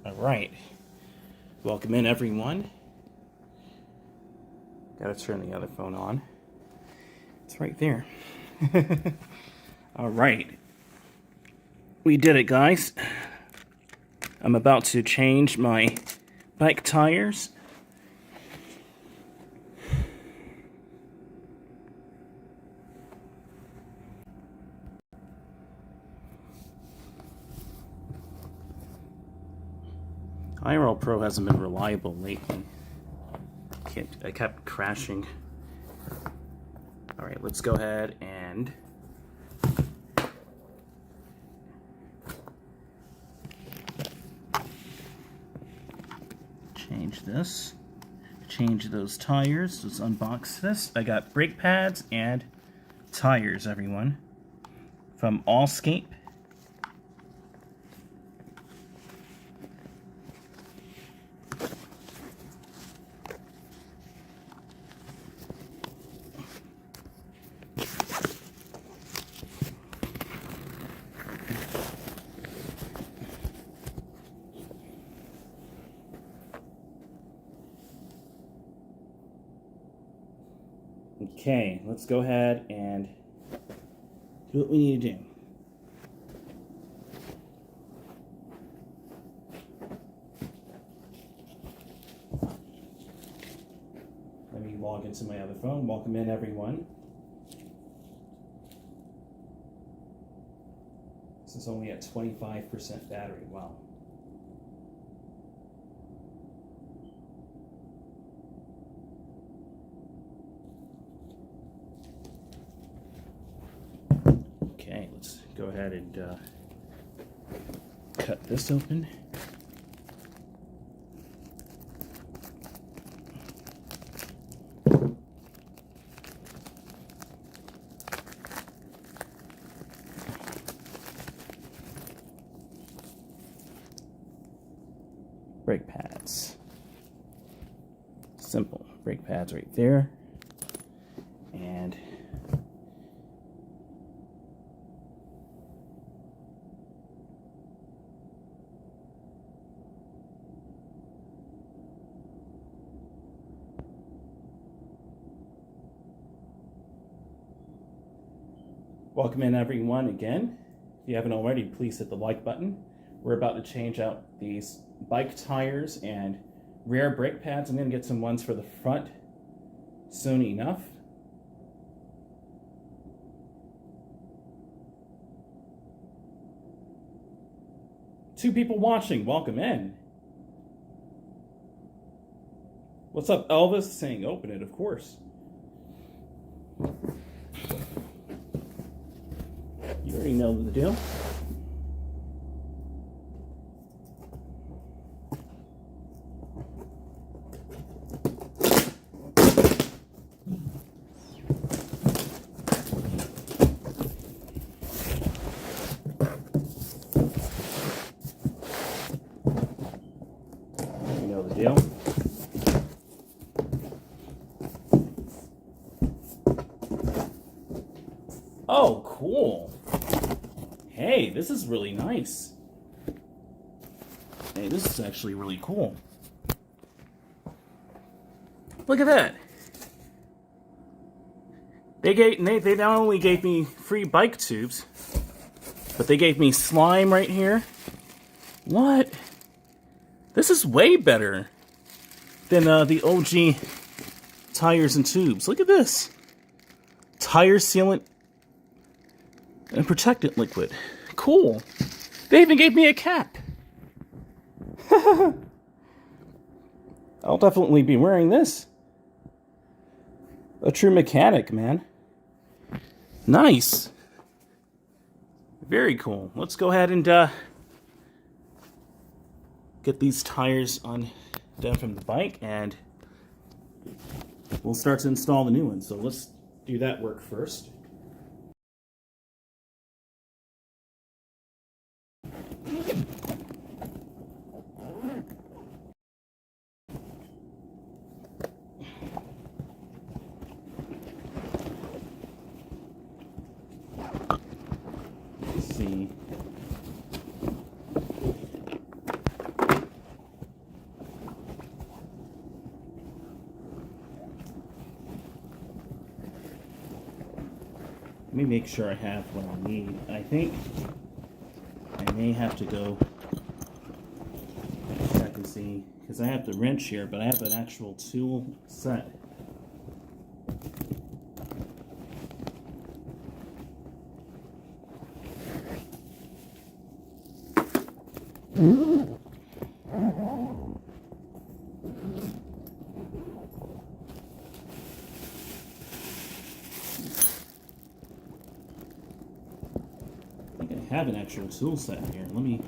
Alright, welcome in everyone. Gotta turn the other phone on. It's right there. Alright, we did it, guys. I'm about to change my bike tires. IRL Pro hasn't been reliable lately. I kept crashing. Alright, let's go ahead and change this. Change those tires. Let's unbox this. I got brake pads and tires, everyone, from Allscape. Okay, let's go ahead and do what we need to do. Let me log into my other phone. Welcome in, everyone. This is only at 25% battery. Wow. Okay, let's go ahead and cut this open. Brake pads. Simple. Brake pads right there. And welcome in, everyone, again. If you haven't already, please hit the like button. We're about to change out these bike tires and rear brake pads. I'm going to get some ones for the front soon enough. Two people watching, welcome in. What's up, Elvis? Saying open it, of course. You already know the deal. You know the deal. Oh, cool. Hey, this is really nice. Hey, this is actually really cool. Look at that. They not only gave me free bike tubes, but they gave me slime right here. What? This is way better than the OG tires and tubes. Look at this. Tire sealant and protectant liquid. Cool. They even gave me a cap. I'll definitely be wearing this. A true mechanic, man. Nice. Very cool. Let's go ahead and get these tires on down from the bike, and we'll start to install the new ones. So let's do that work first. Let's see. Let me make sure I have what I need. I think I may have to go check and see, because I have the wrench here, but I have an actual tool set. I have an actual tool set here. Let me...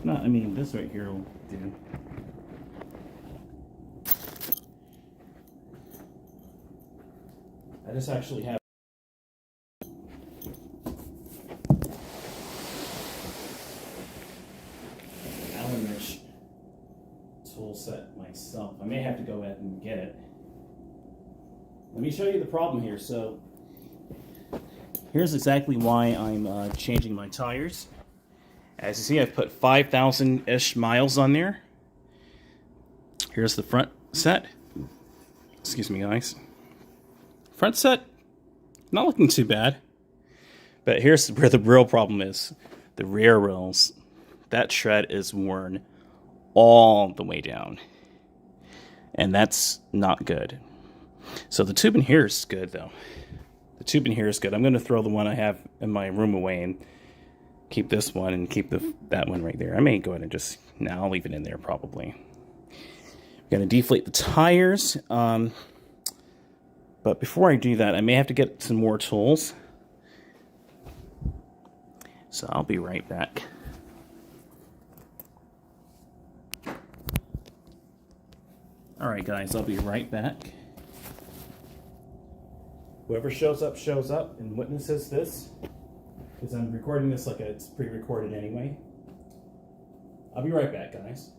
No, I mean, this right here will do. I just actually have Allen wrench tool set myself. I may have to go ahead and get it. Let me show you the problem here. So here's exactly why I'm changing my tires. As you see, I've put 5,000-ish miles on there. Here's the front set. Excuse me, guys. Front set, not looking too bad. But here's where the real problem is. The rear wheels. That tread is worn all the way down. And that's not good. So the tube in here is good, though. The tube in here is good. I'm going to throw the one I have in my room away and keep this one and keep that one right there. I may go ahead and just... I'll leave it in there probably. I'm going to deflate the tires. But before I do that, I may have to get some more tools. So I'll be right back. Alright guys, I'll be right back. Whoever shows up and witnesses this, because I'm recording this like it's pre-recorded anyway. I'll be right back, guys.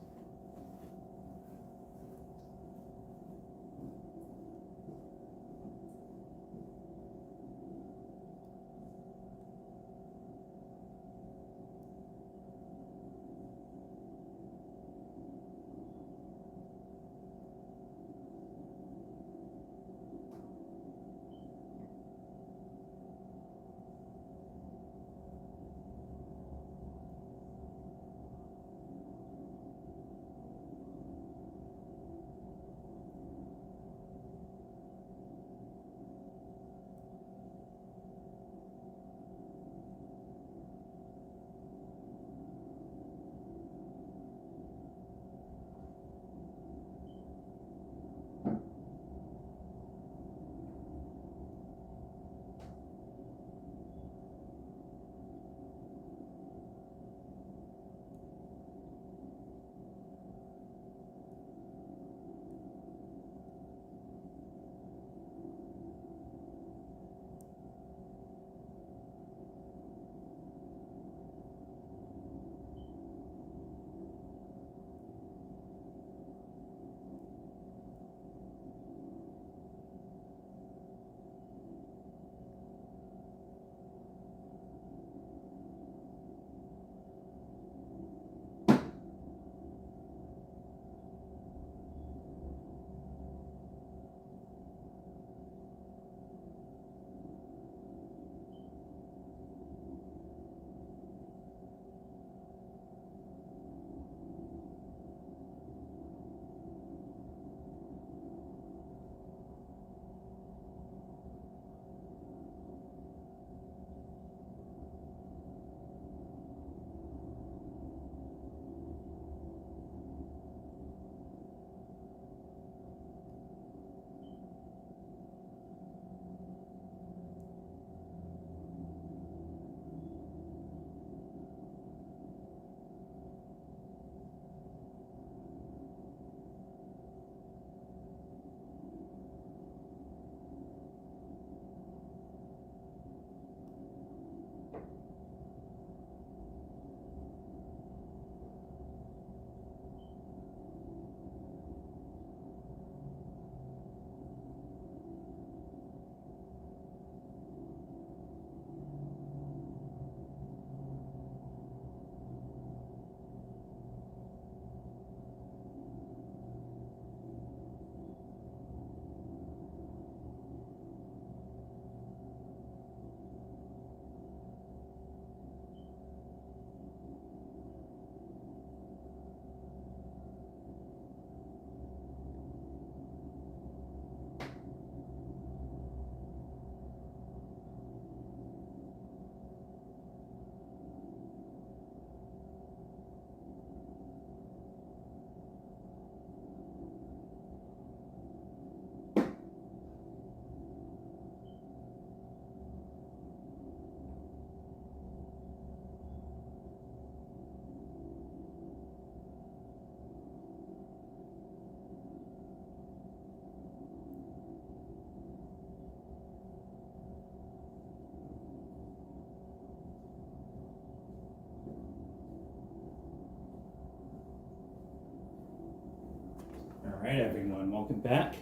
Alright everyone, welcome back.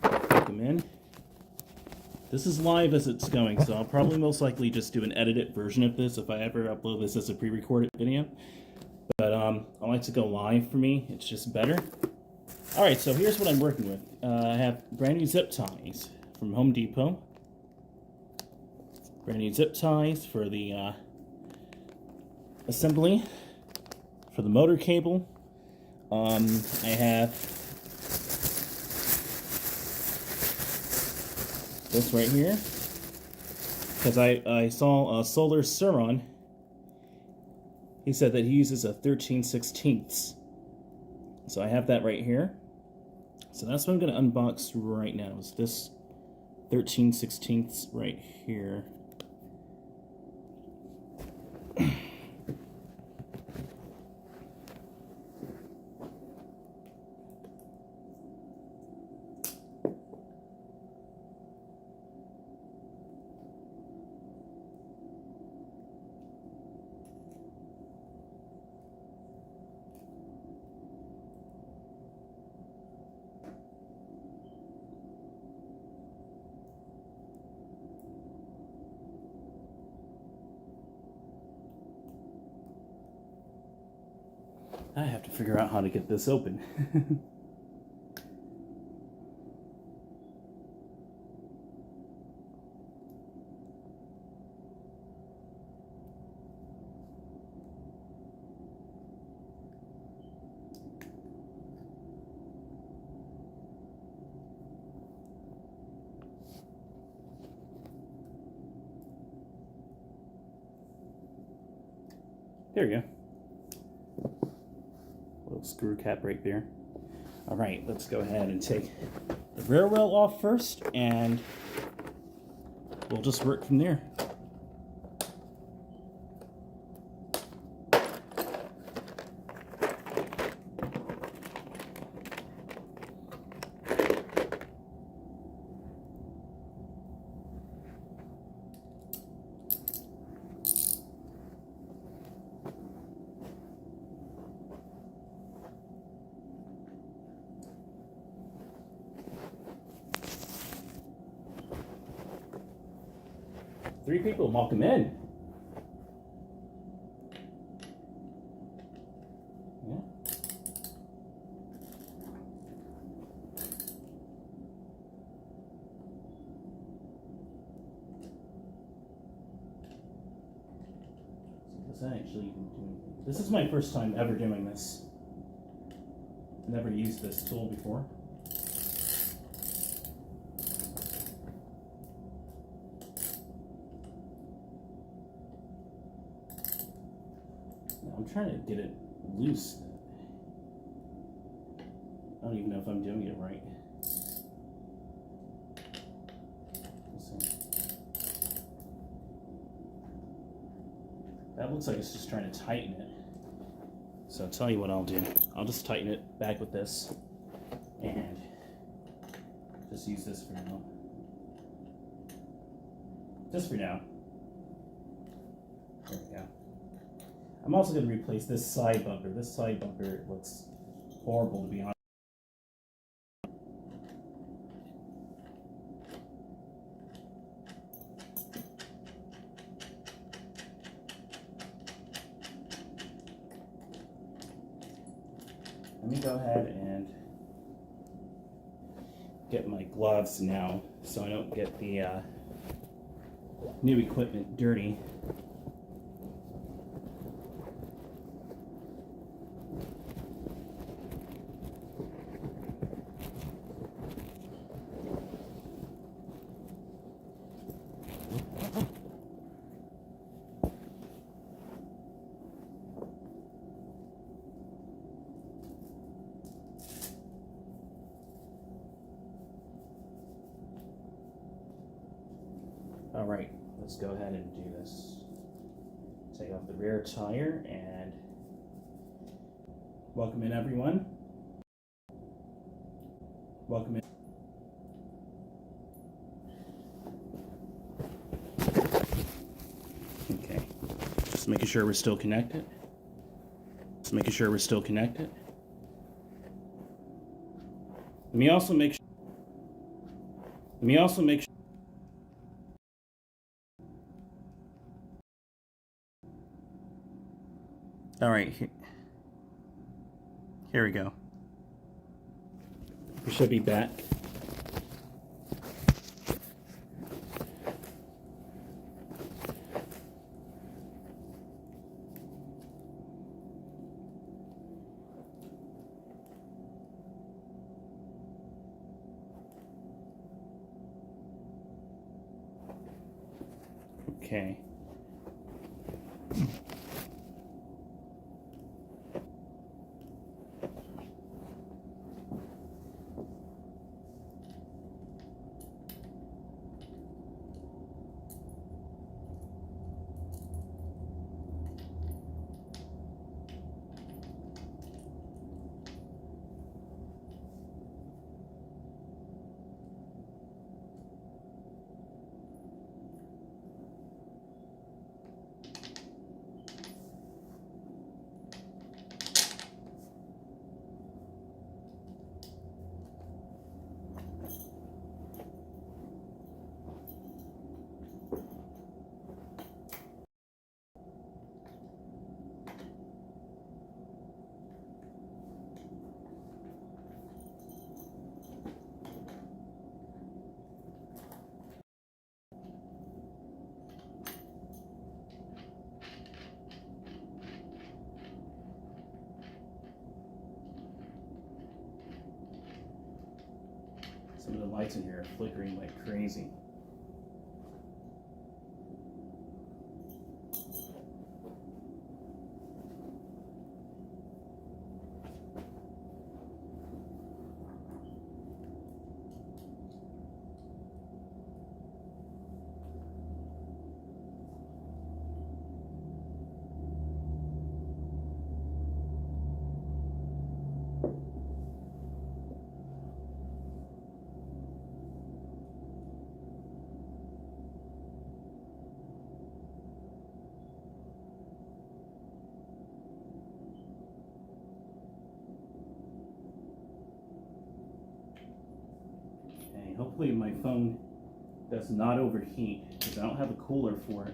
Welcome in. This is live as it's going, so I'll probably most likely just do an edited version of this if I ever upload this as a pre-recorded video. But I like to go live for me, it's just better. Alright, so here's what I'm working with. I have brand new zip ties from Home Depot. Brand new zip ties for the assembly, for the motor cable. I have this right here, because I saw Solar Suron. He said that he uses a 13/16. So I have that right here. So that's what I'm going to unbox right now, is this 13/16 right here. I have to figure out how to get this open. There you go. Little screw cap right there. Alright, let's go ahead and take the rear wheel off first, and we'll just work from there. Three people, welcome in. Yeah. So this is my first time ever doing this. Never used this tool before. I'm trying to get it loose. I don't even know if I'm doing it right. Let's see. That looks like it's just trying to tighten it. So I'll tell you what I'll do. I'll just tighten it back with this and just use this for now. Just for now. There we go. I'm also going to replace this side bumper. This side bumper looks horrible, to be honest. Let me go ahead and get my gloves now so I don't get the new equipment dirty. Alright, let's go ahead and do this. Take off the rear tire and welcome in everyone. Welcome in. Okay, just making sure we're still connected. Just making sure we're still connected. Let me also make sure. Let me also make sure. All right, here we go. We should be back. Okay. Some of the lights in here are flickering like crazy. Hopefully my phone does not overheat because I don't have a cooler for it.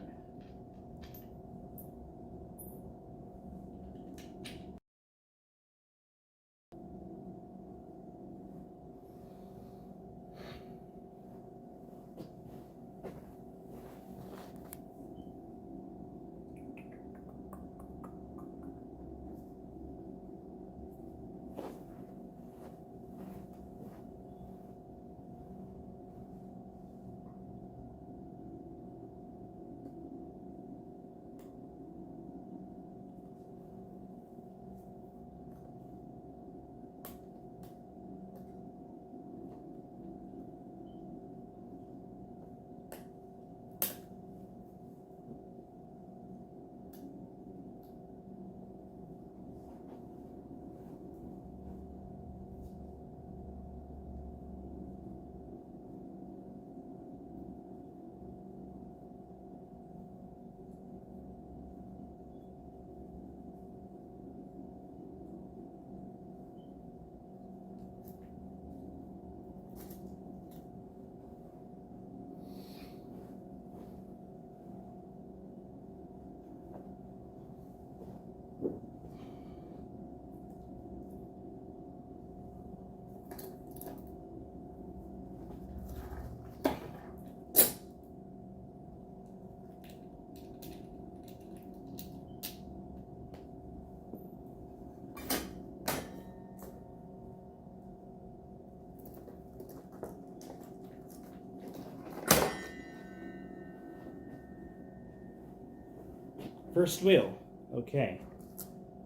First wheel. Okay.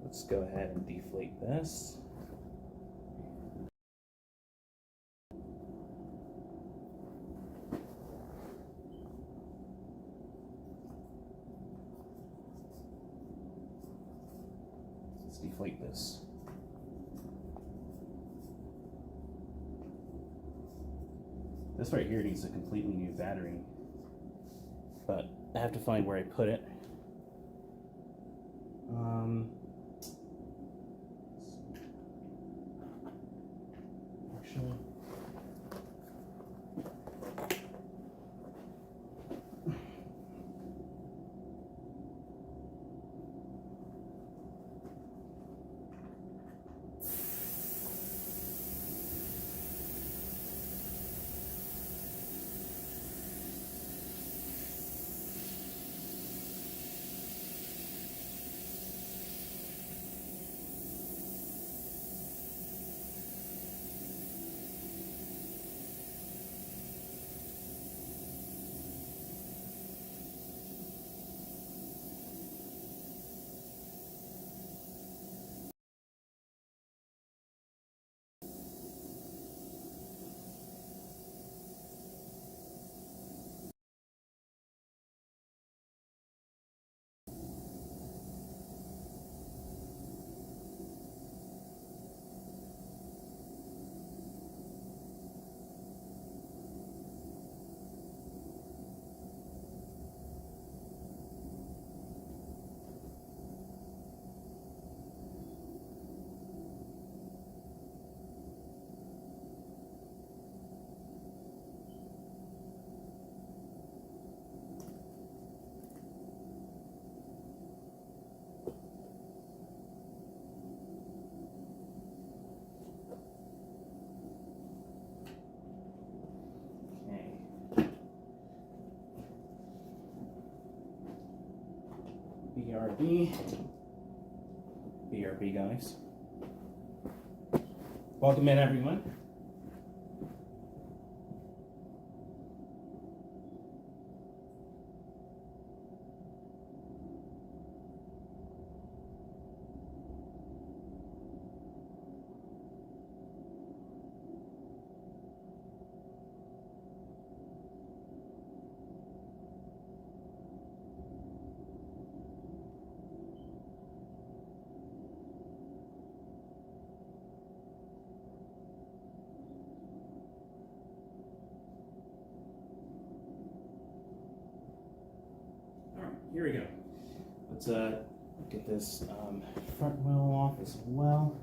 Let's go ahead and deflate this. Let's deflate this. This right here needs a completely new battery, but I have to find where I put it. Actually, BRB. BRB, guys. Welcome in, everyone. Here we go. Let's get this front wheel off as well.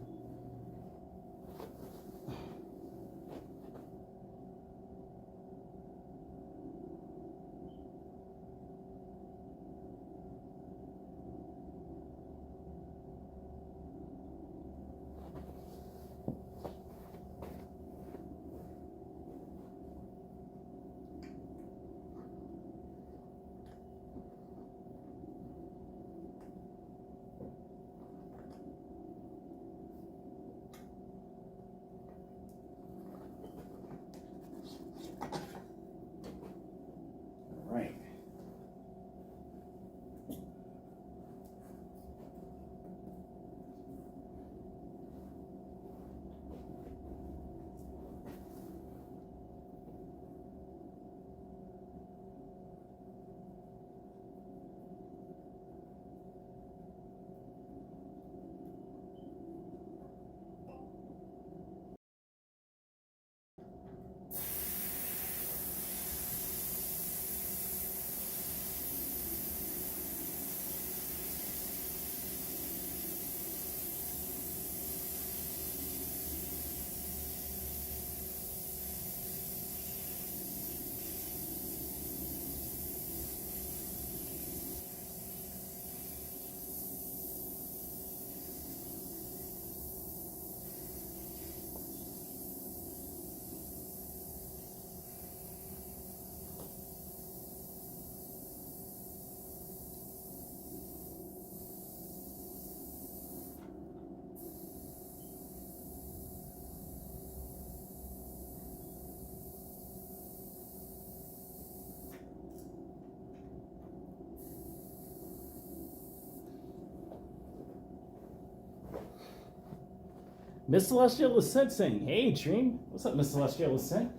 Miss Celestial Ascent saying, hey, Dream. What's up, Miss Celestial Ascent?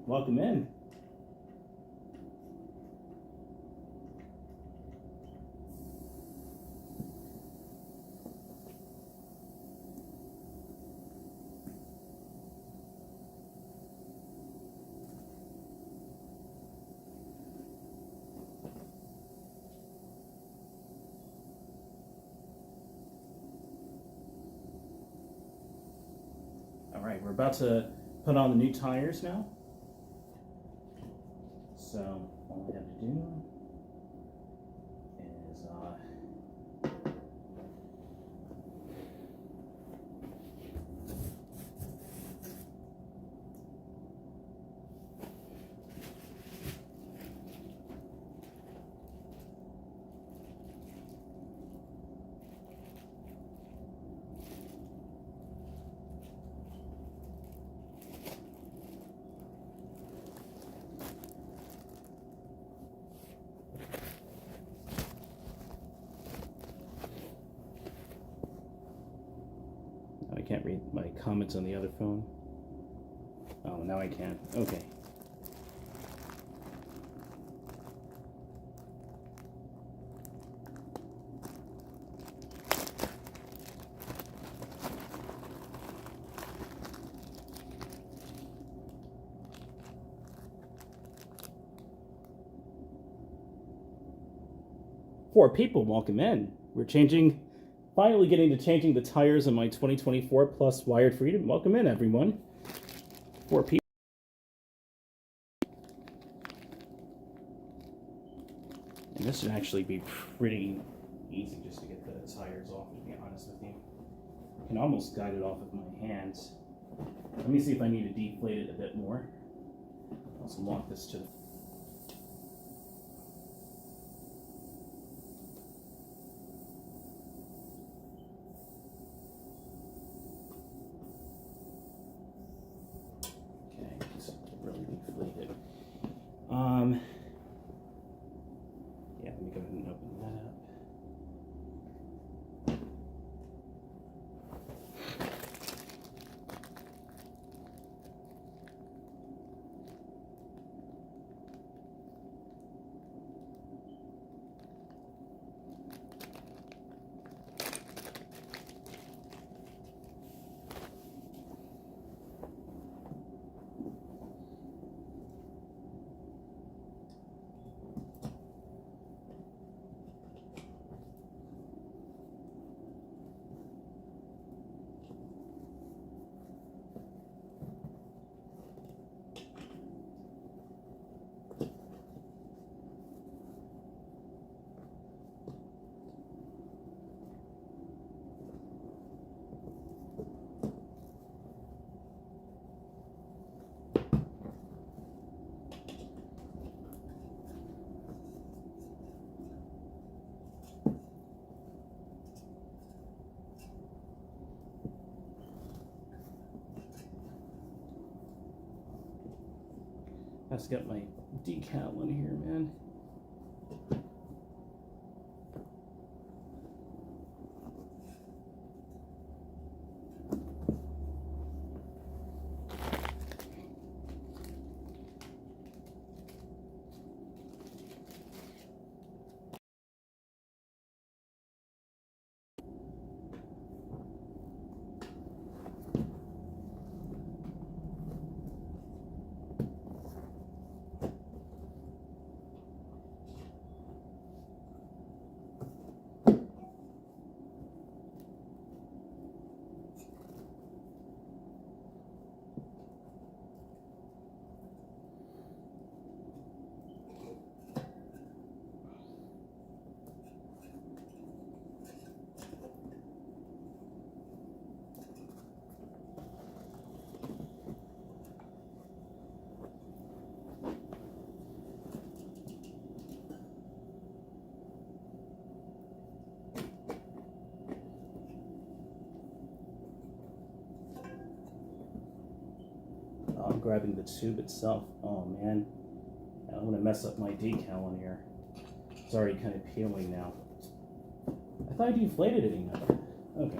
Welcome in. All right, we're about to put on the new tires now. So all we have to do is I can't read my comments on the other phone. Oh, now I can. Okay. Four people, welcome in. We're finally getting to changing the tires on my 2024 Plus Wired Freedom. Welcome in, everyone. 4 people. And this should actually be pretty easy just to get the tires off, to be honest with you. I can almost guide it off with my hands. Let me see if I need to deflate it a bit more. Let's lock this to the... messing up my decal in here, man. I'm grabbing the tube itself. Oh man, I'm gonna mess up my decal in here. It's already kind of peeling now. I thought I deflated it enough. Okay.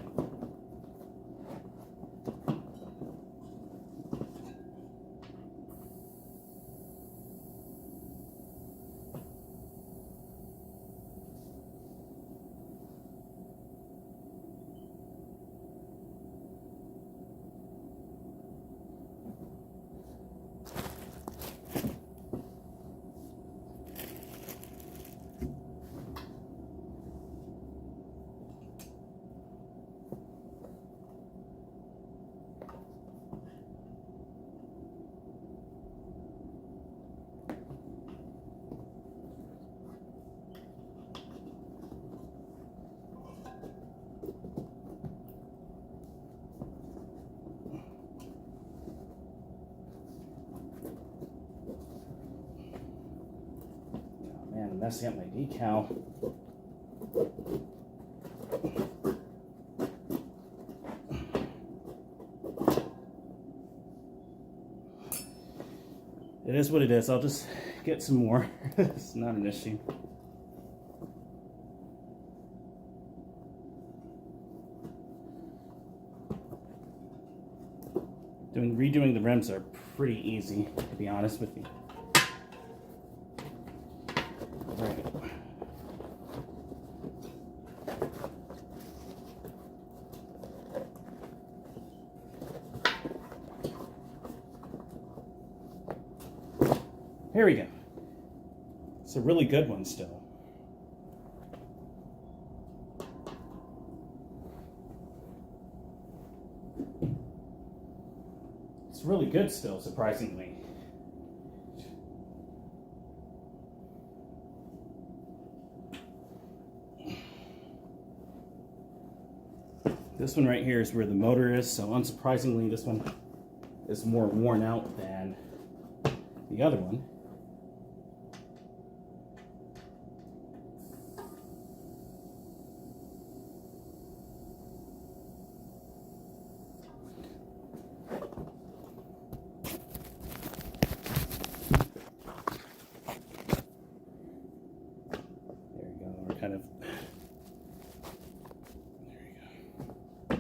Man, I'm messing up my decal. It is what it is. I'll just get some more. It's not an issue. Redoing the rims are pretty easy, to be honest with you. Right. Here we go. It's a really good one still. It's really good still, surprisingly. This one right here is where the motor is, so unsurprisingly this one is more worn out than the other one. Kind of, there you go.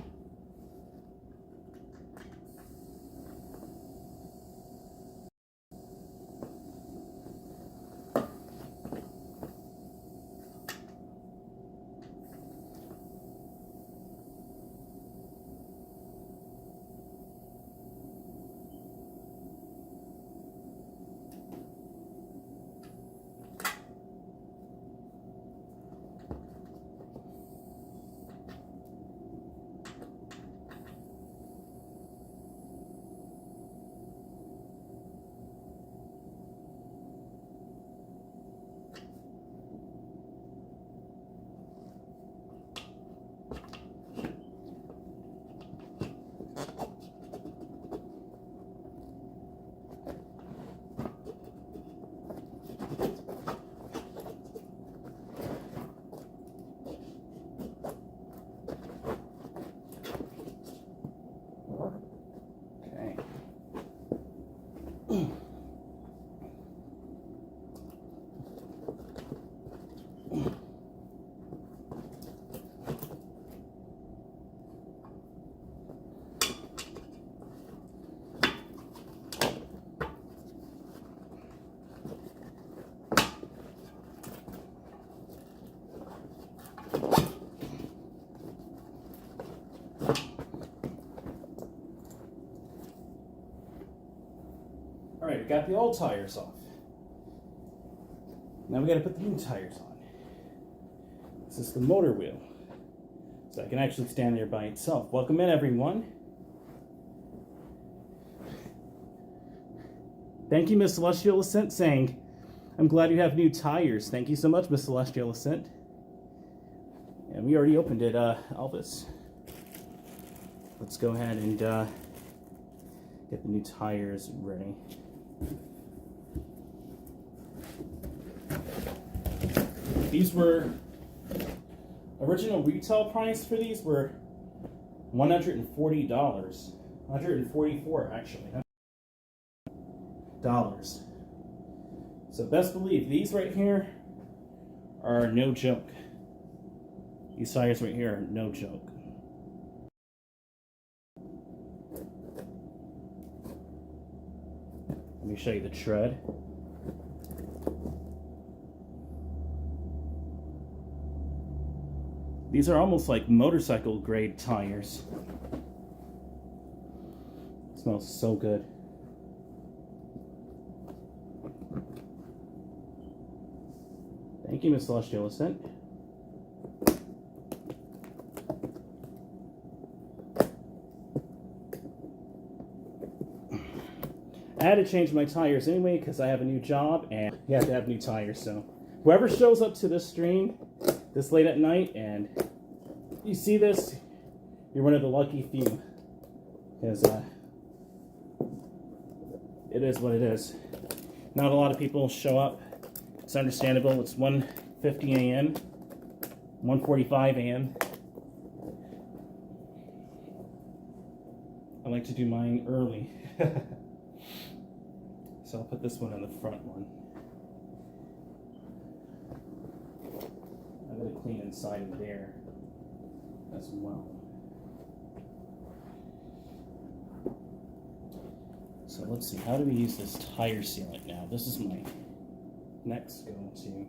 Alright, we got the old tires off. Now we gotta put the new tires on. This is the motor wheel. So I can actually stand there by itself. Welcome in, everyone. Thank you, Miss Celestial Ascent, saying, I'm glad you have new tires. Thank you so much, Miss Celestial Ascent. And we already opened it, Elvis. Let's go ahead and get the new tires ready. These were, original retail price for these were $140. $144 actually. Dollars. So best believe these right here are no joke. These tires right here are no joke. Let me show you the tread. These are almost like motorcycle grade tires. It smells so good. Thank you, Miss Celestial Ascent. I had to change my tires anyway because I have a new job and you have to have new tires. So whoever shows up to this stream this late at night and you see this, you're one of the lucky few. Because it is what it is. Not a lot of people show up. It's understandable. It's 1:50 a.m., 1:45 a.m. I like to do mine early. So I'll put this one on the front one. I'm going to clean inside of there as well. So let's see, how do we use this tire sealant now? This is my next go-to.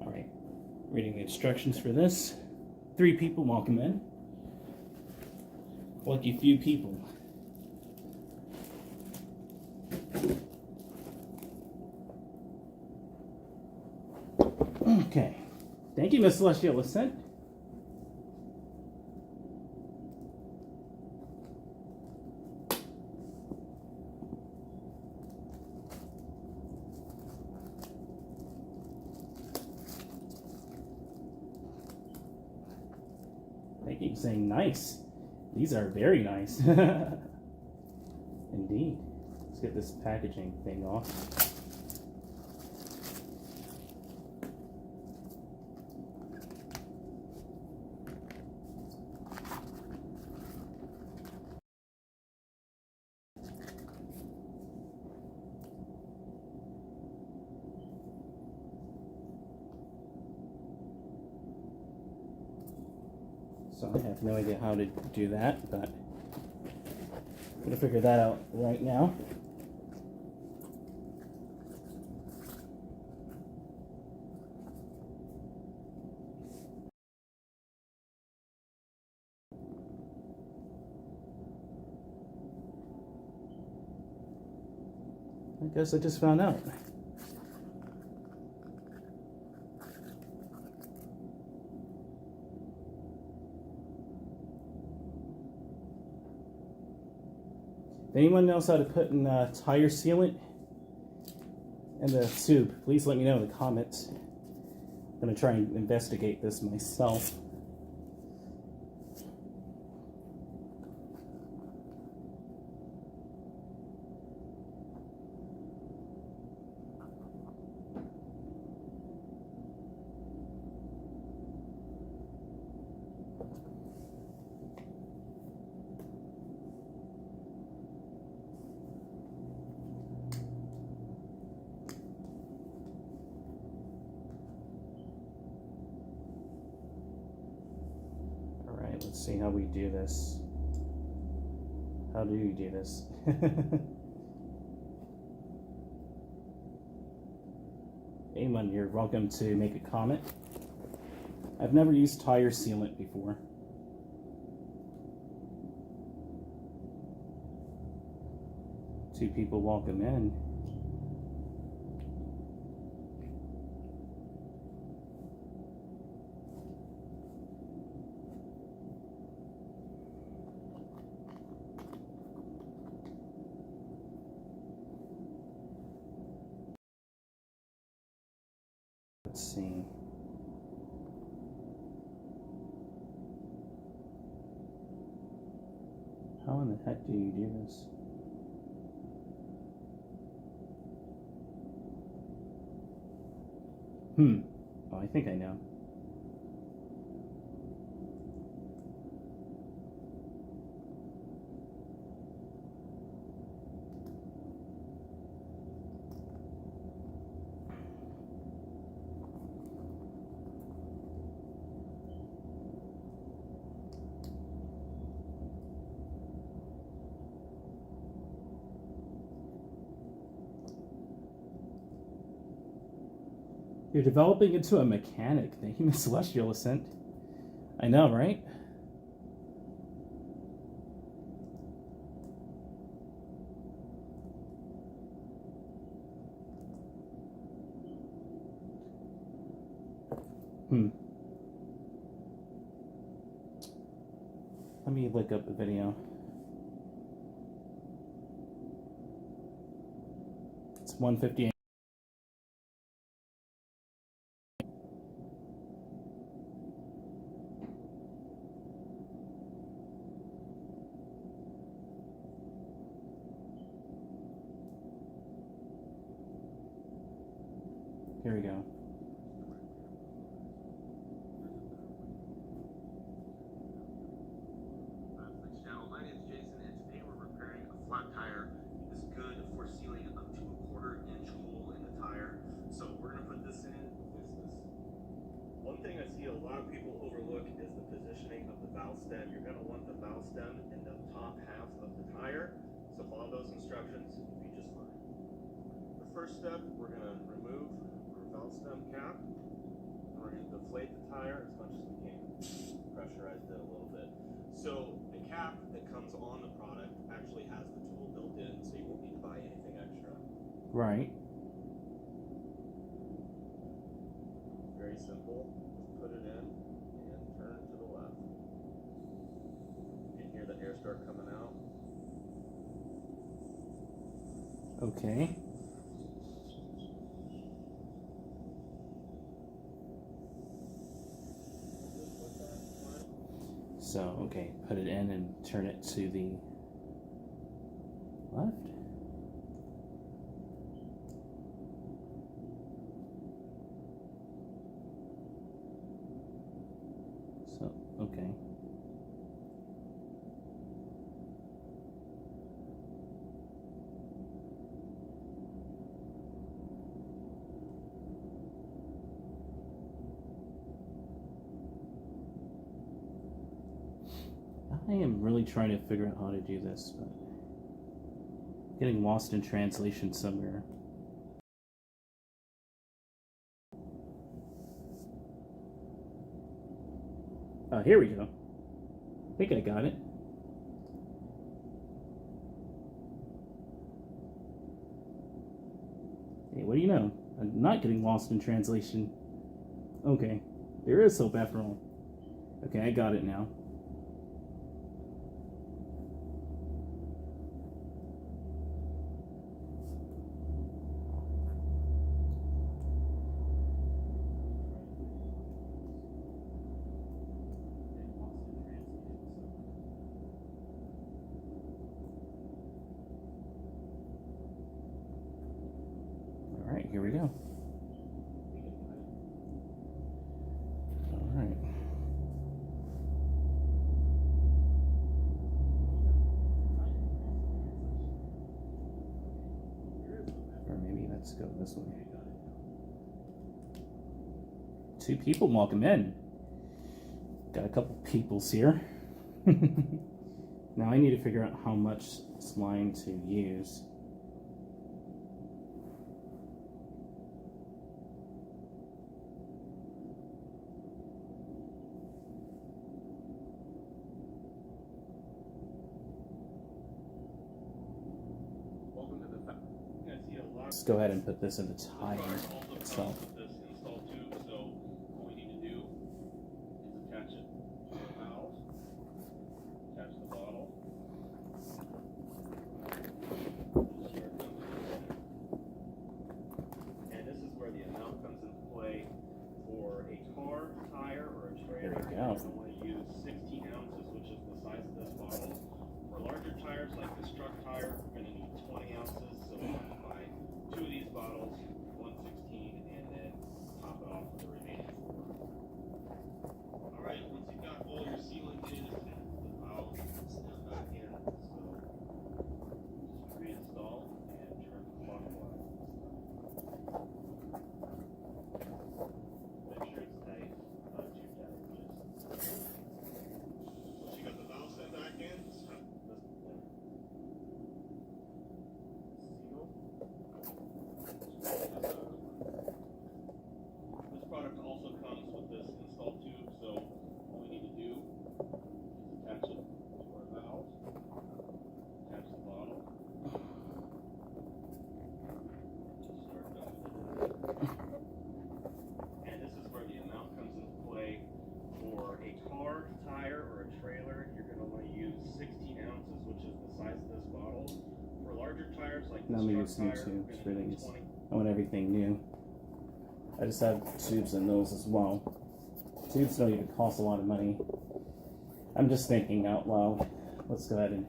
Alright, reading the instructions for this. 3 people welcome in. Lucky few people. Okay. Thank you, Miss Celestial Ascent. Thank you for saying nice. These are very nice. Indeed. Let's get this packaging thing off. So I have no idea how to do that, but I'm going to figure that out right now. I guess I just found out. If anyone knows how to put in tire sealant in the tube, please let me know in the comments. I'm going to try and investigate this myself. Let's see how we do this. How do you do this? Anyone, you're welcome to make a comment. I've never used tire sealant before. Two people welcome in. Let's see. How in the heck do you do this? Oh, I think I know. You're developing into a mechanic. Thank you, Miss Celestial Ascent. I know, right? Let me look up the video. It's 1:58. Here we go. My name is Jason, and today we're repairing a flat tire. It's good for sealing up to a 1/4-inch hole in the tire. So we're gonna put this in. One thing I see a lot of people overlook is the positioning of the valve stem. You're gonna want the valve stem in the top half of the tire. So follow those instructions, you'll be just fine. The first step, we're gonna remove our valve stem cap. We're gonna deflate the tire as much as we can. Pressurize it a little bit. So the cap that comes on the product actually has the tool built in, so you won't need to buy anything extra. Right. Very simple. Just put it in and turn to the left. You can hear the air start coming out. Okay. So, okay, put it in and turn it to the left. So, okay. I am really trying to figure out how to do this, but getting lost in translation somewhere. Oh, here we go. I think I got it. Hey, what do you know? I'm not getting lost in translation. Okay, there is hope after all. Okay, I got it now. Alright, here we go. Alright. Or maybe let's go this way. 2 people welcome in. Got a couple peoples here. Now I need to figure out how much slime to use. Let's go ahead and put this in the tire itself. This install tube, so all we need to do is attach it to the valve, attach the bottle. And this is where the amount comes into play. For a car, tire, or a trailer, There we go. you're going to want to use 16 ounces, which is the size of this bottle. For larger tires, like this truck tire, we're going to need 20 ounces, so we're going to buy 2 of these bottles, 116, and then top it off with the remaining 4. Alright, once you've got all your sealant in, the valve snap back in, so just reinstall and turn clockwise. Make sure it's tight, not too tight. Once you got the valve set back in, seal. This product also comes with this install tube, so all we need to do is attach it to our valve, attach the bottle, start dumping it. And this is where the amount comes into play. For a car, tire, or a trailer, you're going to want to use 16 ounces, which is the size of this bottle. For larger tires like Now this I'm gonna truck use new tire, tubes for we're going to need these. 20. I want everything new. I just have tubes in those as well. Tubes don't even cost a lot of money. I'm just thinking out loud. Let's go ahead and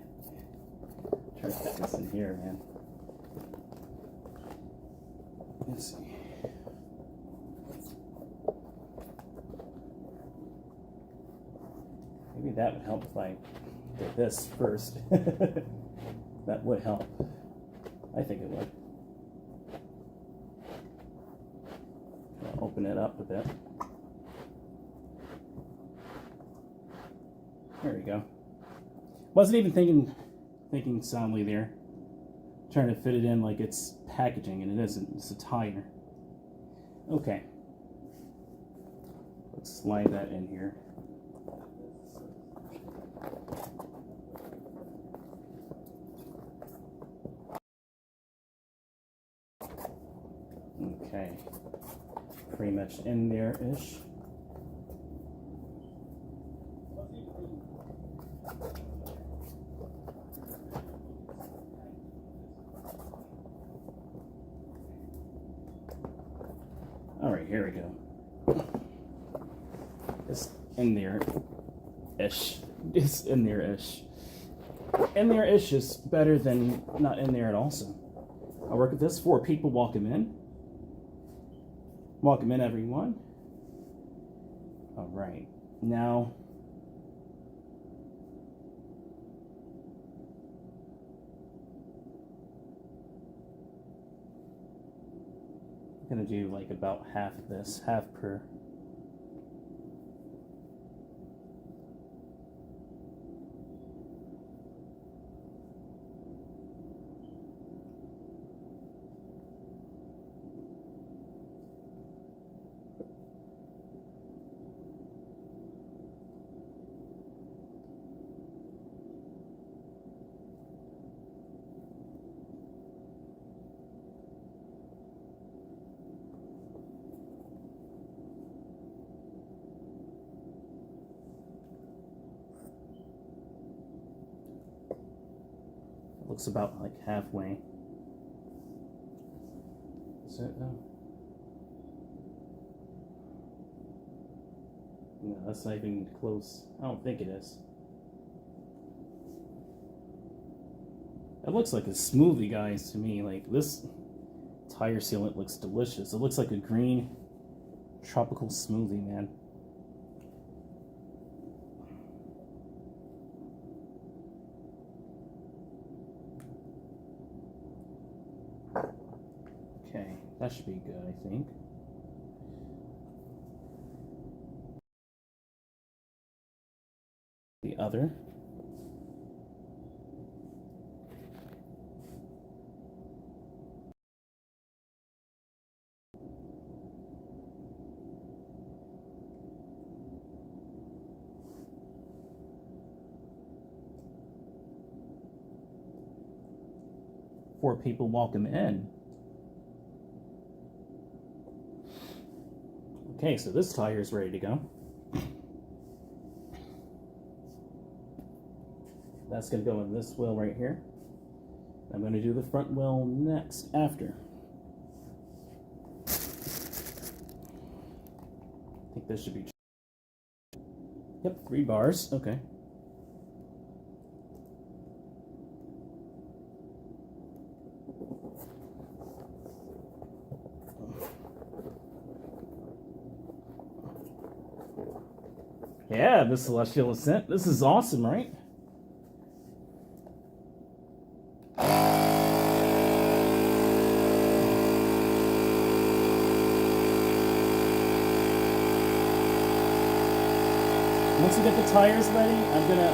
try to fit this in here, man. Let's see. Maybe that would help if I did this first. That would help. I think it would. I'll open it up a bit. There we go. Wasn't even thinking soundly there. Trying to fit it in like it's packaging, and it isn't. It's a tire. Okay. Let's slide that in here. Okay. Pretty much in there-ish. Alright, here we go. It's in there-ish. It's in there-ish. In there-ish is better than not in there at all. So I'll work with this. 4 people, welcome in. Welcome in, everyone. Alright, now I'm gonna do like about half of this, half per. Looks about like halfway. Is it though? No, that's not even close. I don't think it is. It looks like a smoothie, guys, to me. Like, this tire sealant looks delicious. It looks like a green tropical smoothie, man. Okay, that should be good, I think. The other. Four people welcome in. Okay, so this tire is ready to go. That's going to go in this wheel right here. I'm going to do the front wheel next after. I think this should be... Yep, 3 bars. Okay. Yeah, the Celestial Ascent. This is awesome, right? Once you get the tires ready, I'm gonna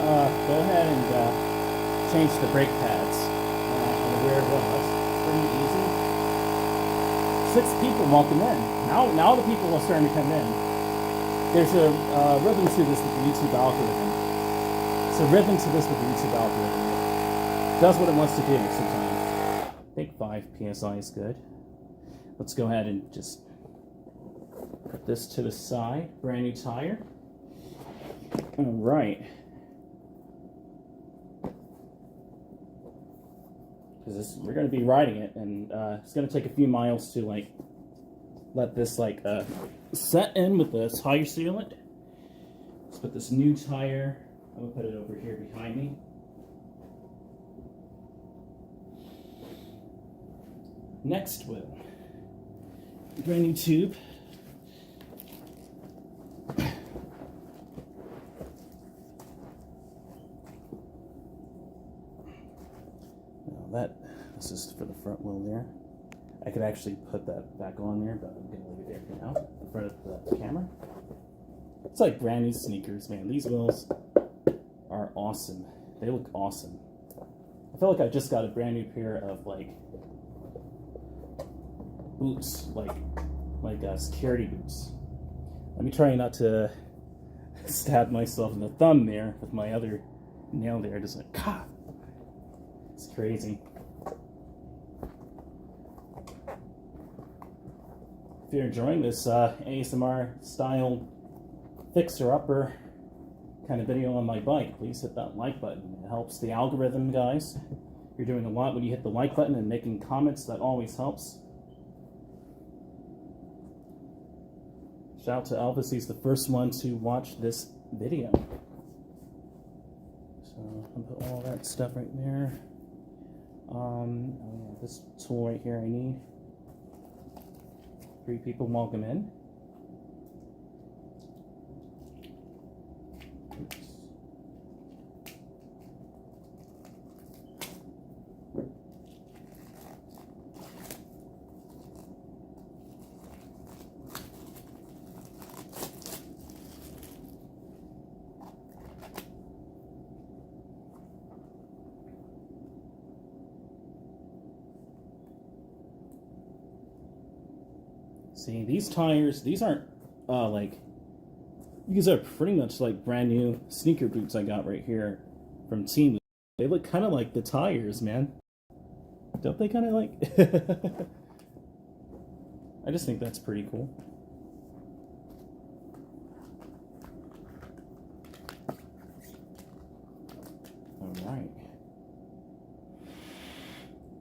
go ahead and change the brake pads on the rear wheel. That's pretty easy. 6 people welcome in. Now the people are starting to come in. There's a rhythm to this with the YouTube algorithm. It's a rhythm to this with the YouTube algorithm. It does what it wants to do sometimes. I think 5 PSI is good. Let's go ahead and just put this to the side. Brand new tire. All right. Because we're going to be riding it, and it's going to take a few miles to like let this like set in with the tire sealant. Let's put this new tire. I'm gonna put it over here behind me. Next wheel. Brand new tube. Now this is for the front wheel there. I could actually put that back on there, but I'm going to leave it there for now, in front of the camera. It's like brand new sneakers, man. These wheels are awesome. They look awesome. I feel like I just got a brand new pair of, like, boots, like security boots. Let me try not to stab myself in the thumb there with my other nail there. Just like, God, it's crazy. If you're enjoying this ASMR style fixer-upper kind of video on my bike, please hit that like button. It helps the algorithm, guys. You're doing a lot when you hit the like button and making comments. That always helps. Shout out to Elvis. He's the first one to watch this video. So I'll put all that stuff right there. This tool right here I need. 3 people welcome in. Oops. See, these tires, these aren't, these are pretty much like brand new sneaker boots I got right here from Temu. They look kind of like the tires, man. Don't they kind of like? I just think that's pretty cool. All right.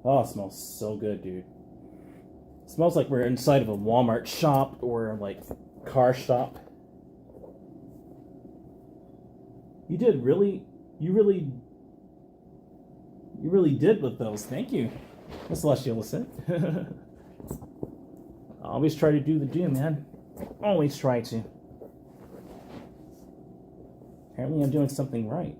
Oh, it smells so good, dude. It smells like we're inside of a Walmart shop or like car shop. You really did with those. Thank you, Miss Celestial Ascent. I always try to do the do, man. Always try to. Apparently I'm doing something right.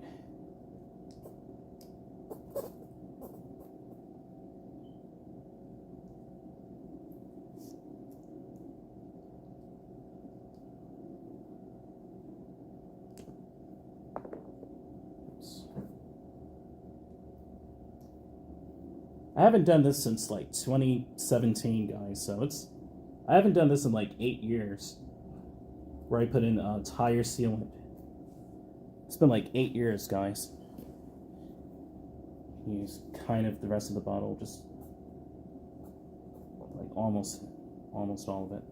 I haven't done this since like 2017, guys, so I haven't done this in like 8 years, where I put in a tire sealant. It's been like 8 years, guys. Use kind of the rest of the bottle, just like almost all of it.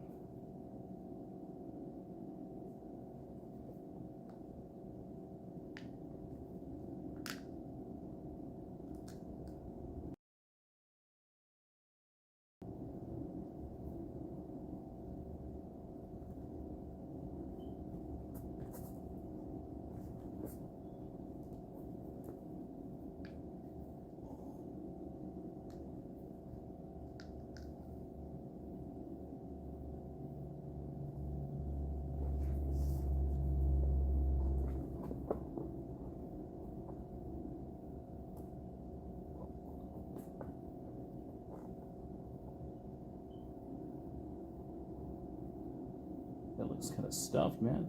That looks kind of stuffed, man.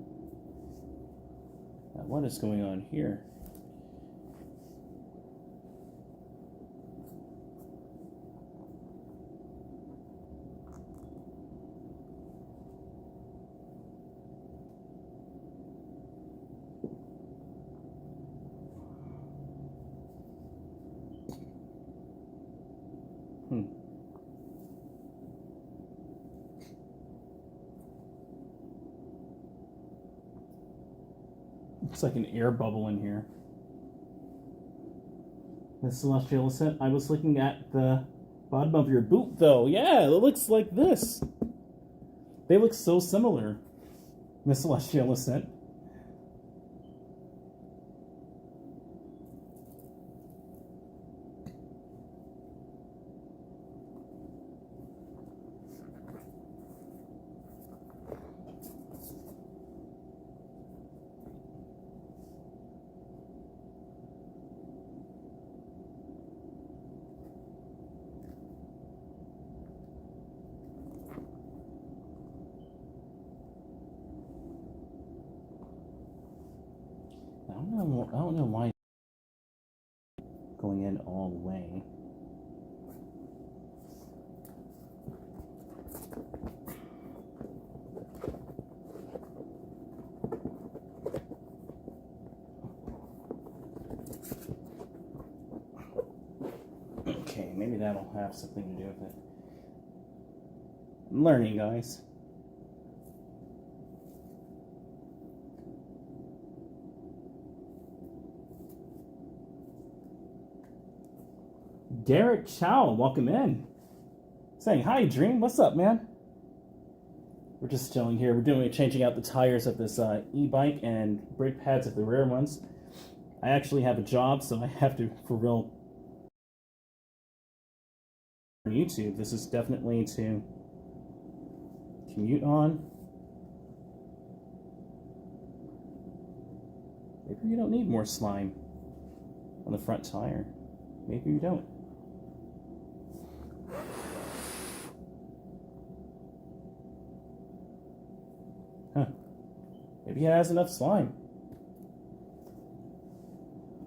Now, what is going on here? Looks like an air bubble in here. Miss Celestial said, I was looking at the bottom of your boot, though. Yeah, it looks like this. They look so similar. Miss Celestial said. I don't know why going in all the way. Okay, maybe that'll have something to do with it. I'm learning, guys. Derek Chow, welcome in. Saying, hi, Dream. What's up, man? We're just chilling here. We're changing out the tires of this e-bike and brake pads of the rear ones. I actually have a job, so I have to, for real, on YouTube. This is definitely to commute on. Maybe you don't need more slime on the front tire. Maybe you don't. Huh. Maybe it has enough slime.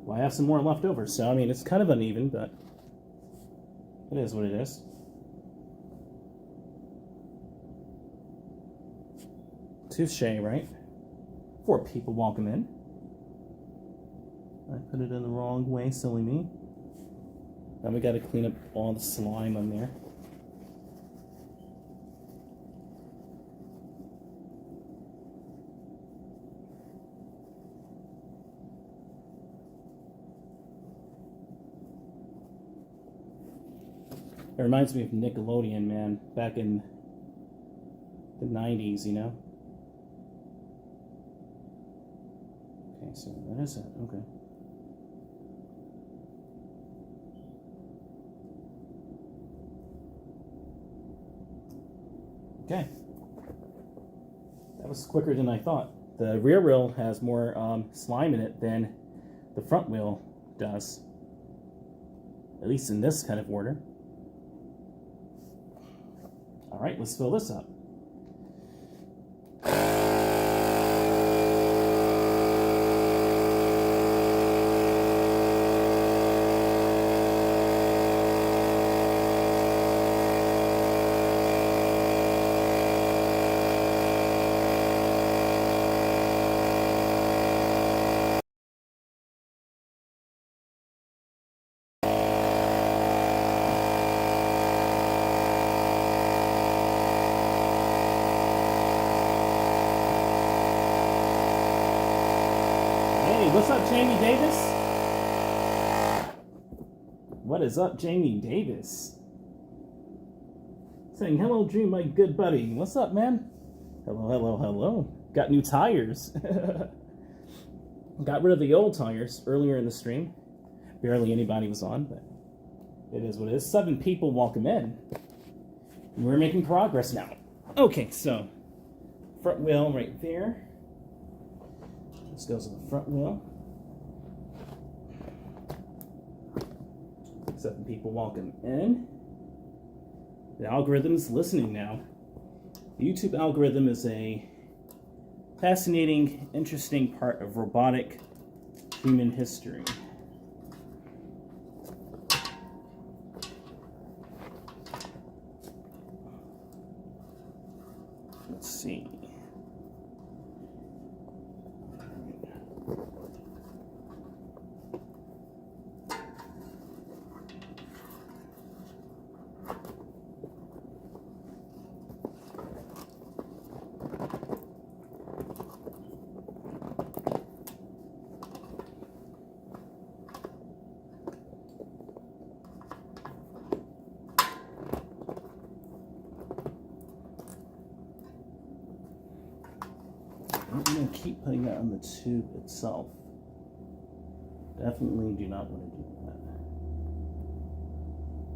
Well, I have some more left over, so I mean, it's kind of uneven, but it is what it is. Touche, right? 4 people, welcome in. I put it in the wrong way, silly me. Now we gotta clean up all the slime on there. It reminds me of Nickelodeon, man, back in the 90s, you know? Okay, so that is it, okay. Okay. That was quicker than I thought. The rear wheel has more slime in it than the front wheel does. At least in this kind of order. Alright, let's fill this up. Jamie Davis? What is up, Jamie Davis? Saying, hello, Dream, my good buddy. What's up, man? Hello, hello, hello. Got new tires. Got rid of the old tires earlier in the stream. Barely anybody was on, but it is what it is. 7 people welcome in. We're making progress now. Okay, so front wheel right there. This goes on the front wheel. 7 people welcome in. The algorithm's listening now. The YouTube algorithm is a fascinating, interesting part of robotic human history. Let's see. I'm going to keep putting that on the tube itself. Definitely do not want to do that.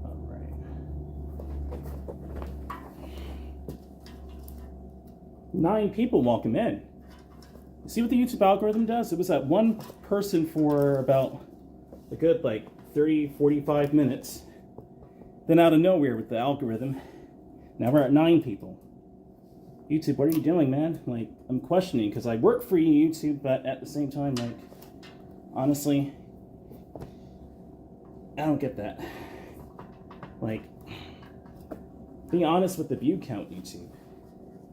Alright. 9 people welcome in. You see what the YouTube algorithm does? It was at 1 person for about a good 30, 45 minutes. Then out of nowhere with the algorithm, now we're at 9 people. YouTube, what are you doing, man? I'm questioning, because I work for you, YouTube, but at the same time, honestly, I don't get that. Be honest with the view count, YouTube.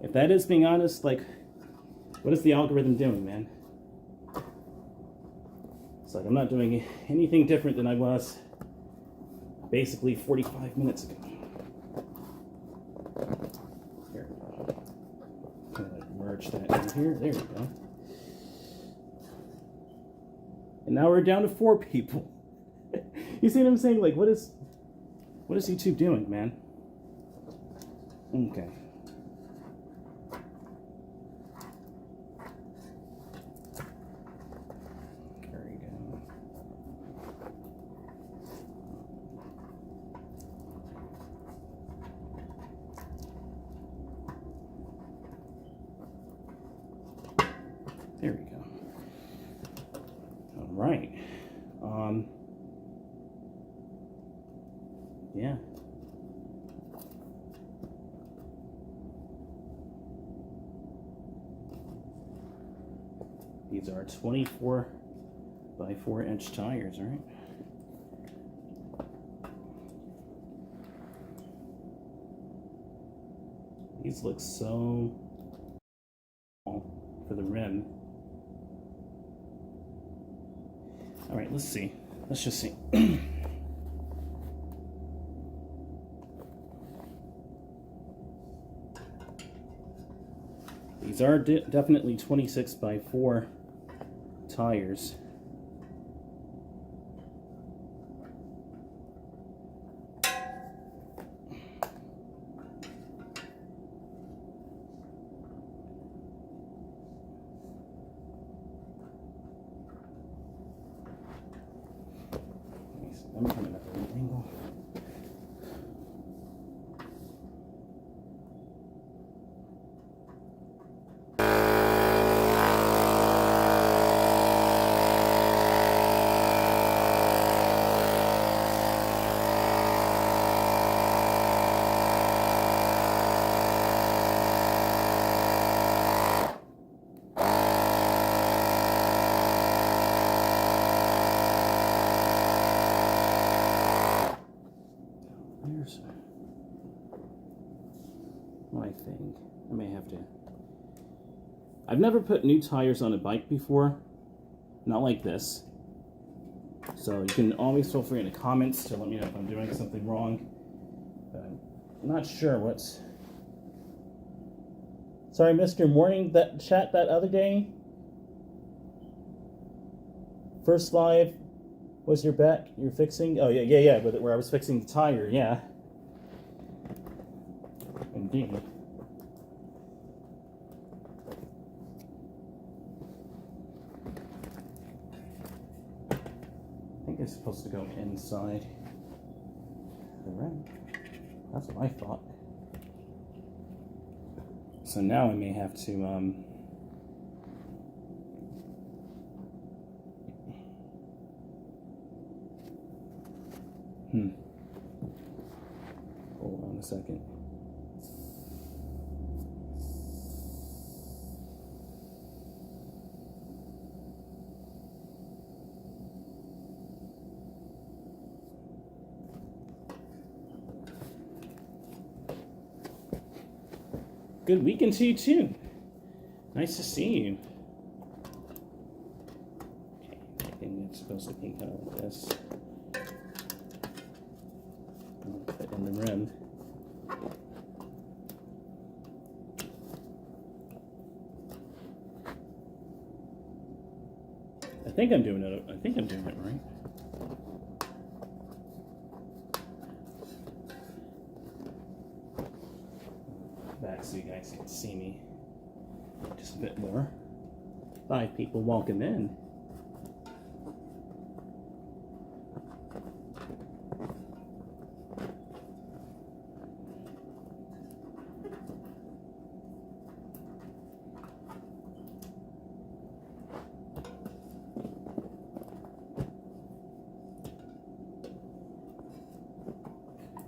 If that is being honest, what is the algorithm doing, man? It's I'm not doing anything different than I was basically 45 minutes ago. Here. Merge that in here. There we go. And now we're down to 4 people. You see what I'm saying? What is YouTube doing, man? Okay. There we go. There we go. All right. Yeah. These are 24 by 4-inch tires, right? These look so small for the rim. All right, let's see. Let's just see. These are definitely 26 by 4 tires. I'm coming up at an angle. There's my thing. I may have to. I've never put new tires on a bike before. Not like this. So you can always feel free in the comments to let me know if I'm doing something wrong. But I'm not sure what's... Sorry, Mr. Morning, that chat that other day. First live was your back. You're fixing. Oh yeah. Where I was fixing the tire. Yeah. Indeed. I think it's supposed to go inside the rim. That's what I thought. So now I may have to hold on a second. Good weekend to you too. Nice to see you. Okay, I think it's supposed to be kind of like this. I'll put in the rim. I think I'm doing it right. Back so you guys can see me just a bit more. 5 people walking in.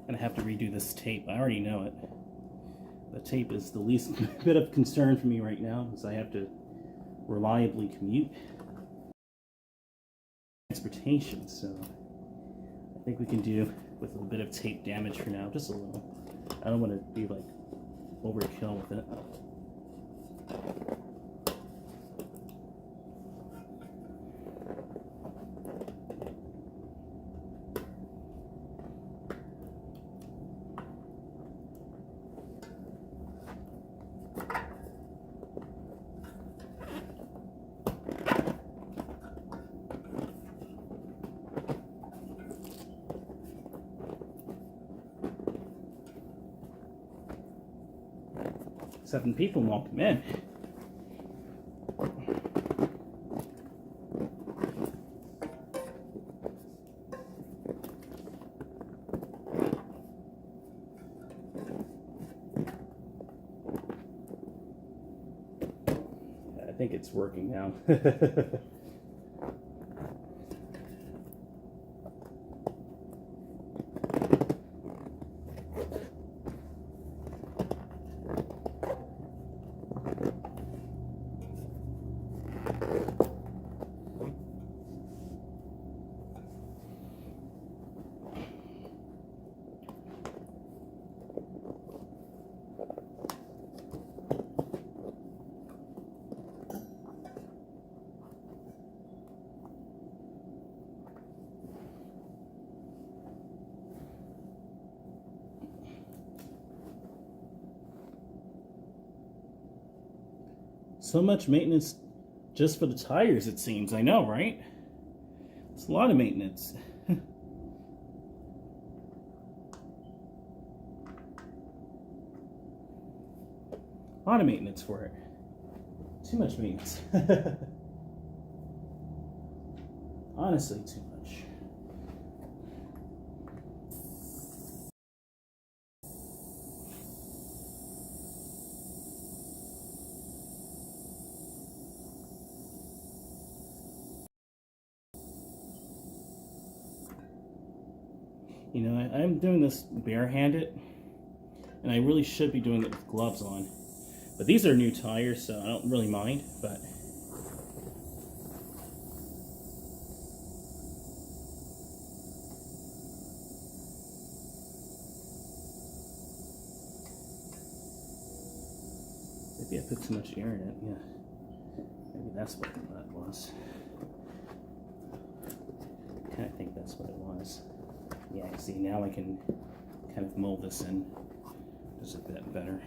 And I have to redo this tape. I already know it. The tape is the least bit of concern for me right now, because I have to reliably commute. Transportation, so I think we can do with a little bit of tape damage for now, just a little. I don't want to be like overkill with it. Seven people welcome in. I think it's working now. So much maintenance just for the tires, it seems. I know, right? It's a lot of maintenance. A lot of maintenance for it. Too much maintenance. Honestly, too much. You know, I'm doing this barehanded, and I really should be doing it with gloves on. But these are new tires, so I don't really mind, but... maybe I put too much air in it, yeah. Maybe that's what that was. I think that's what it was. Yeah, see, now I can kind of mold this in just a bit better.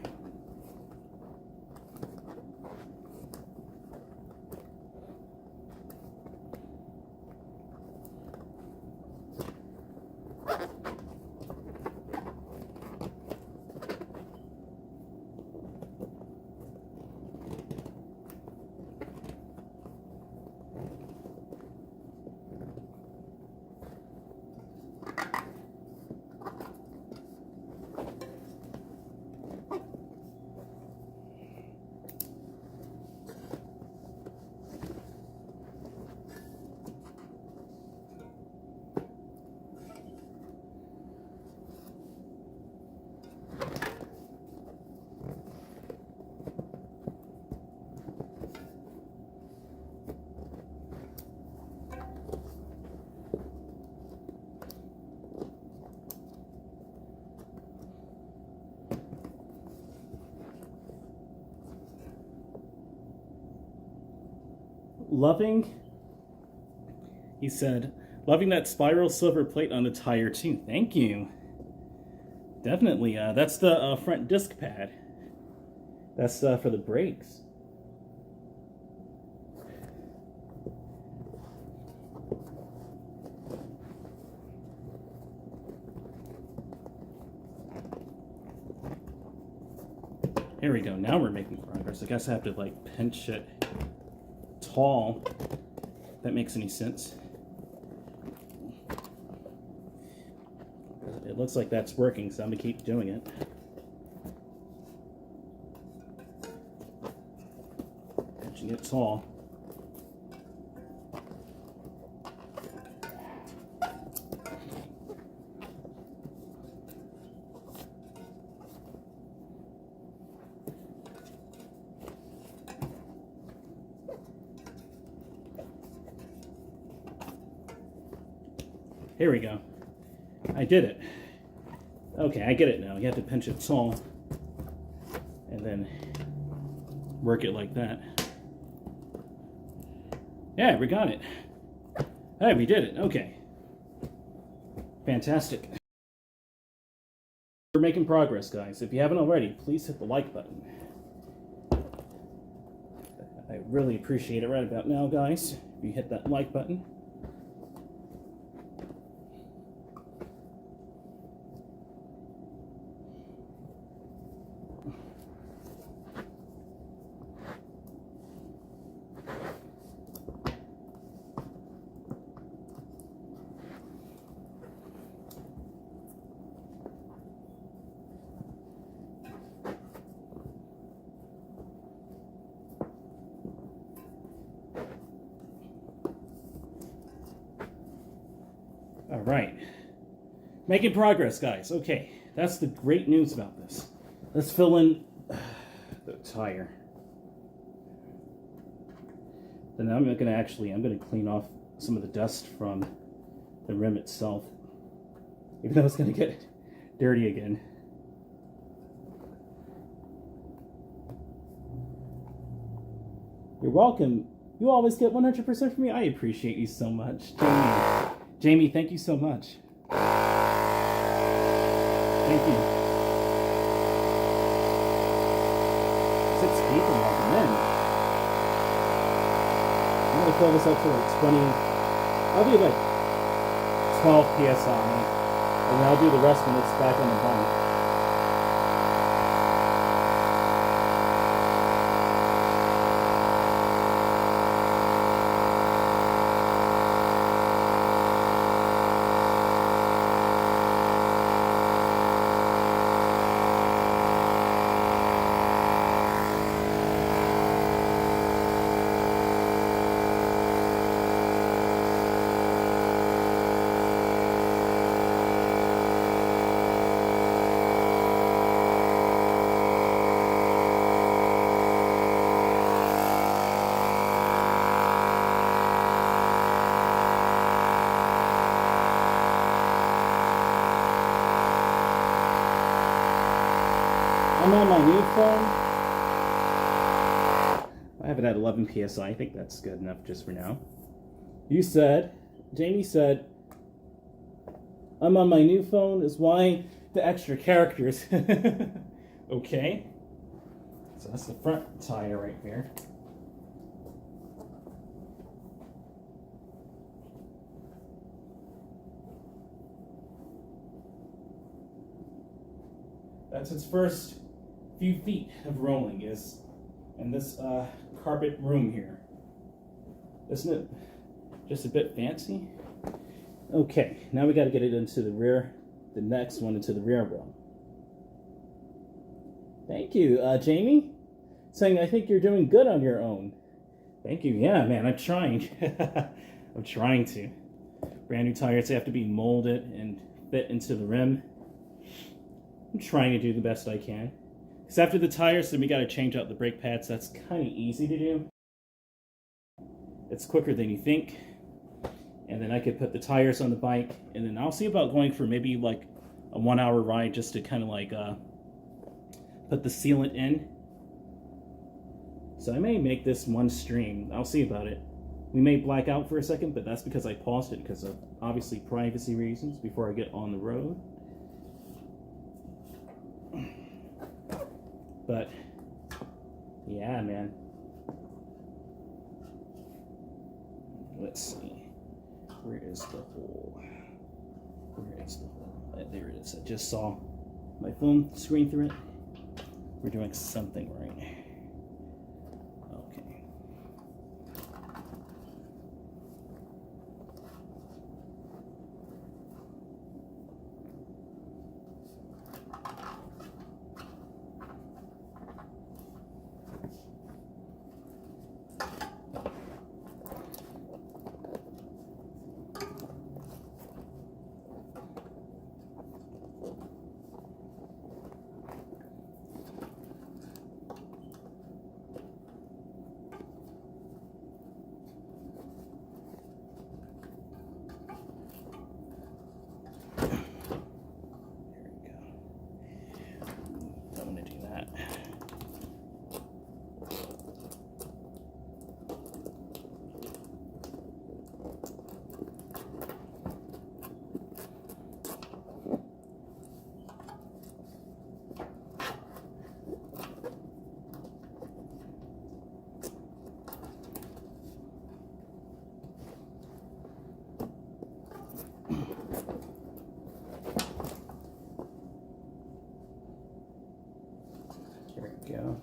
loving, he said, loving that spiral silver plate on the tire too. Thank you. Definitely. That's the front disc pad. That's for the brakes. Here we go. Now we're making progress. I guess I have to like pinch it tall. If that makes any sense. It looks like that's working, so I'm gonna keep doing it. Pinching it tall. Here we go. I did it. Okay, I get it now. You have to pinch it tall and then work it like that. Yeah, we got it. Hey, we did it. Okay. Fantastic. We're making progress, guys. If you haven't already, please hit the like button. I really appreciate it right about now, guys. If you hit that like button. All right. Making progress, guys. Okay, that's the great news about this. Let's fill in the tire. Then I'm gonna clean off some of the dust from the rim itself, even though it's gonna get dirty again. You're welcome. You always get 100% from me. I appreciate you so much, Jamie. Jamie, thank you so much. Thank you. 6 people welcome in. I'm gonna fill this up to like 20. I'll do like 12 psi, and then I'll do the rest when it's back on the bike. I'm on my new phone. I have it at 11 psi. I think that's good enough just for now. Jamie said, I'm on my new phone is why the extra characters. Okay. So that's the front tire right here. That's its first few feet of rolling is in this carpet room here. Isn't it just a bit fancy? Okay, now we got to get it into the rear, the next one into the rear wheel. Thank you, Jamie. Saying I think you're doing good on your own. Thank you. Yeah, man, I'm trying. I'm trying to. Brand new tires have to be molded and fit into the rim. I'm trying to do the best I can. Because after the tires, then we got to change out the brake pads. That's kind of easy to do. It's quicker than you think. And then I could put the tires on the bike. And then I'll see about going for maybe like a 1 hour ride just to kind of like put the sealant in. So I may make this one stream. I'll see about it. We may black out for a second, but that's because I paused it because of obviously privacy reasons before I get on the road. But yeah, man. Let's see. Where is the hole? Where is the hole? There it is. I just saw my phone screen through it. We're doing something right. Okay. There we go.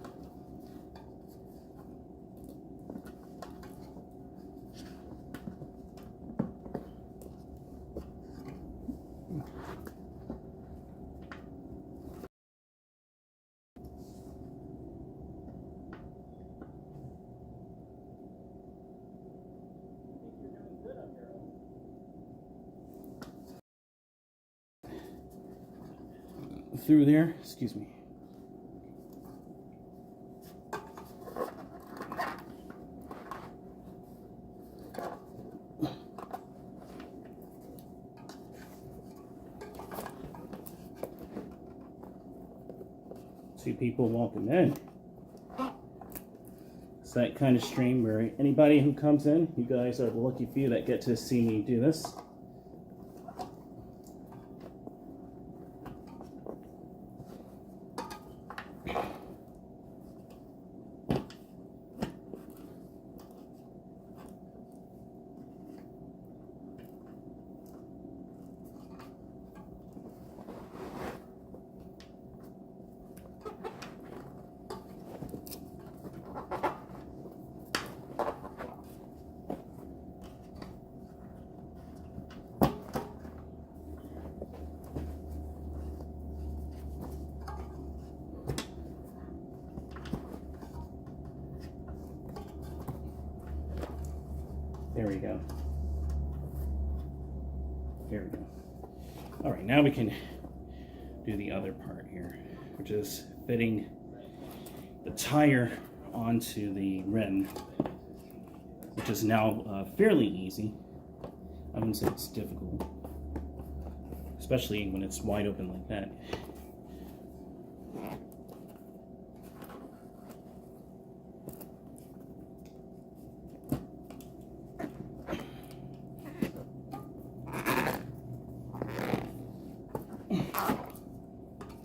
Through there, excuse me. Two people walking in. It's that kind of stream where anybody who comes in, you guys are the lucky few that get to see me do this. There we go. Here we go. All right, now we can do the other part here, which is fitting the tire onto the rim, which is now fairly easy. I wouldn't say it's difficult, especially when it's wide open like that.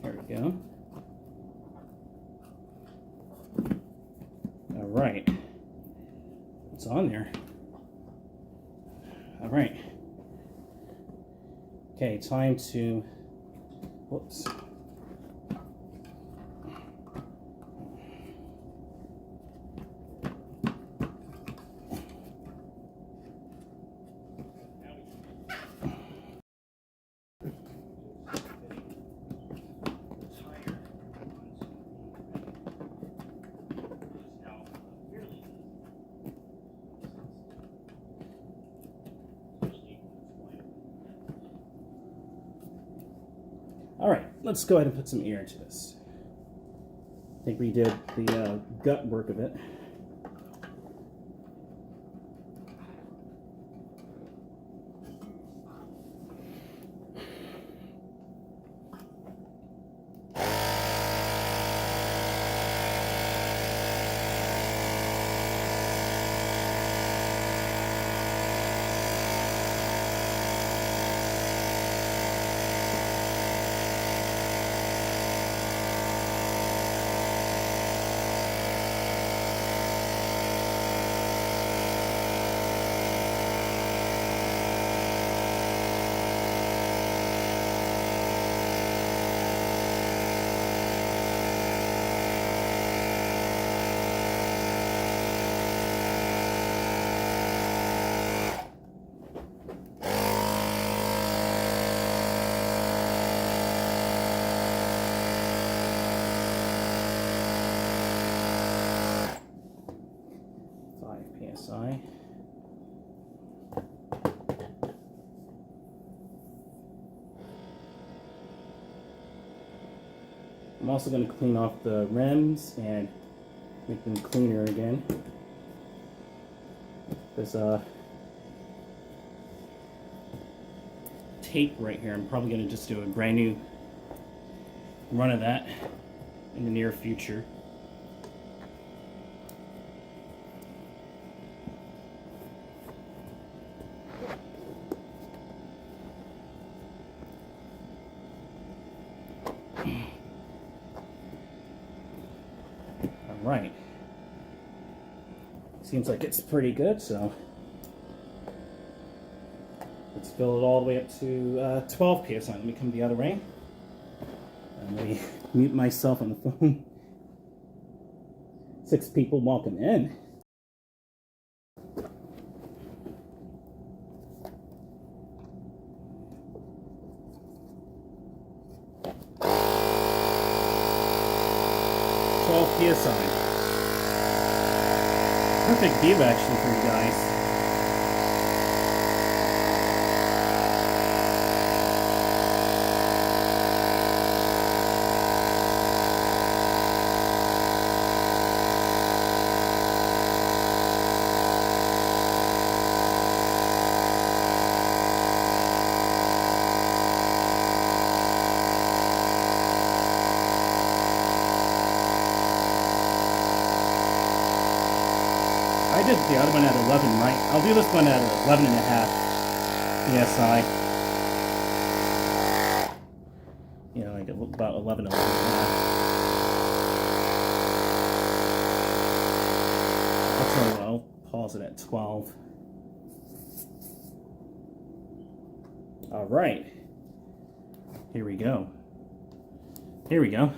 There we go. All right. It's on there. All right. Okay, time to, whoops. All right, let's go ahead and put some air into this. I think we did the gut work of it. I'm also going to clean off the rims and make them cleaner again. There's a tape right here. I'm probably going to just do a brand new run of that in the near future. Right. Seems like it's pretty good, so let's fill it all the way up to 12 psi. Let me come the other way. And let me mute myself on the phone. 6 people, welcome in. PSI. Perfect view actually for you guys. I did the other one at 11, right? I'll do this one at 11.5 PSI. Yeah, like about 11, 11.5. I'll tell you what, I'll pause it at 12. Alright. Here we go. Here we go.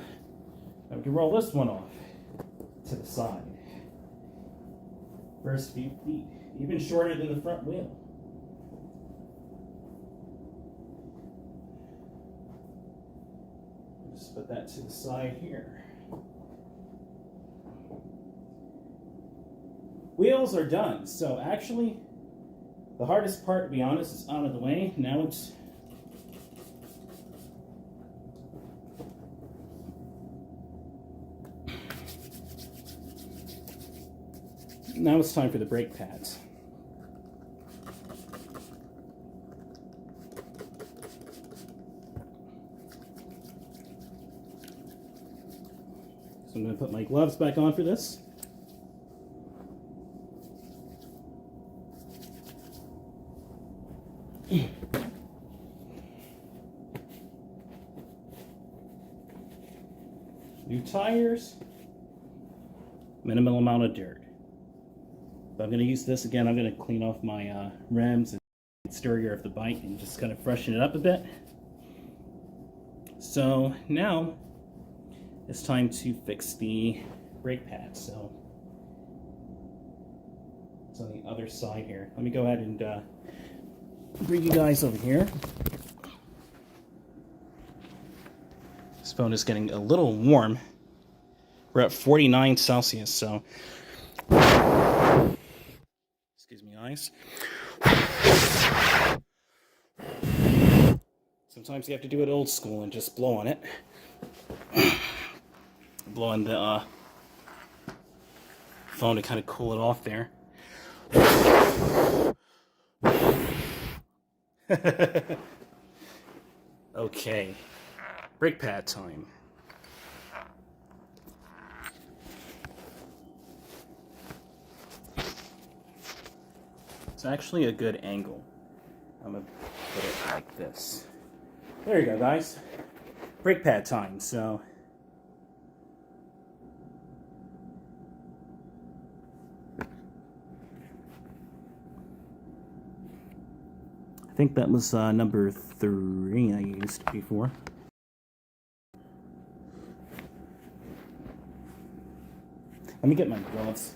Now we can roll this one off to the side. First few feet, even shorter than the front wheel. Just put that to the side here. Wheels are done. So actually, the hardest part, to be honest, is out of the way. Now it's time for the brake pads. So I'm going to put my gloves back on for this. New tires, minimal amount of dirt. But I'm going to use this again. I'm going to clean off my rims and exterior of the bike and just kind of freshen it up a bit. So now it's time to fix the brake pads. So it's on the other side here. Let me go ahead and bring you guys over here. This phone is getting a little warm. We're at 49 Celsius, so excuse me, guys. Sometimes you have to do it old school and just blow on it. Blow on the phone to kind of cool it off there. Okay, brake pad time. It's actually a good angle. I'm gonna put it like this. There you go, guys. Brake pad time. So I think that was number 3 I used before. Let me get my gloves.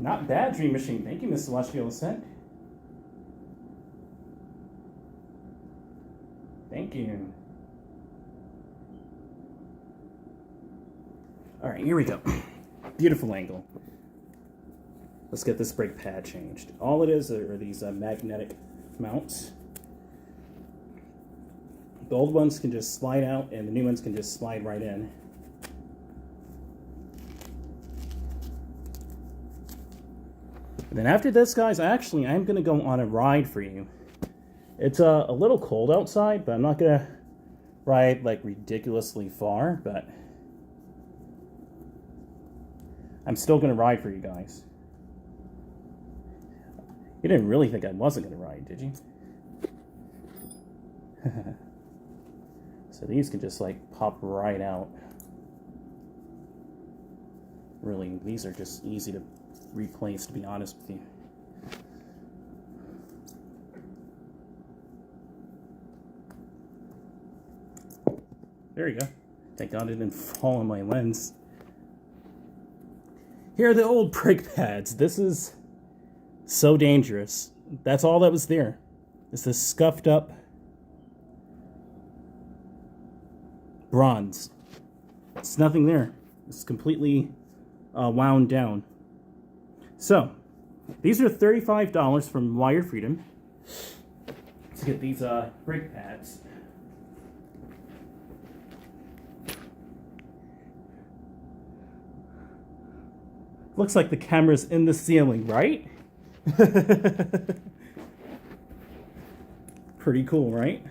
Not bad, DreamMachine. Thank you, Miss Celestial Ascent. Thank you. All right, here we go. Beautiful angle. Let's get this brake pad changed. All it is are these magnetic mounts. The old ones can just slide out and the new ones can just slide right in. And then after this, guys, I'm going to go on a ride for you. It's a little cold outside, but I'm not going to ride like ridiculously far, but I'm still going to ride for you guys. You didn't really think I wasn't going to ride, did you? So these can just like pop right out. Really, these are just easy to replace, to be honest with you. There you go. Thank God it didn't fall on my lens. Here are the old brake pads. This is so dangerous. That's all that was there. It's this scuffed up bronze. It's nothing there. It's completely wound down. So, these are $35 from Wired Freedom to get these brake pads. Looks like the camera's in the ceiling, right? Pretty cool, right?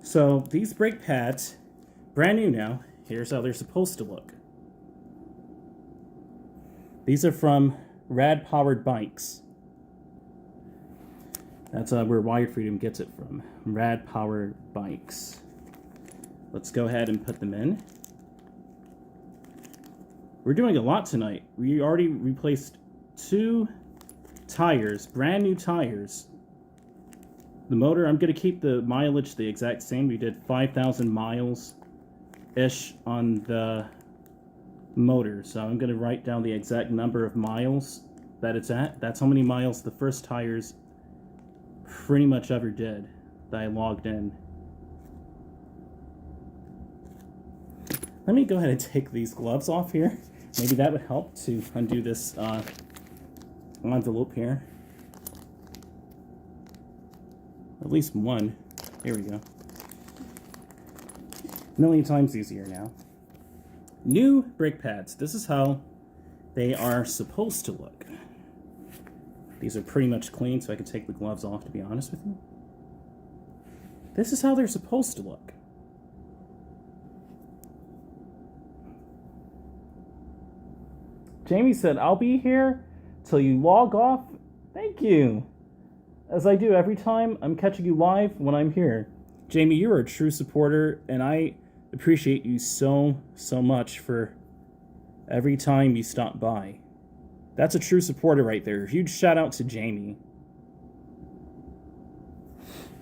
So these brake pads, brand new now. Here's how they're supposed to look. These are from Rad Powered Bikes. That's where Wired Freedom gets it from. Rad Powered Bikes. Let's go ahead and put them in. We're doing a lot tonight. We already replaced 2 tires, brand new tires. The motor, I'm going to keep the mileage the exact same. We did 5,000 miles-ish on the motor. So I'm going to write down the exact number of miles that it's at. That's how many miles the first tires pretty much ever did that I logged in. Let me go ahead and take these gloves off here. Maybe that would help to undo this envelope here. At least one. Here we go. A million times easier now. New brake pads. This is how they are supposed to look. These are pretty much clean, so I can take the gloves off, to be honest with you. This is how they're supposed to look. Jamie said, I'll be here till you log off. Thank you. As I do every time I'm catching you live when I'm here. Jamie, you're a true supporter, and I appreciate you so much for every time you stop by. That's a true supporter right there. Huge shout out to Jamie.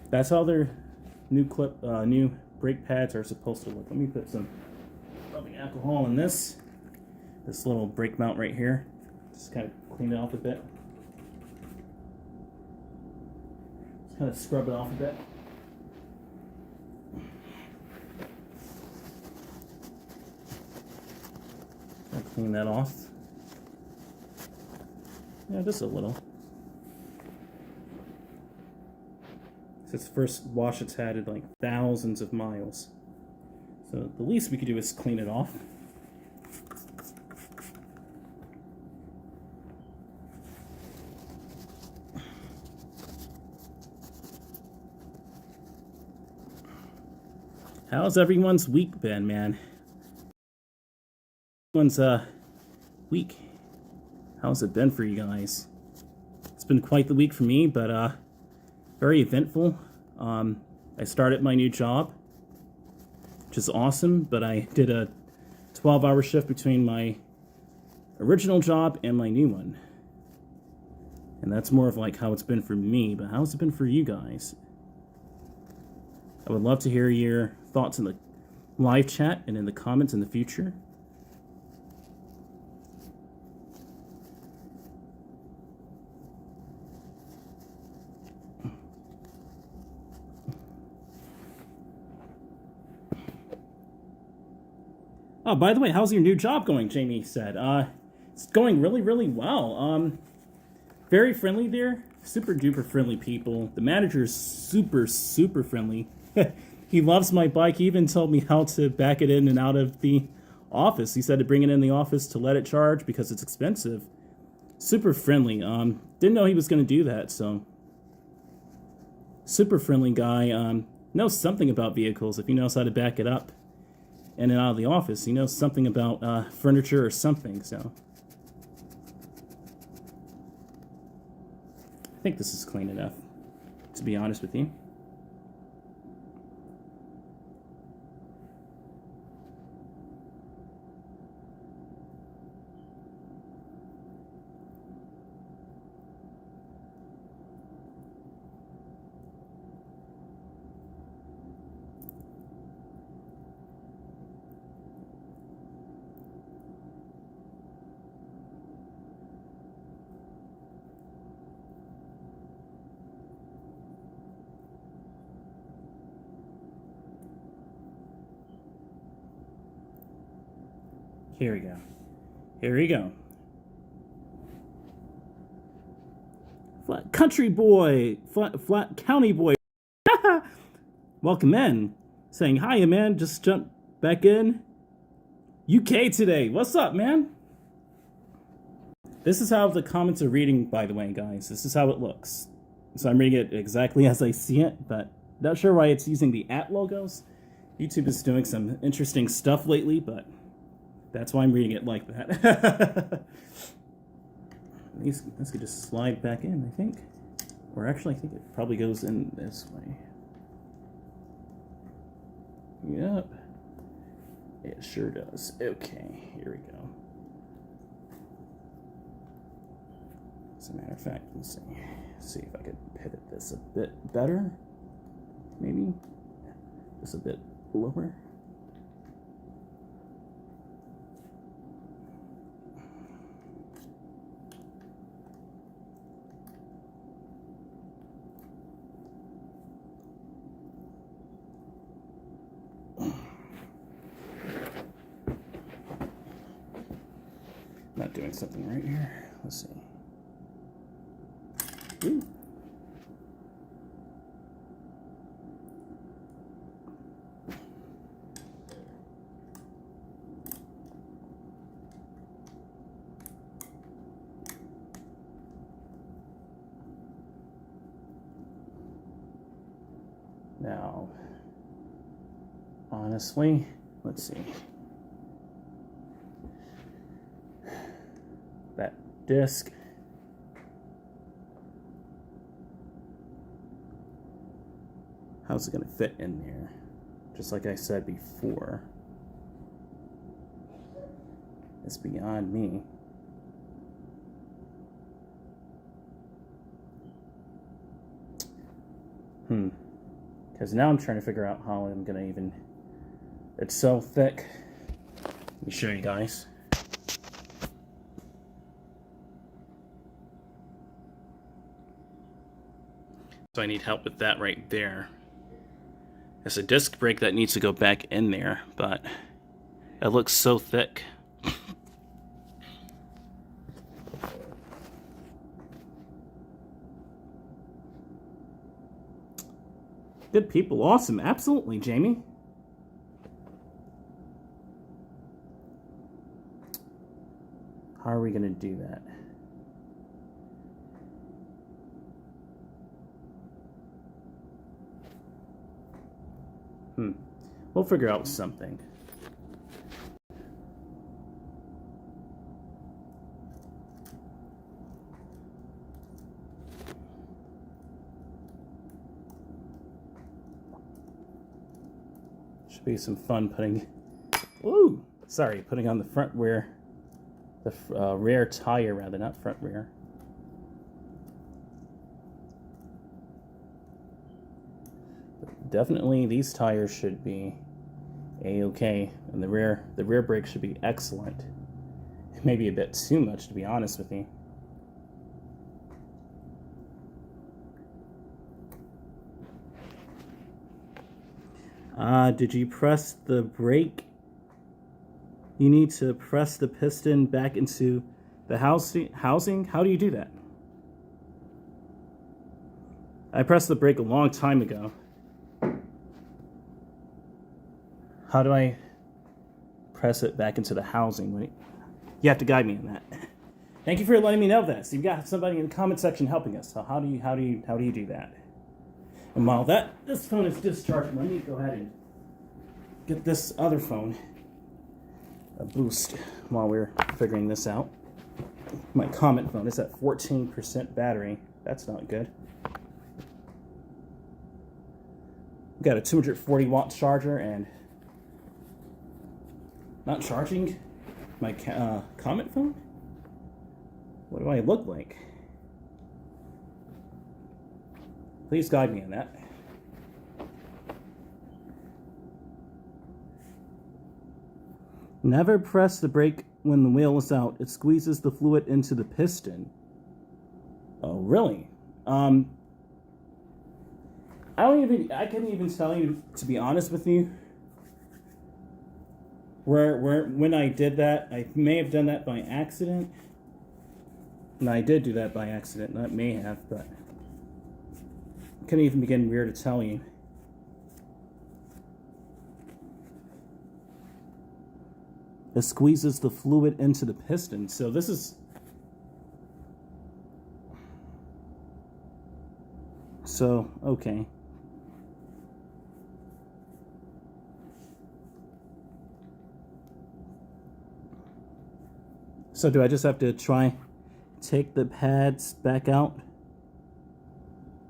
That's how their new brake pads are supposed to look. Let me put some rubbing alcohol in this little brake mount right here. Just kind of clean it off a bit. Just kind of scrub it off a bit. I'll clean that off. Yeah, just a little. Its first wash it's had like thousands of miles. So the least we could do is clean it off. How's everyone's week been, man? Everyone's week. How's it been for you guys? It's been quite the week for me, but very eventful. I started my new job, which is awesome, but I did a 12-hour shift between my original job and my new one. And that's more of like how it's been for me, but how's it been for you guys? I would love to hear your thoughts in the live chat and in the comments in the future. Oh, by the way, how's your new job going? Jamie said. It's going really, really well. Very friendly there. Super duper friendly people. The manager is super, super friendly. He loves my bike. He even told me how to back it in and out of the office. He said to bring it in the office to let it charge because it's expensive. Super friendly. Didn't know he was going to do that, so. Super friendly guy. Knows something about vehicles if he knows how to back it up in and out of the office. He knows something about furniture or something, so. I think this is clean enough, to be honest with you. Here we go. Here we go. Flat country boy, flat county boy. Welcome in. Saying hi, man. Just jump back in. UK today. What's up, man? This is how the comments are reading, by the way, guys. This is how it looks. So I'm reading it exactly as I see it, but not sure why it's using the @ logos. YouTube is doing some interesting stuff lately, but that's why I'm reading it like that. This could just slide back in, I think. Or actually, I think it probably goes in this way. Yep. It sure does. Okay, here we go. As a matter of fact, let's see if I could pivot this a bit better. Maybe just a bit lower. Not doing something right here. Let's see. Ooh. Now, honestly, let's see. That disc. How's it going to fit in there? Just like I said before. It's beyond me. Because now I'm trying to figure out how I'm going to even... It's so thick. Let me show you guys. So I need help with that right there. There's a disc brake that needs to go back in there, but it looks so thick. Good people, awesome, absolutely, Jamie. How are we gonna do that? We'll figure out something. Should be some fun putting... Ooh! Sorry, putting on the front rear. The rear tire, rather, not front rear. But definitely, these tires should be A-okay, and the rear brake should be excellent. Maybe a bit too much, to be honest with you. Did you press the brake You need to press the piston back into the housing. How do you do that? I pressed the brake a long time ago. How do I press it back into the housing? Wait, you have to guide me in that. Thank you for letting me know this. You've got somebody in the comment section helping us. So how do you do that? And while this phone is discharging, let me go ahead and get this other phone a boost while we're figuring this out. My comment phone is at 14% battery. That's not good. We've got a 240 watt charger and not charging my comment phone? What do I look like? Please guide me on that. Never press the brake when the wheel is out. It squeezes the fluid into the piston. Oh, really? I couldn't even tell you, to be honest with you. When I did that, I may have done that by accident. And I did do that by accident, not may have, but I couldn't even begin where to tell you. It squeezes the fluid into the piston. So this is... So, okay. So do I just have to take the pads back out,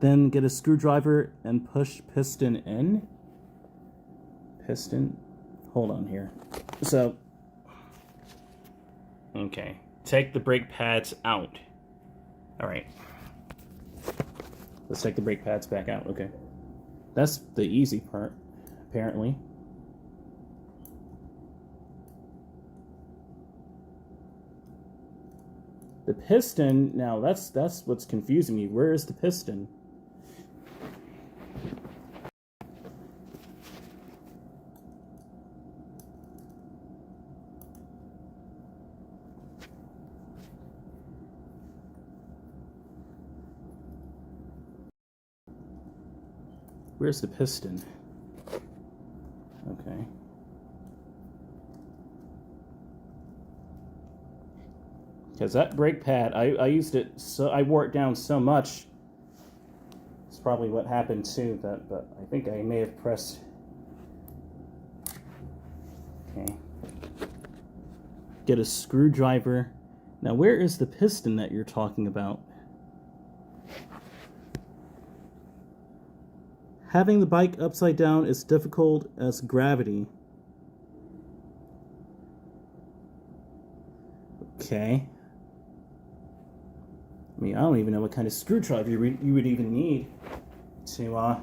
then get a screwdriver and push piston in? Piston? Hold on here. So, okay. Take the brake pads out. Alright. Let's take the brake pads back out. Okay. That's the easy part, apparently. The piston, now that's what's confusing me. Where is the piston? Where's the piston? Okay. Because that brake pad, I used it, so I wore it down so much. It's probably what happened too, but I think I may have pressed. Okay. Get a screwdriver. Now where is the piston that you're talking about? Having the bike upside down is difficult as gravity. Okay. I mean, I don't even know what kind of screwdriver you would even need to,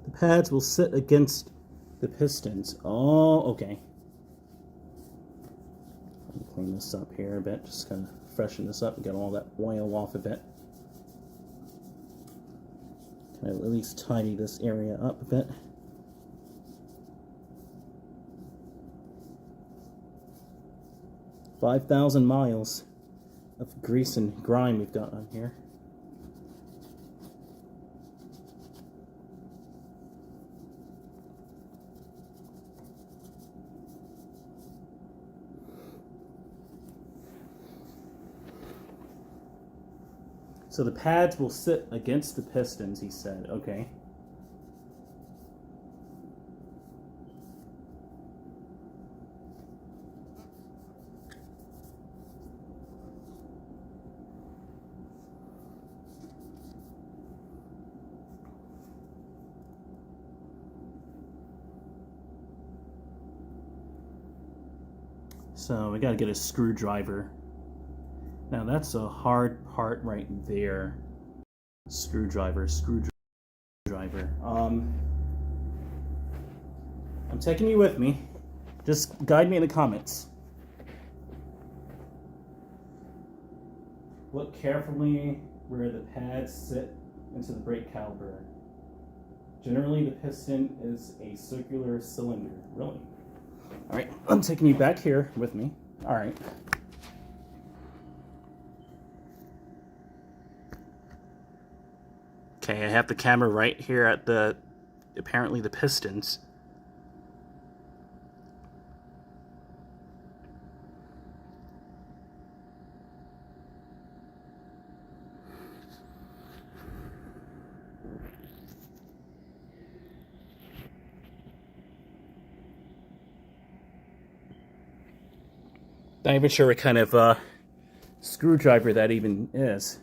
The pads will sit against the pistons. Oh, okay. Let me clean this up here a bit, just kind of freshen this up and get all that oil off of it. Can I at least tidy this area up a bit? $5,000 miles of grease and grime we've got on here. So the pads will sit against the pistons, he said. Okay. So we got to get a screwdriver. Now that's a hard part right there. Screwdriver. I'm taking you with me. Just guide me in the comments. Look carefully where the pads sit into the brake caliper. Generally, the piston is a circular cylinder. Really? All right, I'm taking you back here with me. All right. Okay, I have the camera right here at the, apparently the pistons. Not even sure what kind of screwdriver that even is.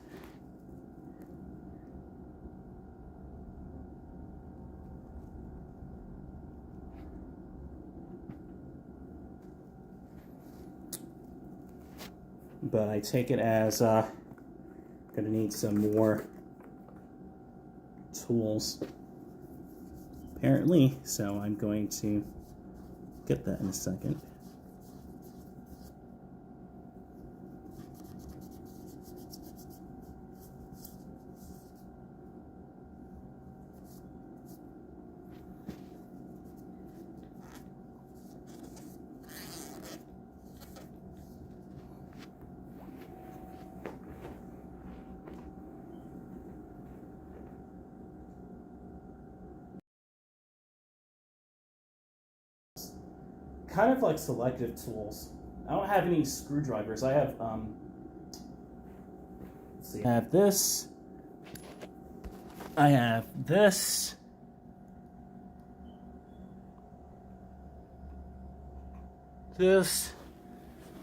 But I take it as gonna need some more tools, apparently, so I'm going to get that in a second. Kind of like selective tools. I don't have any screwdrivers. I have, let's see. I have this. I have this. This.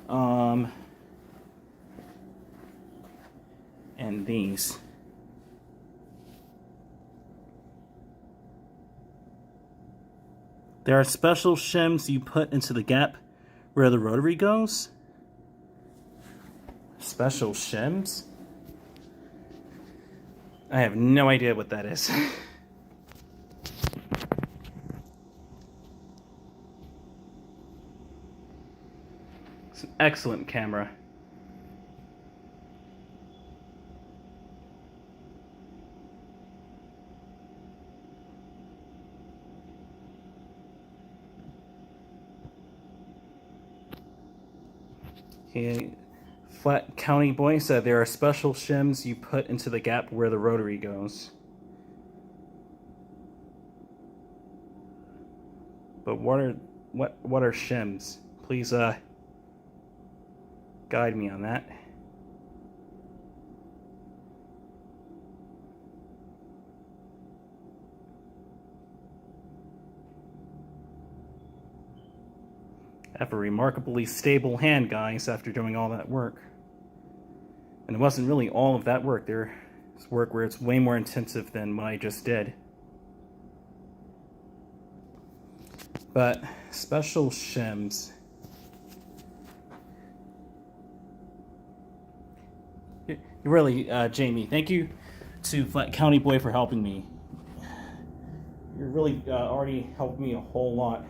And these. There are special shims you put into the gap where the rotary goes. Special shims? I have no idea what that is. It's an excellent camera. Okay. Flat County Boy said there are special shims you put into the gap where the rotary goes. But what are shims? Please guide me on that. I have a remarkably stable hand, guys, after doing all that work. And it wasn't really all of that work. There's work where it's way more intensive than what I just did. But special shims. Really, Jamie, thank you to Flat County Boy for helping me. You really already helped me a whole lot.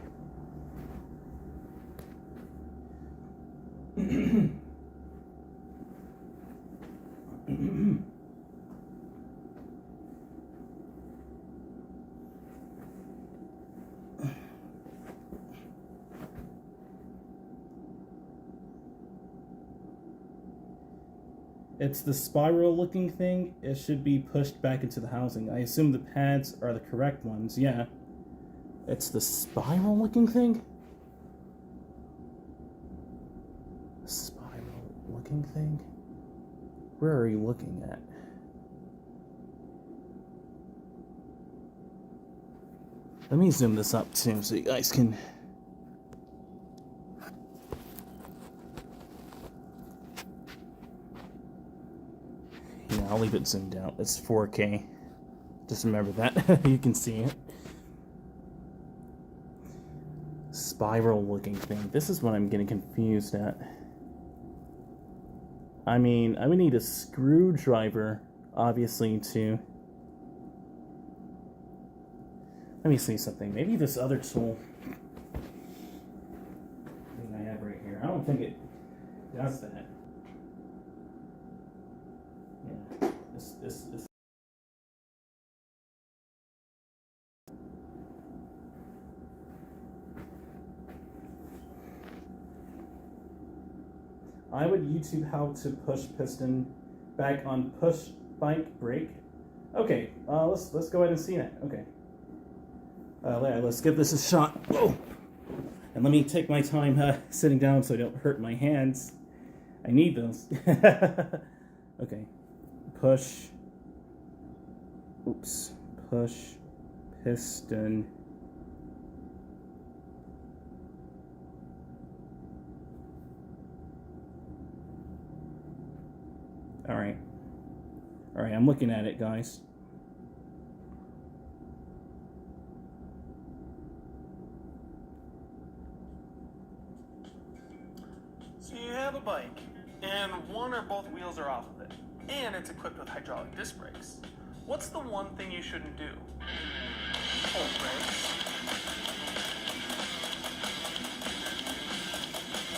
It's the spiral looking thing. It should be pushed back into the housing. I assume the pads are the correct ones. Yeah. It's the spiral looking thing? Spiral looking thing? Where are you looking at? Let me zoom this up too so you guys can... Yeah, I'll leave it zoomed out. It's 4K. Just remember that. You can see it. Spiral looking thing. This is what I'm getting confused at. I mean, I would need a screwdriver, obviously, to... Let me see something. Maybe this other tool thing I have right here. I don't think it does that. Yeah, this This. I would YouTube how to push piston back on push bike brake. Okay, let's go ahead and see that. Okay, let's give this a shot. Whoa. And let me take my time sitting down so I don't hurt my hands. I need those. Okay, push. Oops, push piston. All right, I'm looking at it, guys. So you have a bike, and one or both wheels are off of it, and it's equipped with hydraulic disc brakes. What's the one thing you shouldn't do? Pull brakes.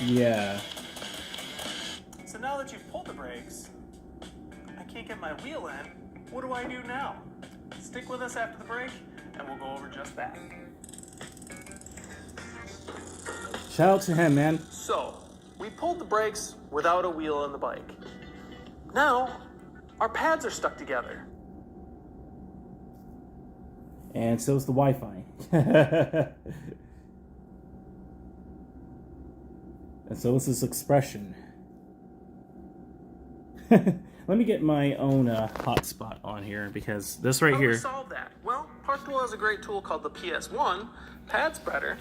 Yeah. So now that you've pulled the brakes, I can't get my wheel in. What do I do now? Stick with us after the break, and we'll go over just that. Shout out to him, man. So, we pulled the brakes without a wheel on the bike. Now, our pads are stuck together. And so is the Wi-Fi. And so is his expression. Let me get my own hotspot on here, because this right How here. do we solve that? Well, Parktool has a great tool called the PS1 pad spreader,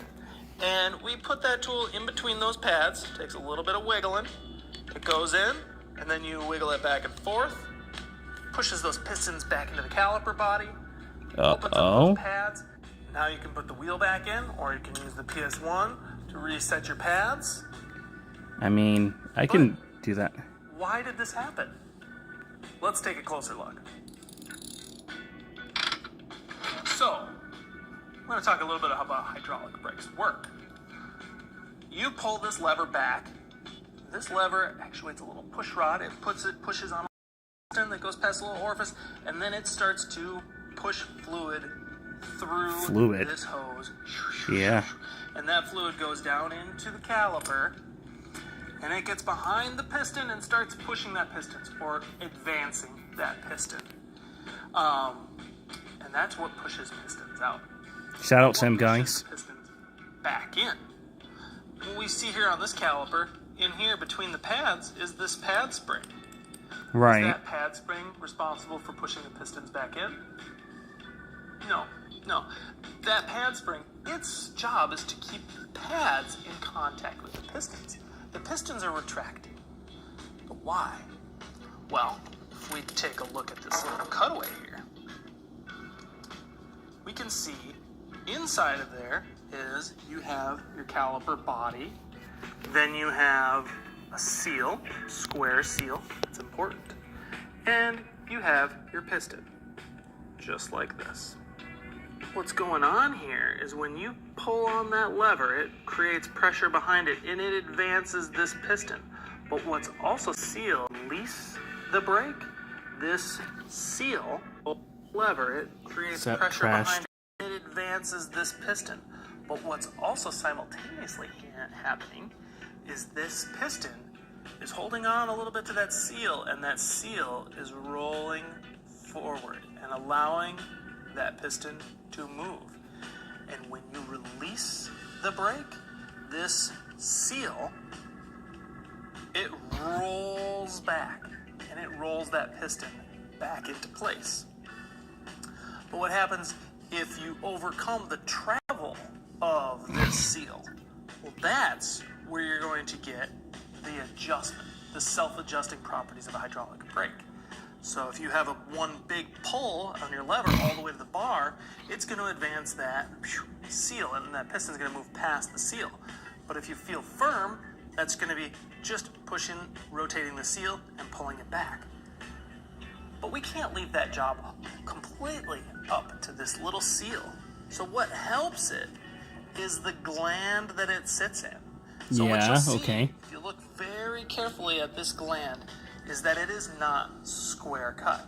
and we put that tool in between those pads. Takes a little bit of wiggling. It goes in, and then you wiggle it back and forth. Pushes those pistons back into the caliper body. Opens up those pads. Now you can put the wheel back in, or you can use the PS1 to reset your pads. I mean, I can do that. Why did this happen? Let's take a closer look. So, I'm going to talk a little bit about how hydraulic brakes work. You pull this lever back. This lever actuates a little push rod. It pushes on a piston that goes past a little orifice, and then it starts to push fluid through this hose. Yeah. And that fluid goes down into the caliper, and it gets behind the piston and starts pushing that piston, or advancing that piston. And that's what pushes pistons out. Shout out to him, guys. Pistons back in. What we see here on this caliper, in here between the pads, is this pad spring. Right. Is that pad spring responsible for pushing the pistons back in? No. That pad spring, its job is to keep the pads in contact with the pistons. The pistons are retracting. But why? Well, if we take a look at this little cutaway here, we can see inside of there is you have your caliper body, then you have a seal, square seal, it's important, and you have your piston, just like this. What's going on here is when you pull on that lever, it creates pressure behind it and it advances this piston. But what's also seal, release the brake, this seal lever, it creates pressure behind it, it advances this piston. But what's also simultaneously happening is this piston is holding on a little bit to that seal, and that seal is rolling forward and allowing that piston to move. And when you release the brake, this seal, it rolls back, and it rolls that piston back into place. But what happens if you overcome the travel of this seal? Well, that's where you're going to get the adjustment, the self-adjusting properties of a hydraulic brake. So if you have one big pull on your lever all the way to the bar, it's going to advance that seal, and that piston's going to move past the seal. But if you feel firm, that's going to be just pushing, rotating the seal, and pulling it back. But we can't leave that job completely up to this little seal. So what helps it is the gland that it sits in. So what you'll see, if you look very carefully at this gland, is that it is not square cut.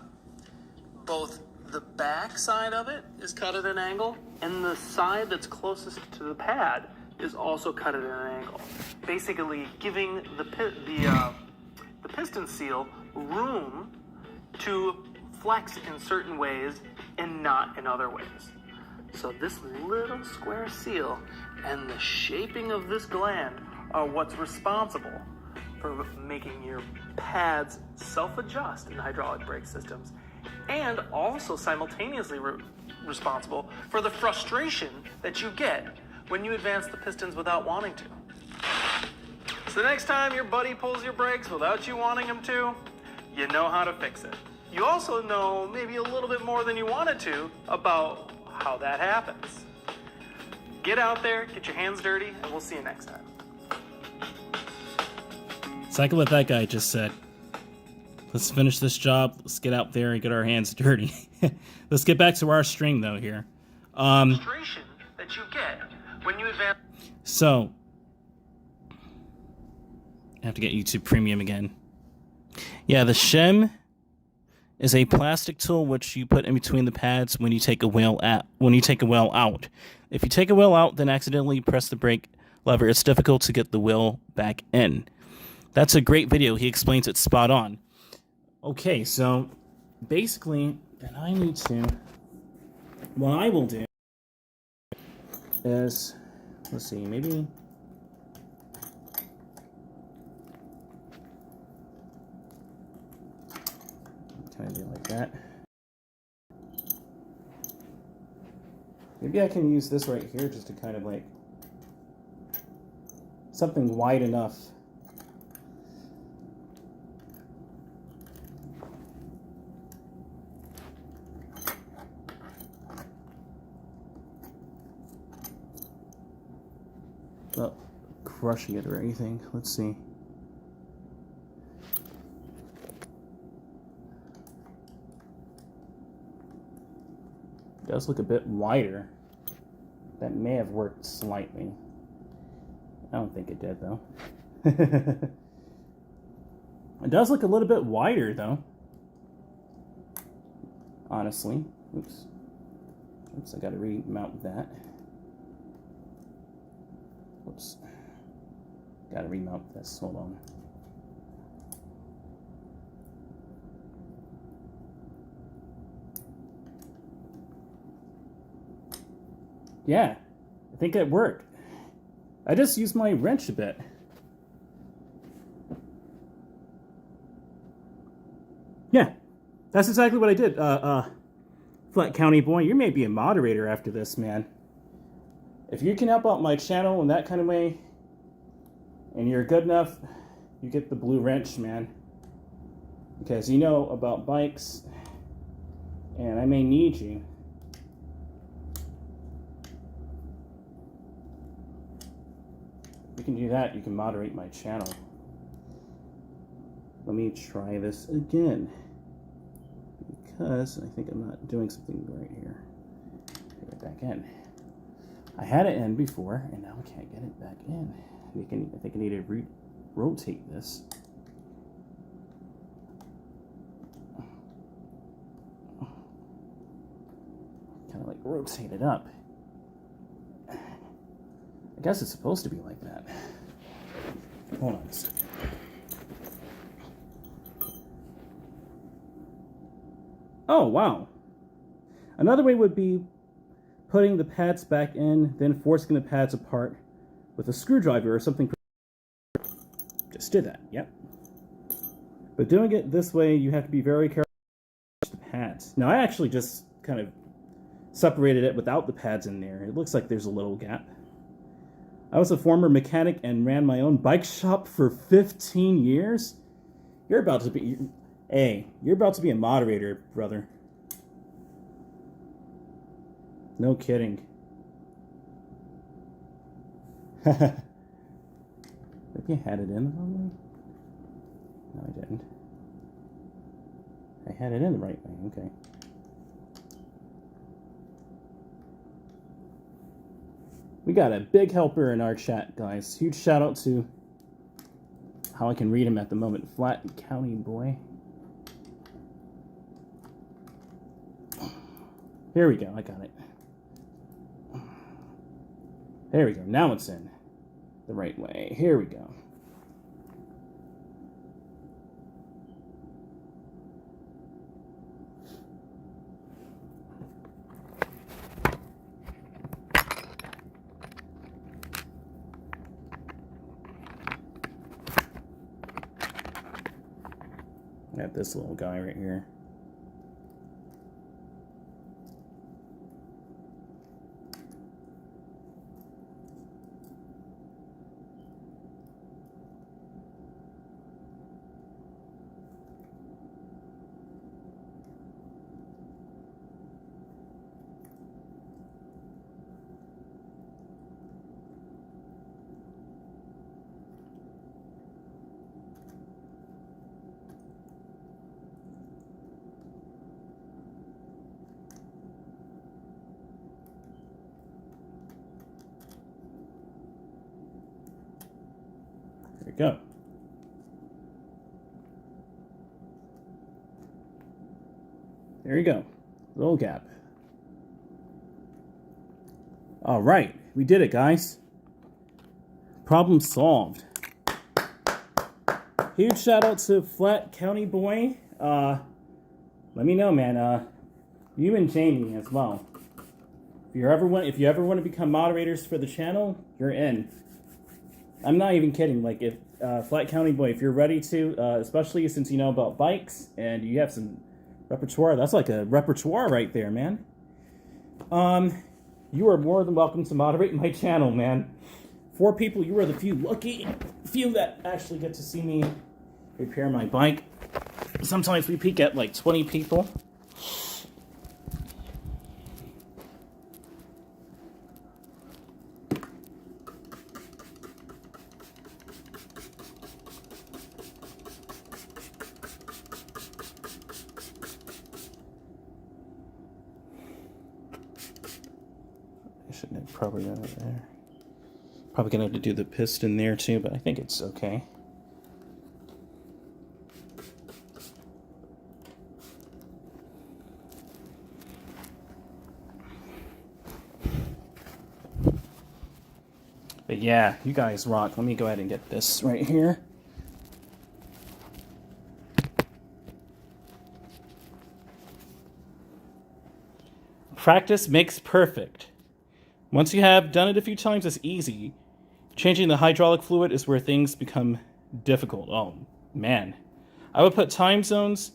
both the back side of it is cut at an angle, and the side that's closest to the pad is also cut at an angle. Basically giving the piston seal room to flex in certain ways and not in other ways. So this little square seal and the shaping of this gland are what's responsible for making your pads self-adjust in hydraulic brake systems, and also simultaneously responsible for the frustration that you get when you advance the pistons without wanting to. So the next time your buddy pulls your brakes without you wanting him to, you know how to fix it. You also know maybe a little bit more than you wanted to about how that happens. Get out there, get your hands dirty, and we'll see you next time. Exactly what that guy just said. Let's finish this job. Let's get out there and get our hands dirty. Let's get back to our stream, though, here. Frustration that you get when you advance. So, I have to get YouTube Premium again. Yeah, the shim is a plastic tool which you put in between the pads when you take a wheel out. If you take a wheel out, then accidentally press the brake lever, it's difficult to get the wheel back in. That's a great video. He explains it spot on. Okay, so basically, then I need to. What I will do is, let's see, maybe. Kind of do it like that. Maybe I can use this right here just to kind of like something wide enough. Not crushing it or anything. Let's see. It does look a bit wider. That may have worked slightly. I don't think it did, though. It does look a little bit wider, though. Honestly. Oops. Oops, I gotta remount that. Oops. Gotta remount this. Hold on. Yeah, I think it worked. I just used my wrench a bit. Yeah, that's exactly what I did. Flat County boy, you may be a moderator after this, man. If you can help out my channel in that kind of way, and you're good enough, you get the blue wrench, man. Because you know about bikes, and I may need you. If you can do that, you can moderate my channel. Let me try this again. Because I think I'm not doing something right here. Get it back in. I had it in before, and now I can't get it back in. I think I need to rotate this. Kind of like rotate it up. I guess it's supposed to be like that. Hold on a second. Oh, wow. Another way would be putting the pads back in, then forcing the pads apart with a screwdriver or something. Just did that, yep. But doing it this way, you have to be very careful with the pads. Now, I actually just kind of separated it without the pads in there. It looks like there's a little gap. I was a former mechanic and ran my own bike shop for 15 years. You're about to be... Hey, you're about to be a moderator, brother. No kidding. Maybe I had it in the wrong way? No, I didn't. I had it in the right way, okay. We got a big helper in our chat, guys. Huge shout out to how I can read him at the moment. Flat County boy. Here we go. I got it. There we go. Now it's in the right way. Here we go. I got this little guy right here. There we go. There you go. Little gap. All right. We did it, guys. Problem solved. Huge shout out to Flat County Boy. Let me know, man. You and Jamie as well. If you ever want to become moderators for the channel, you're in. I'm not even kidding. Like, if Flat County Boy, if you're ready to, especially since you know about bikes and you have some repertoire, that's like a repertoire right there, man. You are more than welcome to moderate my channel, man. 4 people, you are the few that actually get to see me repair my bike. Sometimes we peak at like 20 people. Shouldn't have probably done it there. Probably gonna have to do the piston there too, but I think it's okay. But yeah, you guys rock. Let me go ahead and get this right here. Practice makes perfect. Once you have done it a few times, it's easy. Changing the hydraulic fluid is where things become difficult. Oh, man. I would put time zones.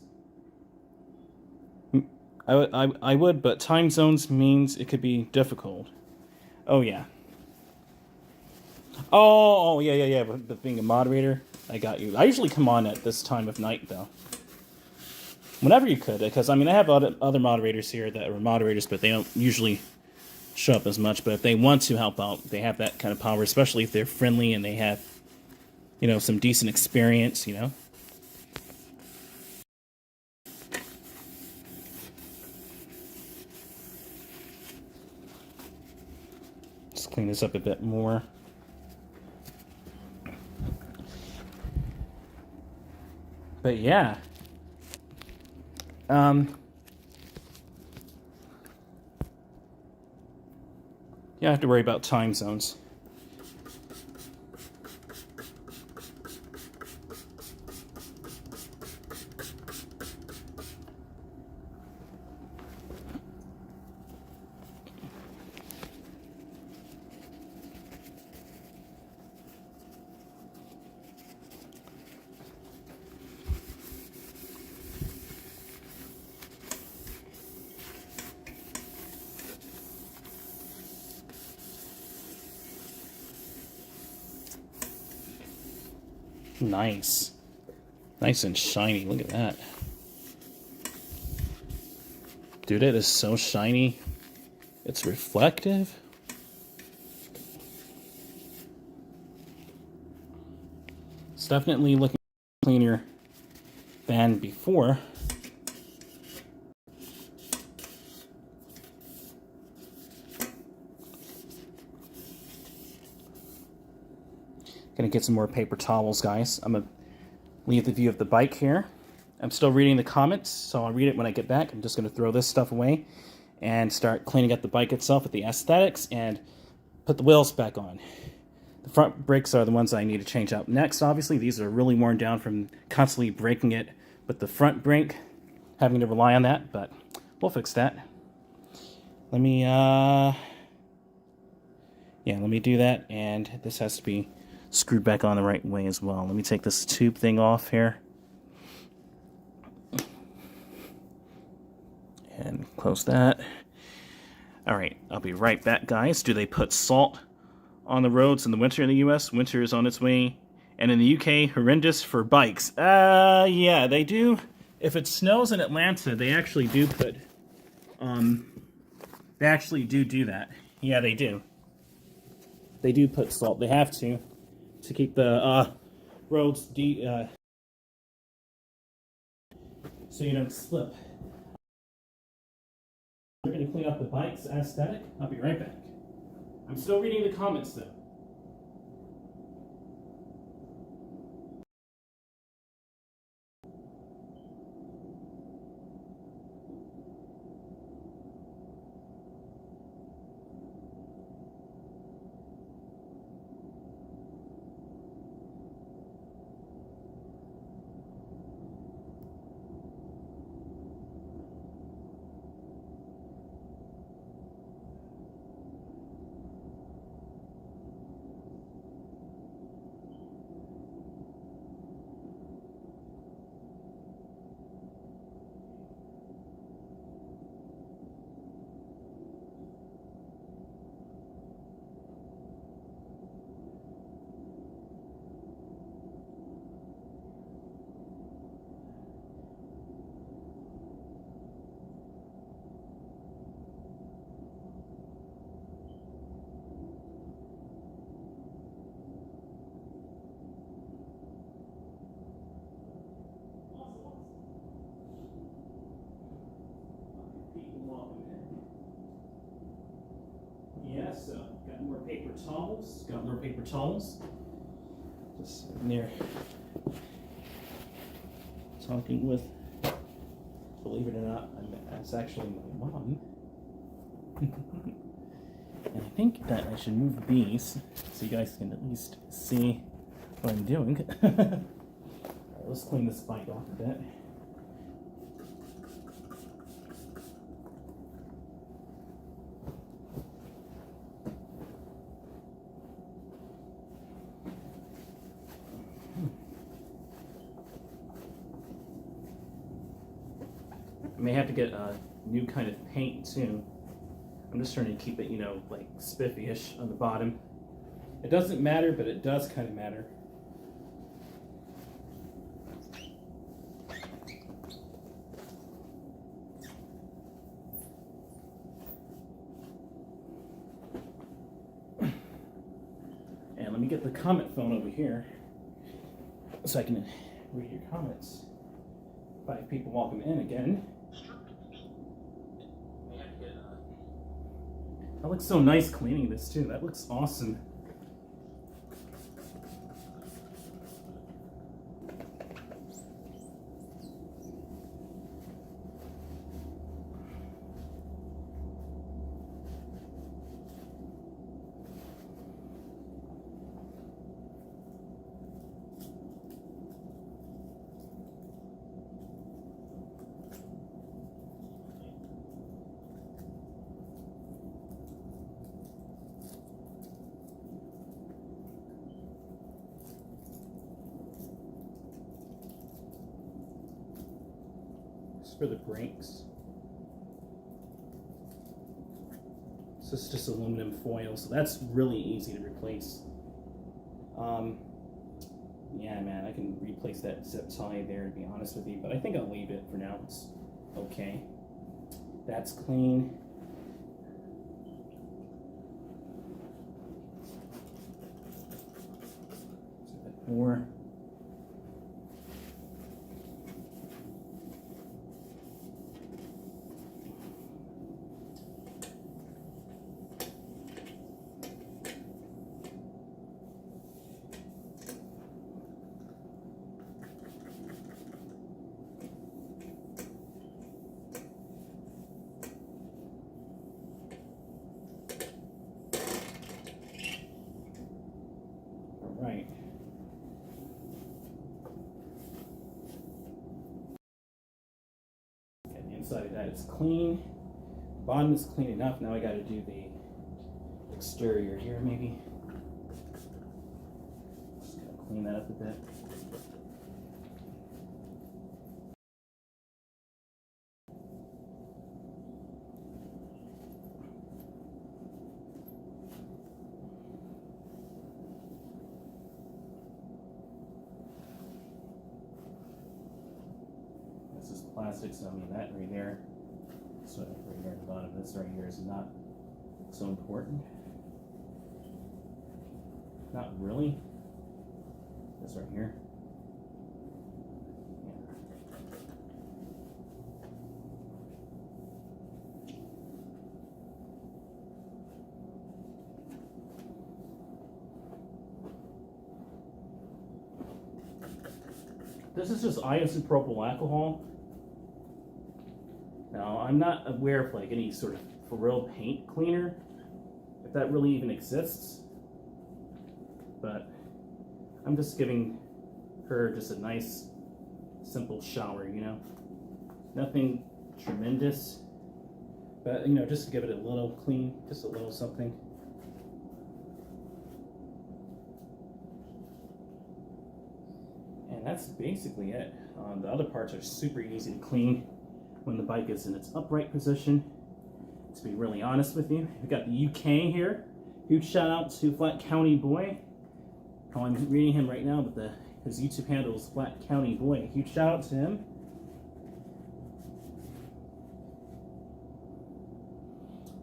I would, but time zones means it could be difficult. Oh, yeah. Oh, yeah. But being a moderator, I got you. I usually come on at this time of night, though. Whenever you could, because, I mean, I have other moderators here that are moderators, but they don't usually show up as much. But if they want to help out, they have that kind of power, especially if they're friendly and they have, you know, some decent experience, you know. Let's clean this up a bit more. But yeah. You don't have to worry about time zones. Nice. Nice and shiny. Look at that. Dude, it is so shiny. It's reflective. It's definitely looking cleaner than before. Gonna get some more paper towels, guys. I'm gonna leave the view of the bike here. I'm still reading the comments, so I'll read it when I get back. I'm just gonna throw this stuff away. and start cleaning up the bike itself with the aesthetics and put the wheels back on. The front brakes are the ones I need to change out next, obviously. These are really worn down from constantly braking it with the front brake, having to rely on that, but we'll fix that. Let me, let me do that, and this has to be screwed back on the right way as well. Let me take this tube thing off here. And close that. Alright, I'll be right back, guys. Do they put salt on the roads in the winter in the US? Winter is on its way. And in the UK, horrendous for bikes. Yeah, they do. If it snows in Atlanta, they actually do put, they actually do that. Yeah, they do. They do put salt. They have to keep the, roads so you don't slip. We're going to clean up the bike's aesthetic. I'll be right back. I'm still reading the comments, though. Yes, got more paper towels. Got more paper towels. Just sitting there talking with, believe it or not, that's actually my mom. And I think that I should move these so you guys can at least see what I'm doing. Alright, let's clean this bike off a bit. I may have to get a new kind of paint too. I'm just trying to keep it, you know, like spiffy-ish on the bottom. It doesn't matter, but it does kind of matter. And let me get the comment phone over here so I can read your comments. 5 people welcome in again. That looks so nice cleaning this too. That looks awesome. For the brakes. So it's just aluminum foil, so that's really easy to replace. Yeah, man, I can replace that zip tie there, to be honest with you, but I think I'll leave it for now. It's okay. That's clean. More. right. Okay, the inside of that is clean. Bottom is clean enough. Now I got to do the exterior here, maybe. Just gotta clean that up a bit. This is plastic, so I mean that right there. So right here at the bottom, this right here is not so important. Not really. This right here. This is just isopropyl alcohol. Now, I'm not aware of like any sort of for real paint cleaner, if that really even exists. But I'm just giving her just a nice, simple shower, you know? Nothing tremendous, but you know, just to give it a little clean, just a little something. And that's basically it. The other parts are super easy to clean when the bike is in its upright position. To be really honest with you, we've got the UK here. Huge shout out to Flat County Boy. How I'm reading him right now, but his YouTube handle is Flat County Boy. Huge shout out to him.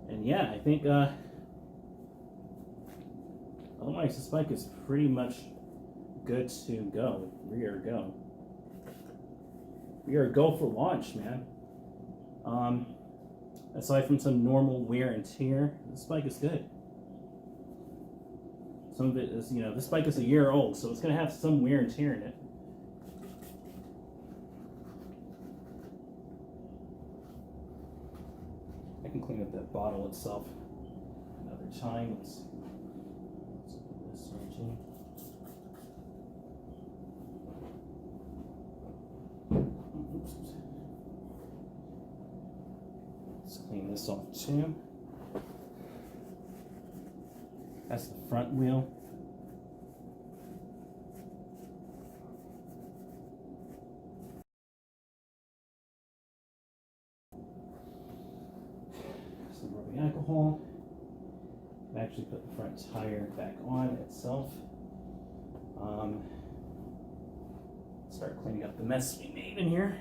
And yeah, I think otherwise this bike is pretty much good to go. We are go. We are go for launch, man. Aside from some normal wear and tear, this bike is good. Some of it is, you know, this bike is a year old, so it's going to have some wear and tear in it. I can clean up that bottle itself another time. Let's open this one too. Oops. Let's clean this off too. That's the front wheel. Some rubbing alcohol. I actually put the front tire back on itself. Start cleaning up the mess we made in here.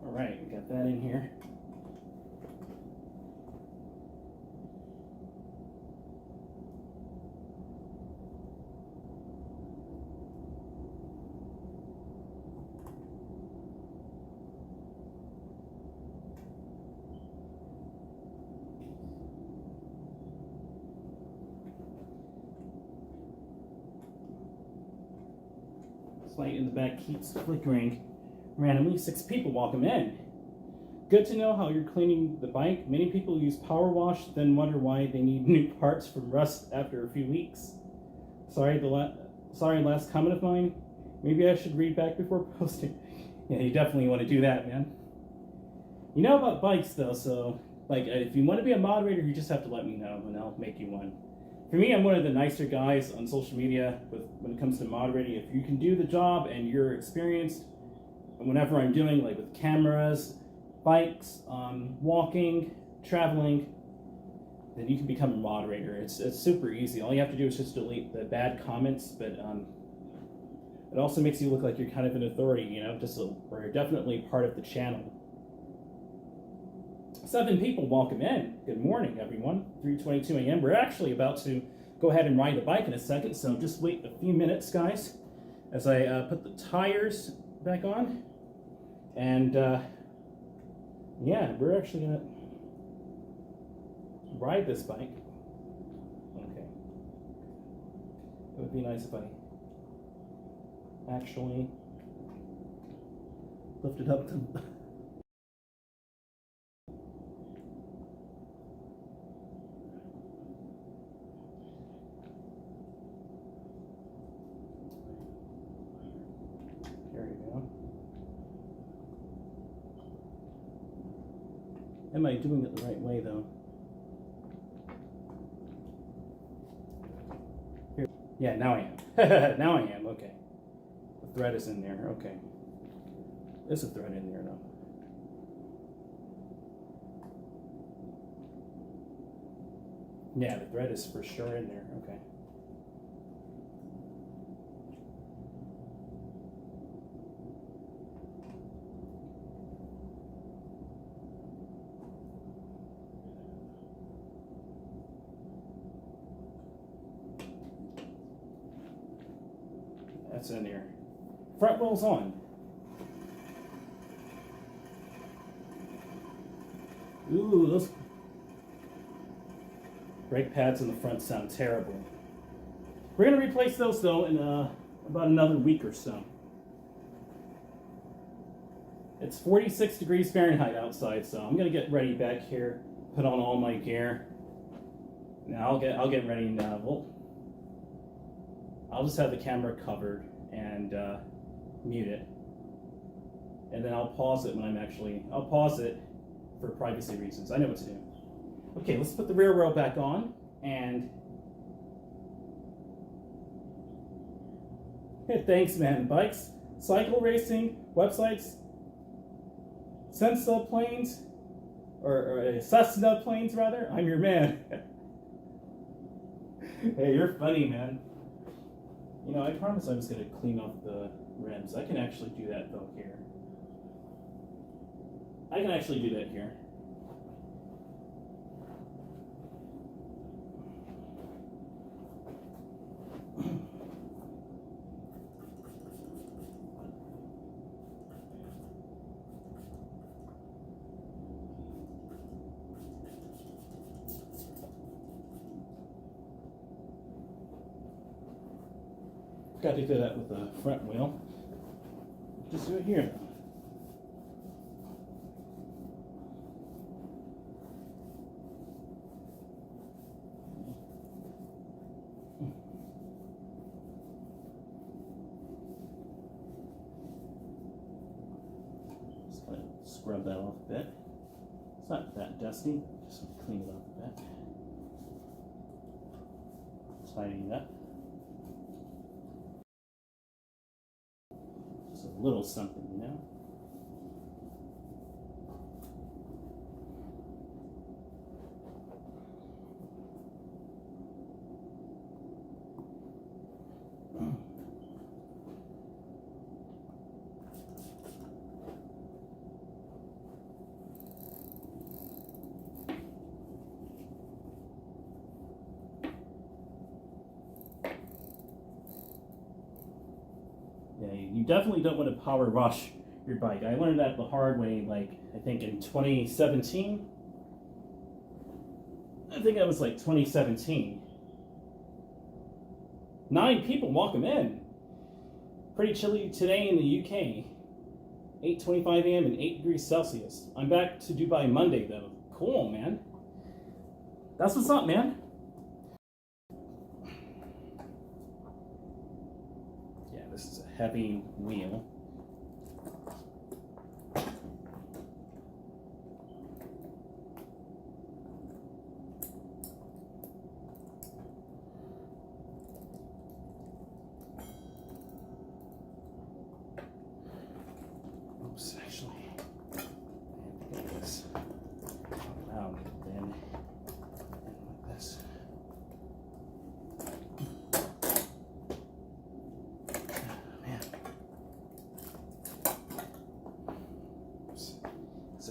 Alright, we got that in here. This light in the back keeps flickering. Randomly, 6 people welcome in. Good to know how you're cleaning the bike. Many people use power wash, then wonder why they need new parts from rust after a few weeks. Sorry, last comment of mine. Maybe I should read back before posting. Yeah, you definitely want to do that, man. You know about bikes, though, so like if you want to be a moderator, you just have to let me know, and I'll make you one. For me, I'm one of the nicer guys on social media when it comes to moderating. If you can do the job and you're experienced, whenever I'm doing like with cameras, bikes, walking, traveling, then you can become a moderator. It's super easy. All you have to do is just delete the bad comments, but it also makes you look like you're kind of an authority, you know, or you're definitely part of the channel. 7 people, welcome in. Good morning, everyone. 3:22 a.m. We're actually about to go ahead and ride the bike in a second, so just wait a few minutes, guys, as I put the tires back on. And yeah, we're actually gonna ride this bike. Okay. It would be nice if I actually lifted up to... There you go. Am I doing it the right way, though? Here. Yeah, now I am. Now I am, okay. The thread is in there, okay. There's a thread in there, though. Yeah, the thread is for sure in there, okay. That's in there. Front wheel's on. Ooh, those brake pads in the front sound terrible. We're going to replace those, though, in about another week or so. It's 46 degrees Fahrenheit outside, so I'm going to get ready back here, put on all my gear. Now I'll get ready now. I'll just have the camera covered and mute it, and then I'll pause it when I'll pause it for privacy reasons. I know what to do. Okay, let's put the rear wheel back on, and hey, thanks, man. Bikes, cycle racing, websites, Cessna planes, or Cessna planes rather. I'm your man. Hey, you're funny, man. You know, I promised I was going to clean off the rims. I can actually do that, though, here. I can actually do that here. Got to do that with the front wheel. Just do it here. Just kind of scrub that off a bit. It's not that dusty. Just clean it off a bit. Tidy it up. A little something, you know? Yeah, you definitely don't want to power wash your bike. I learned that the hard way, like, I think in 2017. I think that was like 2017. 9 people, welcome in. Pretty chilly today in the UK. 8:25 a.m. and 8 degrees Celsius. I'm back to Dubai Monday, though. Cool, man. That's what's up, man. This is a heavy wheel. Oops, actually, I have to get this around then.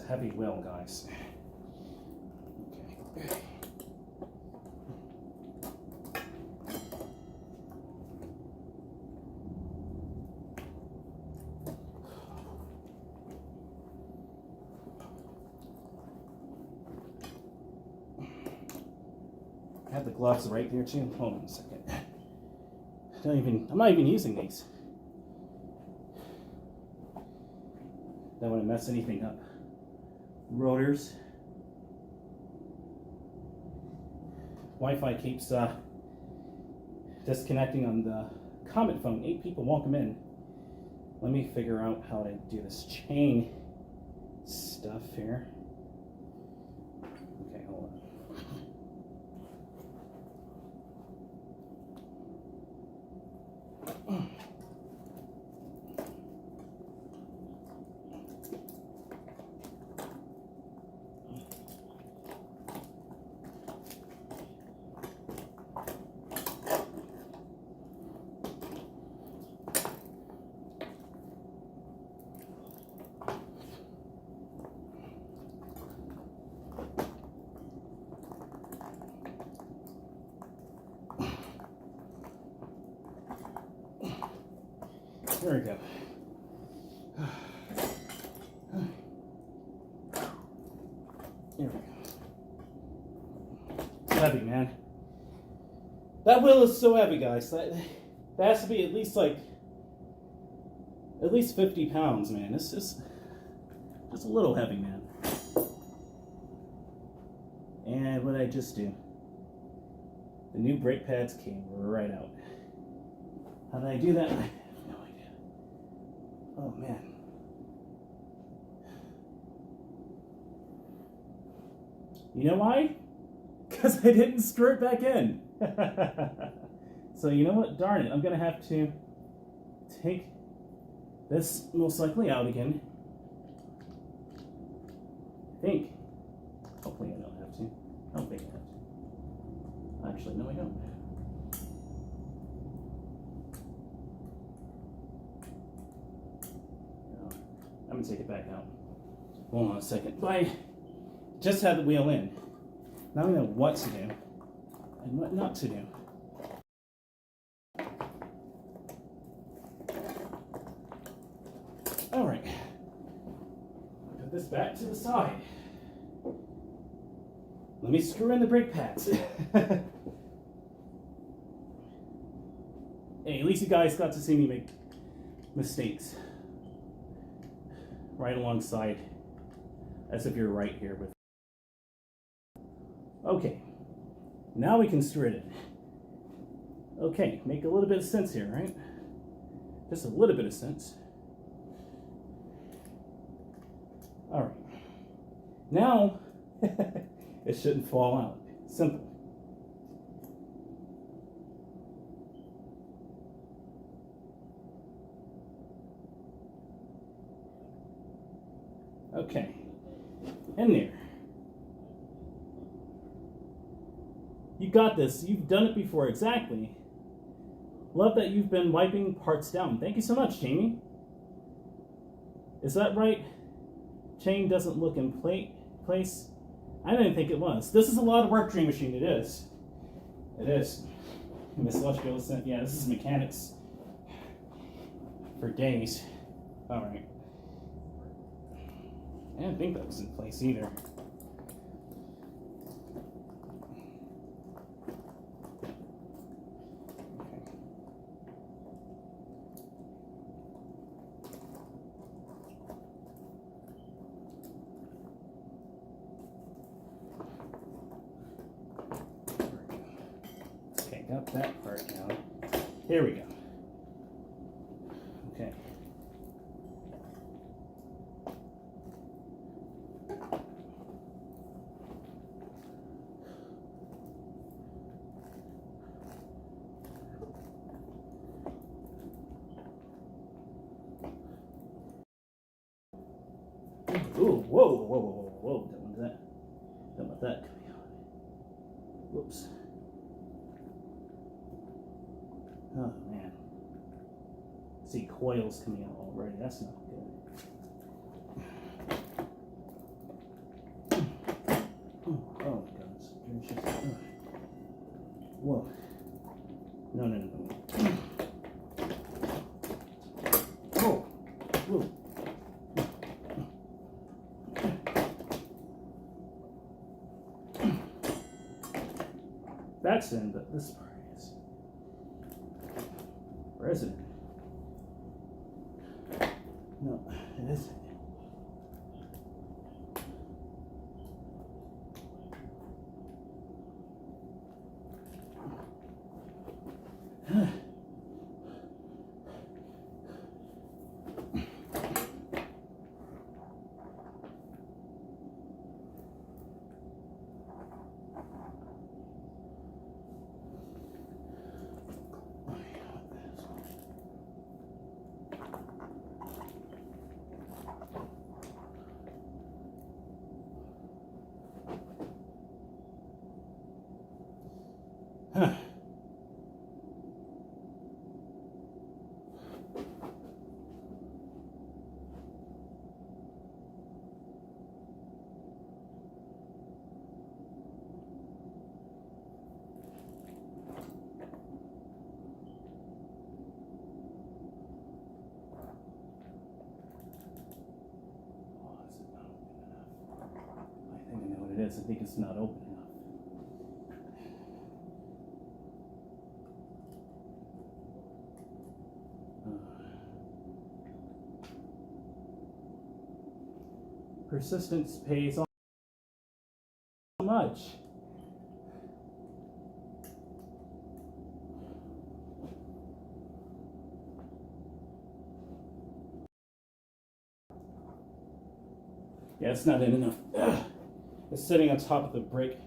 heavy wheel, guys. Okay. I have the gloves right here too. Hold on a second. I'm not even using these. Don't want to mess anything up. Rotors. Wi-Fi keeps disconnecting on the Comet phone. 8 people won't come in. Let me figure out how to do this chain stuff here. Okay, hold on. There we go. There we go. It's heavy, man. That wheel is so heavy, guys. That has to be at least 50 pounds, man. It's just a little heavy, man. And what did I just do? The new brake pads came right out. How did I do that? I have no idea. Oh, man. You know why? Because I didn't screw it back in. So you know what? Darn it. I'm going to have to take this most likely out again. I think. Hopefully I don't have to. I don't think I have to. Actually, no I don't. No, I'm going to take it back out. Hold on a second. Bye. Just had the wheel in. Now I know what to do and what not to do. All right. Put this back to the side. Let me screw in the brake pads. Hey, at least you guys got to see me make mistakes. Right alongside, as if you're right here with. Okay, now we can screw it in. Okay, make a little bit of sense here, right? Just a little bit of sense. All right. Now, it shouldn't fall out. Simple. Okay, in there. You got this. You've done it before, exactly. Love that you've been wiping parts down. Thank you so much, Jamie. Is that right? Chain doesn't look in place. I didn't think it was. This is a lot of work, DreamMachine. It is. It is. Miss Lushville said, yeah, this is mechanics for days. All right. I didn't think that was in place either. Got that part out. Here we go. Okay. Ooh, whoa. Don't want that. Don't want that coming out. Whoops. Oh, man. See coils coming out already. That's not good. Whoa. No, no, no, no. Oh. Whoa. That's in, but this part is. Where is it? No, it isn't. Huh. I think I know what it is. I think it's not open enough. Persistence pays off so much. Yeah, it's not in enough. Ugh. It's sitting on top of the brick.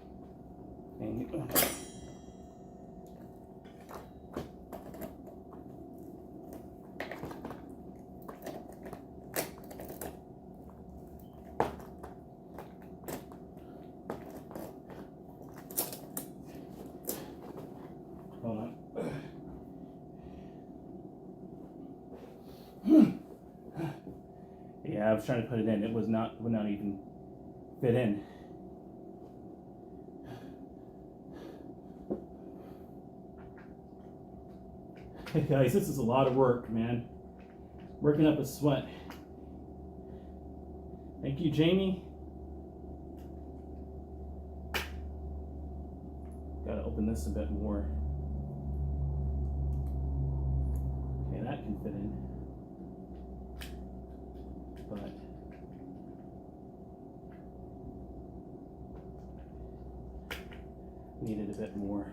Hold on. Yeah, I was trying to put it in. It would not even fit in. Hey guys, this is a lot of work, man. Working up a sweat. Thank you, Jamie. Gotta open this a bit more. Okay, that can fit in. But needed a bit more.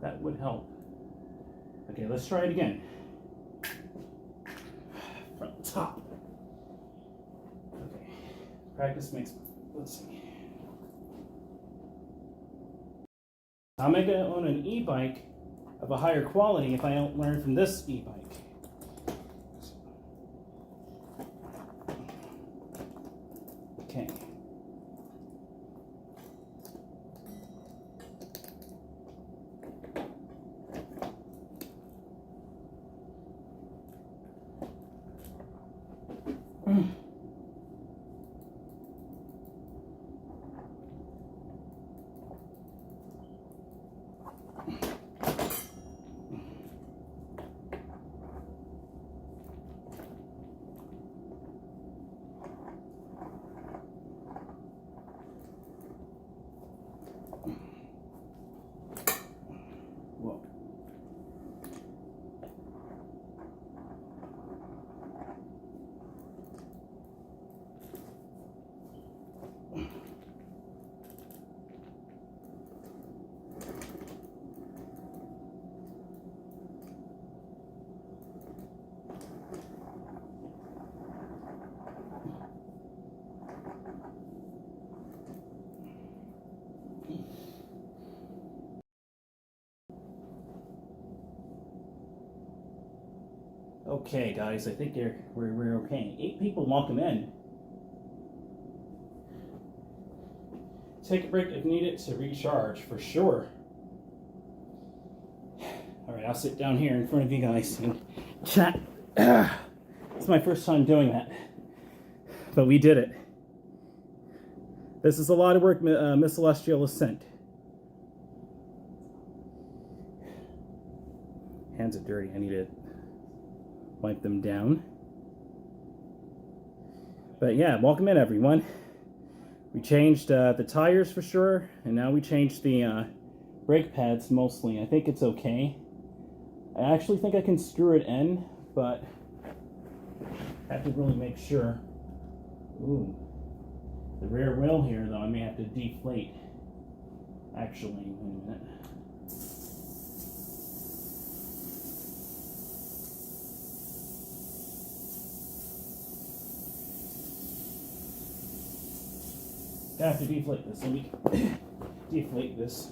That would help. Okay, let's try it again. From the top. Okay. Practice makes. Let's see. How am I going to own an e-bike of a higher quality if I don't learn from this e-bike? Okay. Okay, guys, I think we're okay. 8 people, welcome in. Take a break if needed to recharge, for sure. All right, I'll sit down here in front of you guys and chat. It's my first time doing that, but we did it. This is a lot of work, Miss Celestial Ascent. Hands are dirty. I need to wipe them down. But yeah, welcome in, everyone. We changed the tires for sure, and now we changed the brake pads mostly. I think it's okay. I actually think I can screw it in, but I have to really make sure. Ooh. The rear wheel here, though, I may have to deflate. Actually, wait a minute. I have to deflate this. Let me deflate this.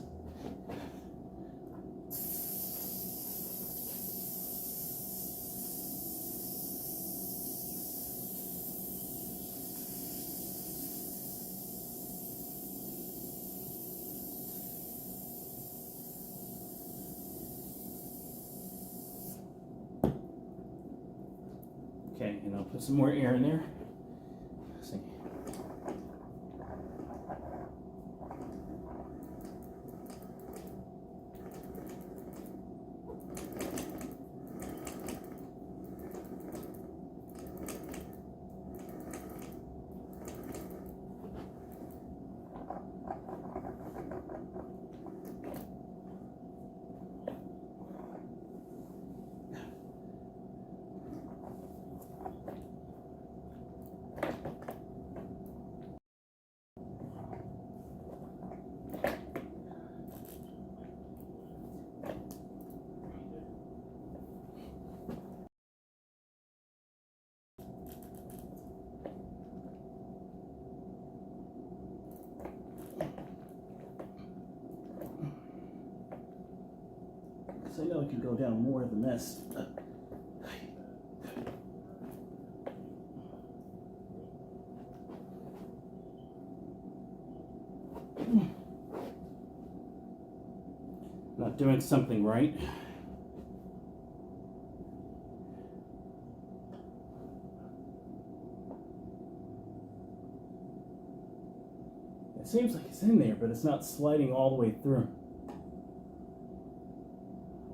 Okay, and I'll put some more air in there. Let's see. So I know I can go down more than this. Not doing something right. It seems like it's in there, but it's not sliding all the way through.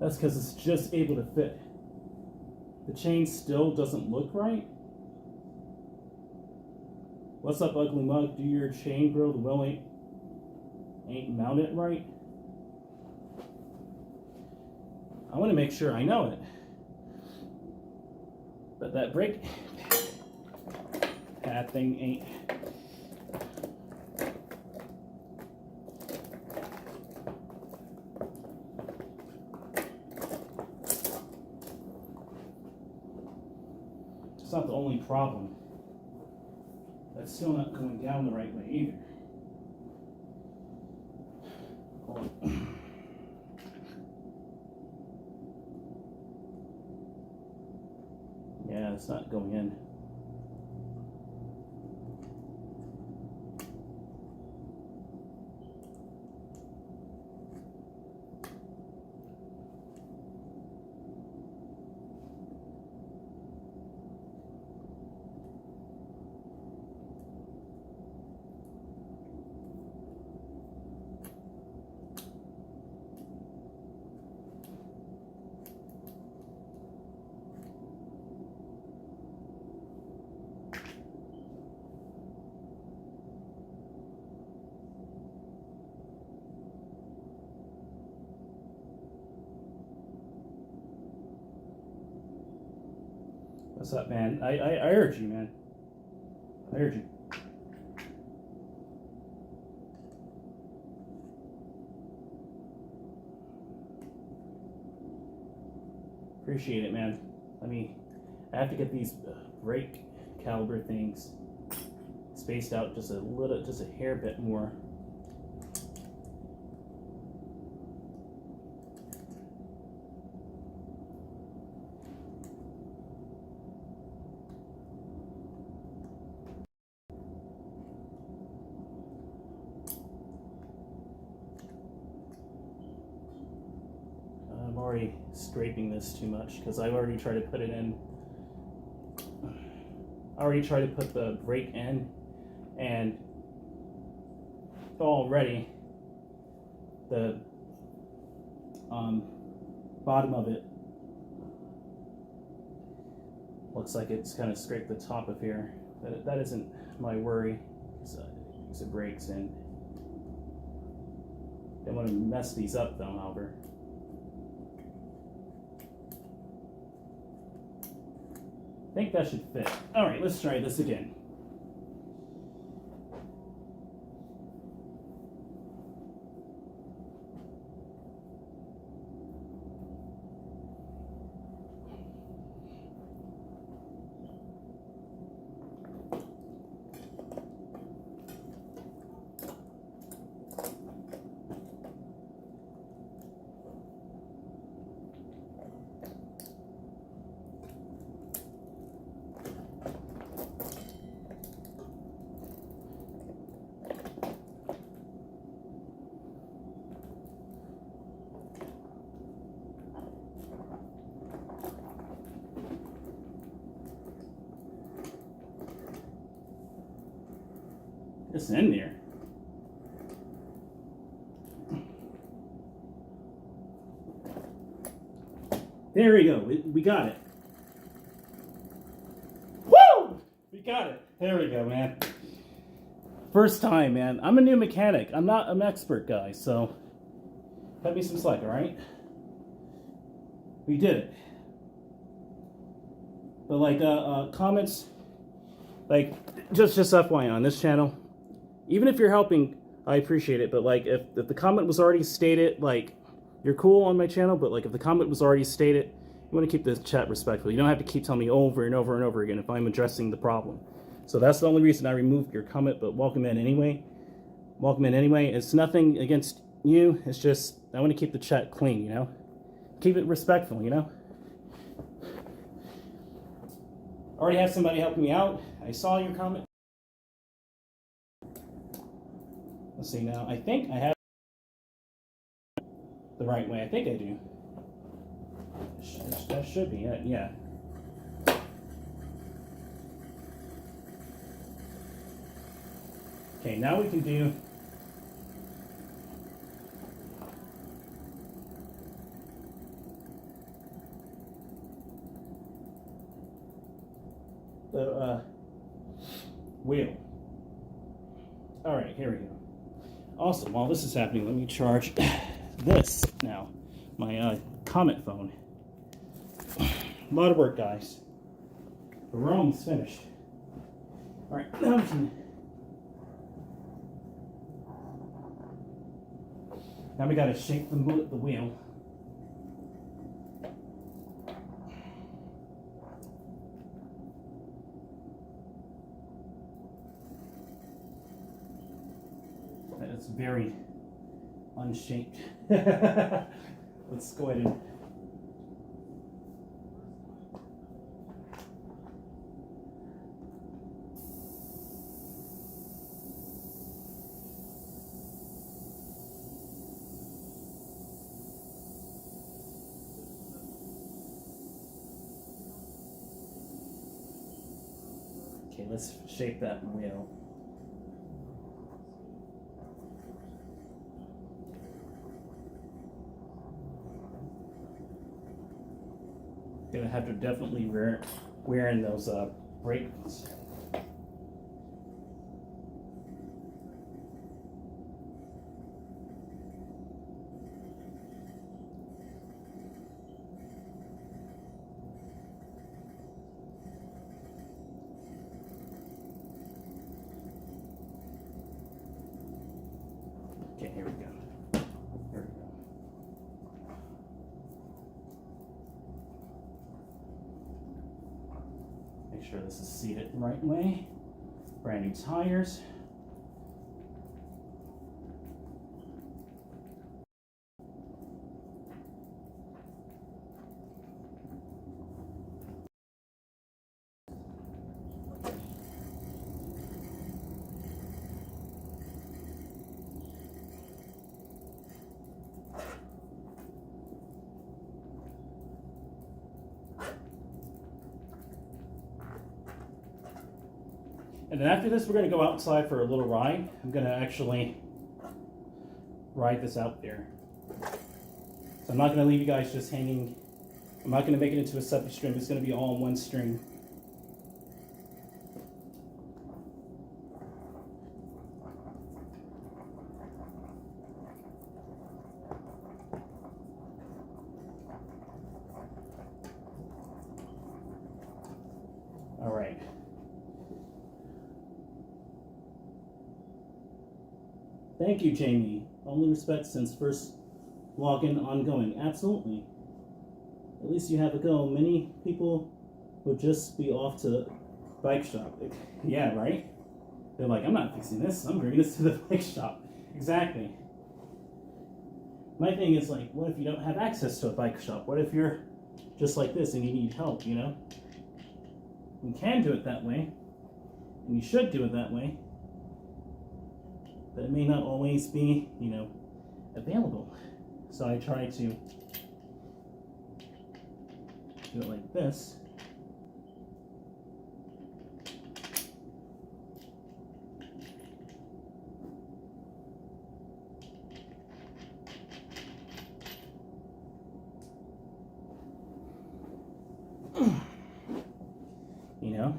That's because it's just able to fit. The chain still doesn't look right. What's up, ugly mug? Do your chain, bro? The wheel ain't mounted right. I want to make sure I know it. But that brake pad thing ain't. It's not the only problem. That's still not going down the right way either. Hold on. Yeah, it's not going in. What's up, man? I heard you, man. I heard you. Appreciate it, man. I have to get these brake caliber things spaced out just a hair bit more. already scraping this too much because I've already tried to put it in. I already tried to put the brake in, and already the bottom of it looks like it's kind of scraped the top of here. That isn't my worry. Because it breaks in. Don't want to mess these up though, however. I think that should fit. Alright, let's try this again. It's in there. There we go. We got it. Woo! We got it. There we go, man. First time, man. I'm a new mechanic. I'm not an expert guy, so cut me some slack, all right? We did it. But like comments, like just FYI on this channel. Even if you're helping, I appreciate it, but like if the comment was already stated, like you're cool on my channel, but like if the comment was already stated, you want to keep the chat respectful. You don't have to keep telling me over and over and over again if I'm addressing the problem. So that's the only reason I removed your comment, but welcome in anyway. Welcome in anyway. It's nothing against you, it's just I want to keep the chat clean, you know? Keep it respectful, you know? Already have somebody helping me out. I saw your comment. Let's see now. I think I have the right way. I think I do. That should be it. Yeah. Okay, now we can do the wheel. All right, here we go. Also, while this is happening, let me charge this now, my Comet phone. A lot of work, guys. But we're almost finished. All right, now we can. Now we gotta shape the wheel. It's very unshaped. Let's go ahead and okay, let's shape that wheel. Gonna have to definitely wear in those brakes. Okay, here we go. Here we go. Make sure this is seated the right way. Brand new tires. And then after this, we're going to go outside for a little ride. I'm going to actually ride this out there. So I'm not going to leave you guys just hanging. I'm not going to make it into a separate stream. It's going to be all in one stream. All right. Thank you, Jamie. Only respect since first login ongoing. Absolutely. At least you have a go. Many people would just be off to the bike shop. Yeah, right? They're like, I'm not fixing this. I'm bringing this to the bike shop. Exactly. My thing is like, what if you don't have access to a bike shop? What if you're just like this and you need help, you know? You can do it that way, and you should do it that way, but it may not always be, you know, available. So I try to do it like this. You know?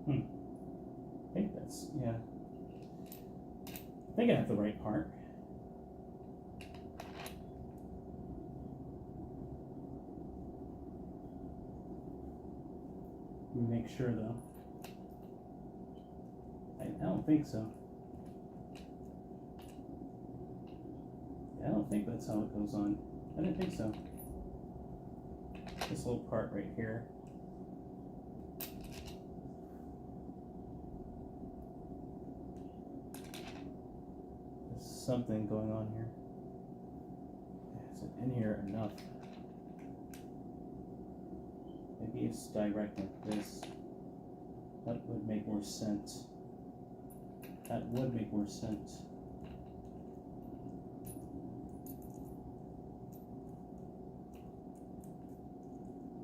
I think that's, yeah. I think I have the right part. Let me make sure though. I don't think so. I don't think that's how it goes on. I didn't think so. This little part right here. There's something going on here. Is it in here enough? Maybe it's direct like this. That would make more sense. That would make more sense.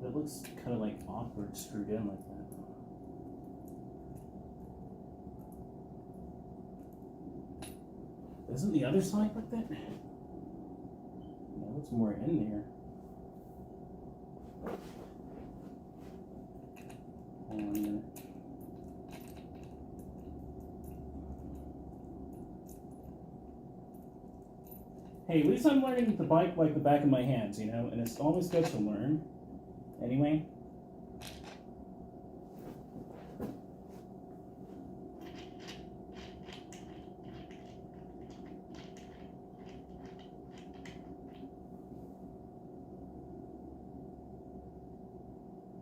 It looks kind of like awkward screwed in like that. Isn't the other side like that? No, what's more in there? Hold on a minute. Hey, at least I'm learning the bike like the back of my hands, you know, and it's always good to learn. Anyway.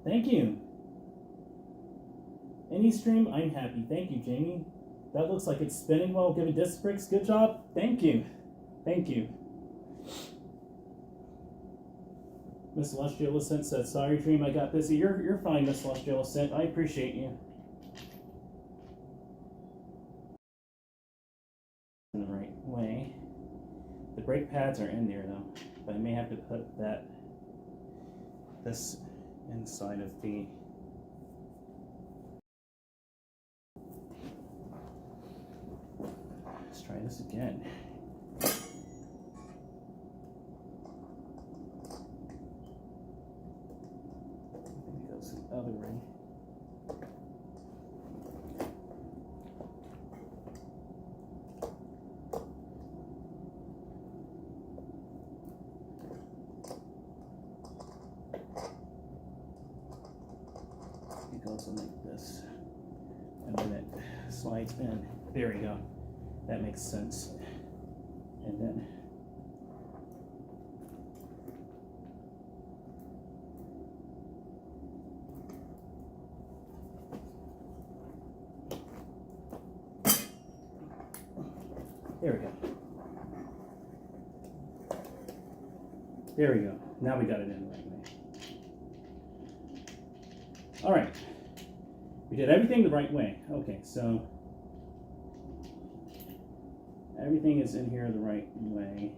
Thank you. Any stream, I'm happy. Thank you, Jamie. That looks like it's spinning well. Give it disc bricks. Good job. Thank you. Thank you. Miss Celestialicent said, sorry, Dream, I got busy. You're fine, Miss Celestialicent. I appreciate you. In the right way. The brake pads are in there, though. But I may have to put this inside of the... Let's try this again. Other way. It goes like this, and then it slides in. There we go. That makes sense. And then there we go. There we go. Now we got it in the right way. All right. We did everything the right way. Okay, so everything is in here the right way.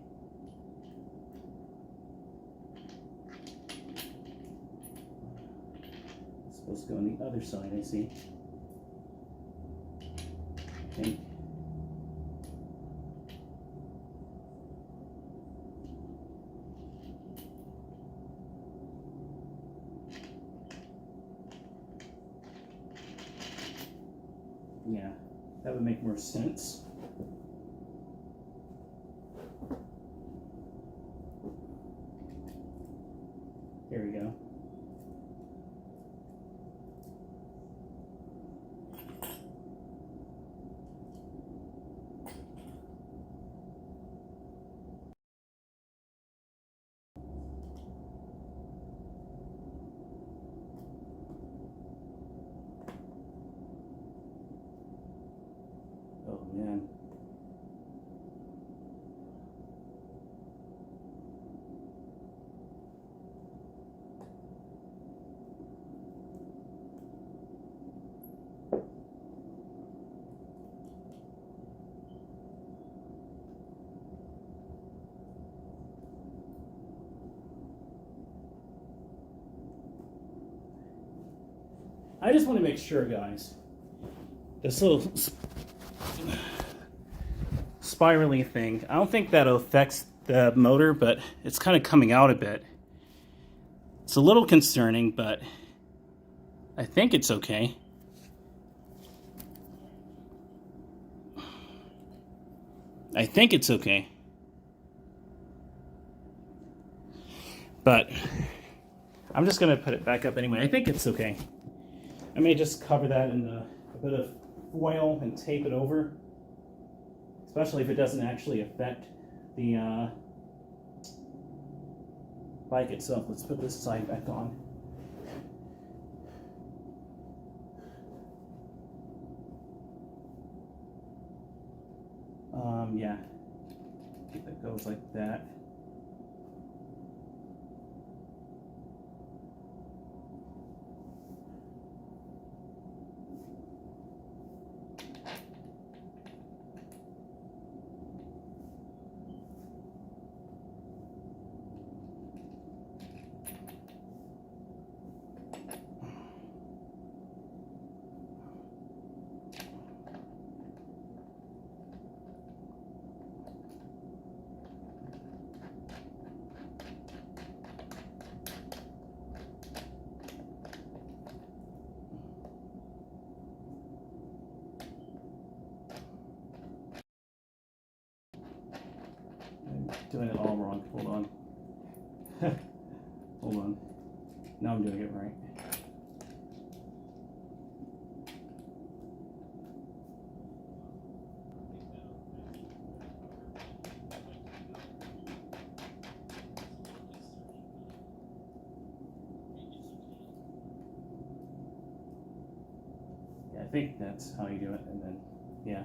It's supposed to go on the other side, I see. Okay. Yeah, that would make more sense. There we go. Oh man. I just want to make sure, guys, this little spirally thing, I don't think that affects the motor, but it's kind of coming out a bit. It's a little concerning, but I think it's okay. I think it's okay. But I'm just going to put it back up anyway. I think it's okay. I may just cover that in a bit of foil and tape it over, especially if it doesn't actually affect the bike itself. Let's put this side back on. Yeah, that goes like that. Doing it all wrong. Hold on. Hold on. Now I'm doing it right. Yeah, I think that's how you do it, and then, yeah.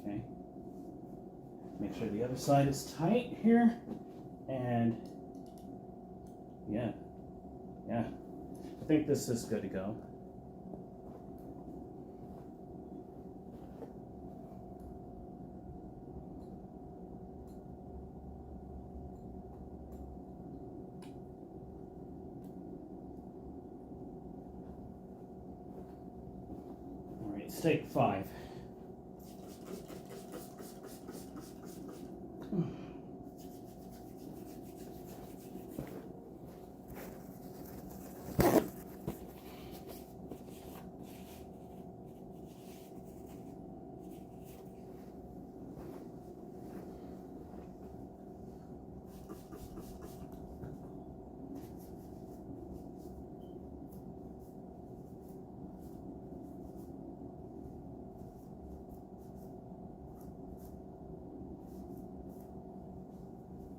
Okay. Make sure the other side is tight here. And yeah. I think this is good to go. Let's take 5.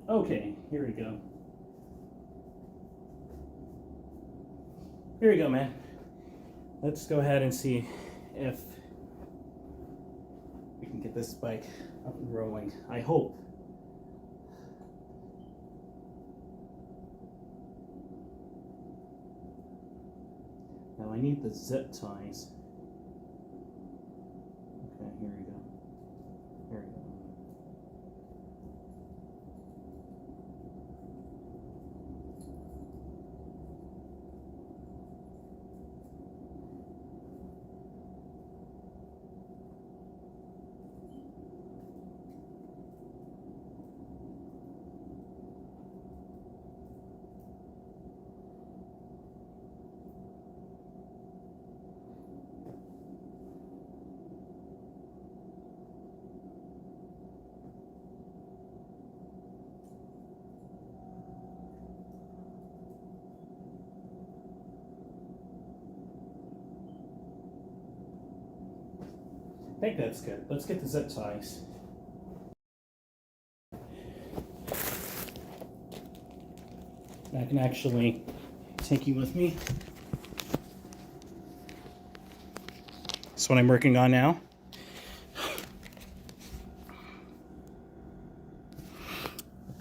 Okay, here we go. Here we go, man. Let's go ahead and see if we can get this bike up and rolling. I hope. Now I need the zip ties. Okay, here we go. Here we go. I think that's good. Let's get the zip ties. I can actually take you with me. That's what I'm working on now.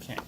Okay.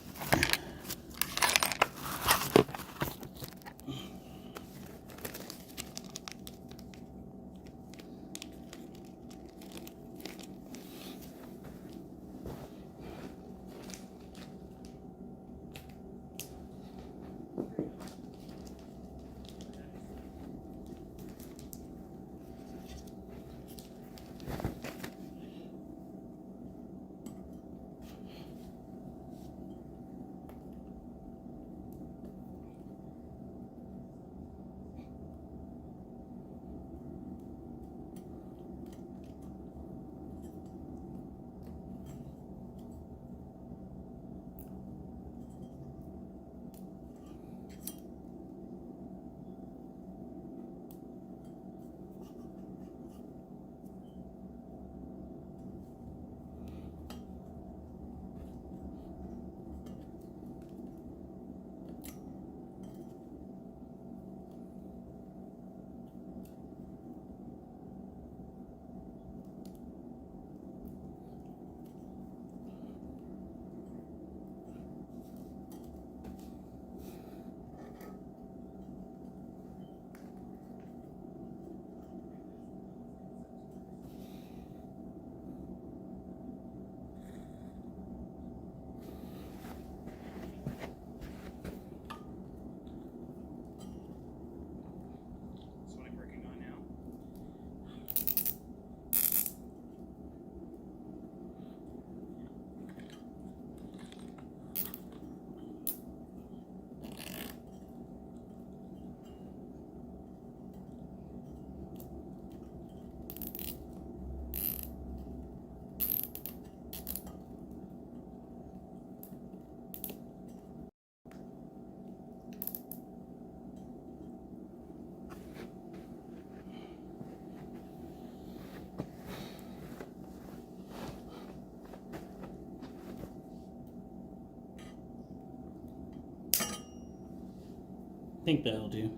I think that'll do.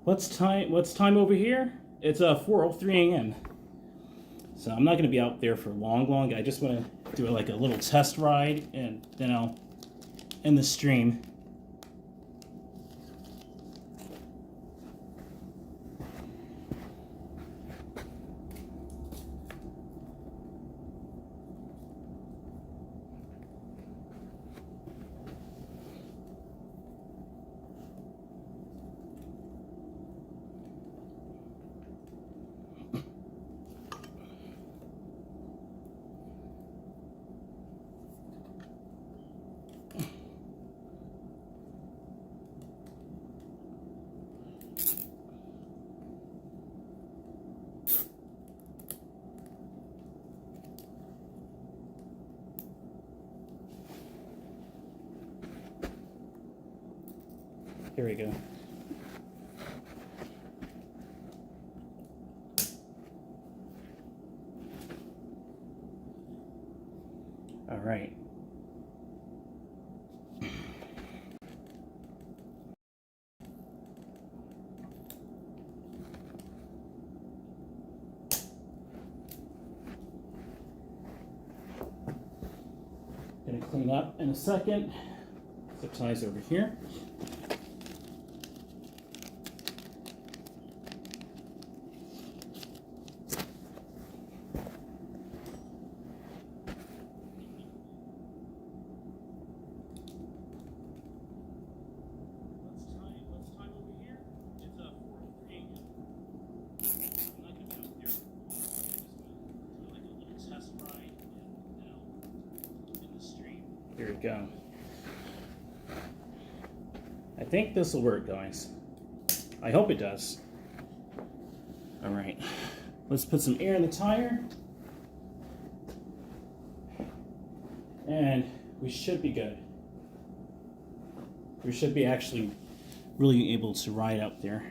What's time over here? It's 4:03 a.m. So I'm not going to be out there for long. I just want to do like a little test ride, and then I'll end the stream. Here we go. All right. Gonna clean up in a second. Zip ties over here. Here we go. I think this will work, guys. I hope it does. All right, let's put some air in the tire. And we should be good. We should be actually really able to ride out there.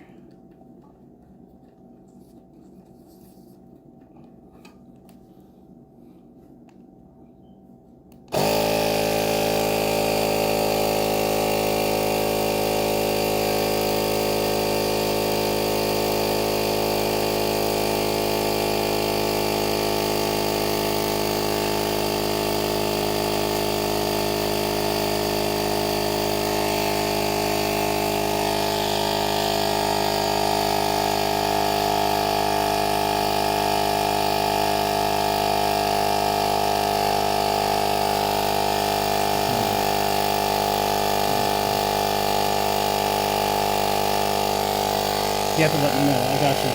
You have to let me know. I got you.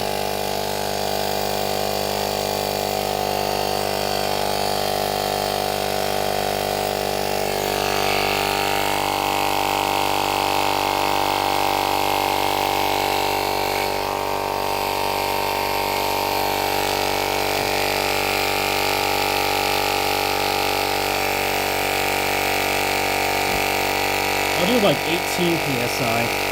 I'll do like 18 psi.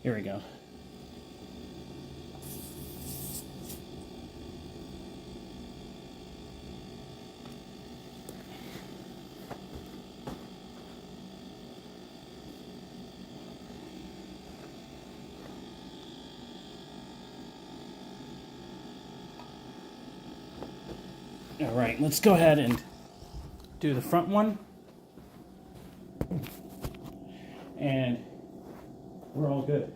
Here we go. All right, let's go ahead and do the front one. And we're all good.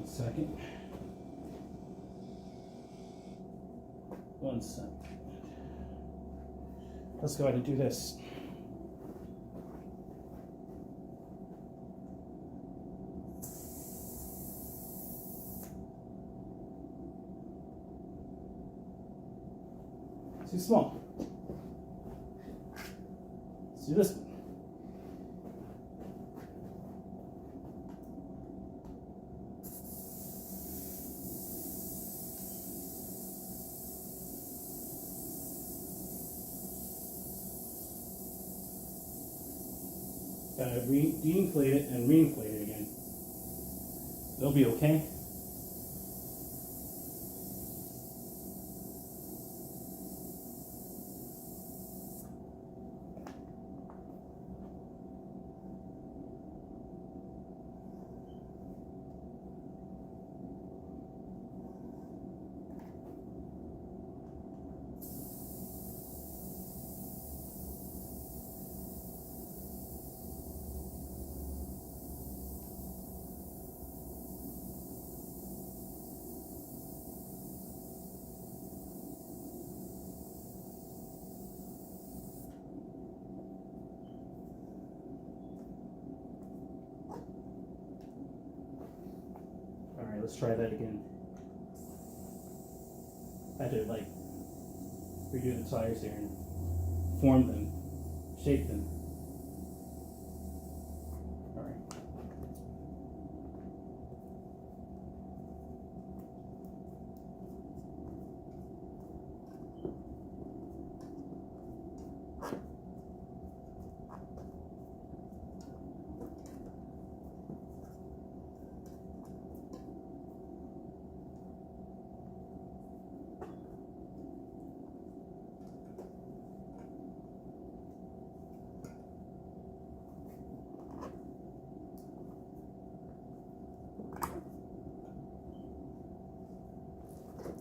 Second. 1 second. Let's go ahead and do this. Too small. Let's do this one. Gotta de-inflate it and re-inflate it again. It'll be okay. Alright, let's try that again. I had to like redo the tires here and form them, shape them. Alright.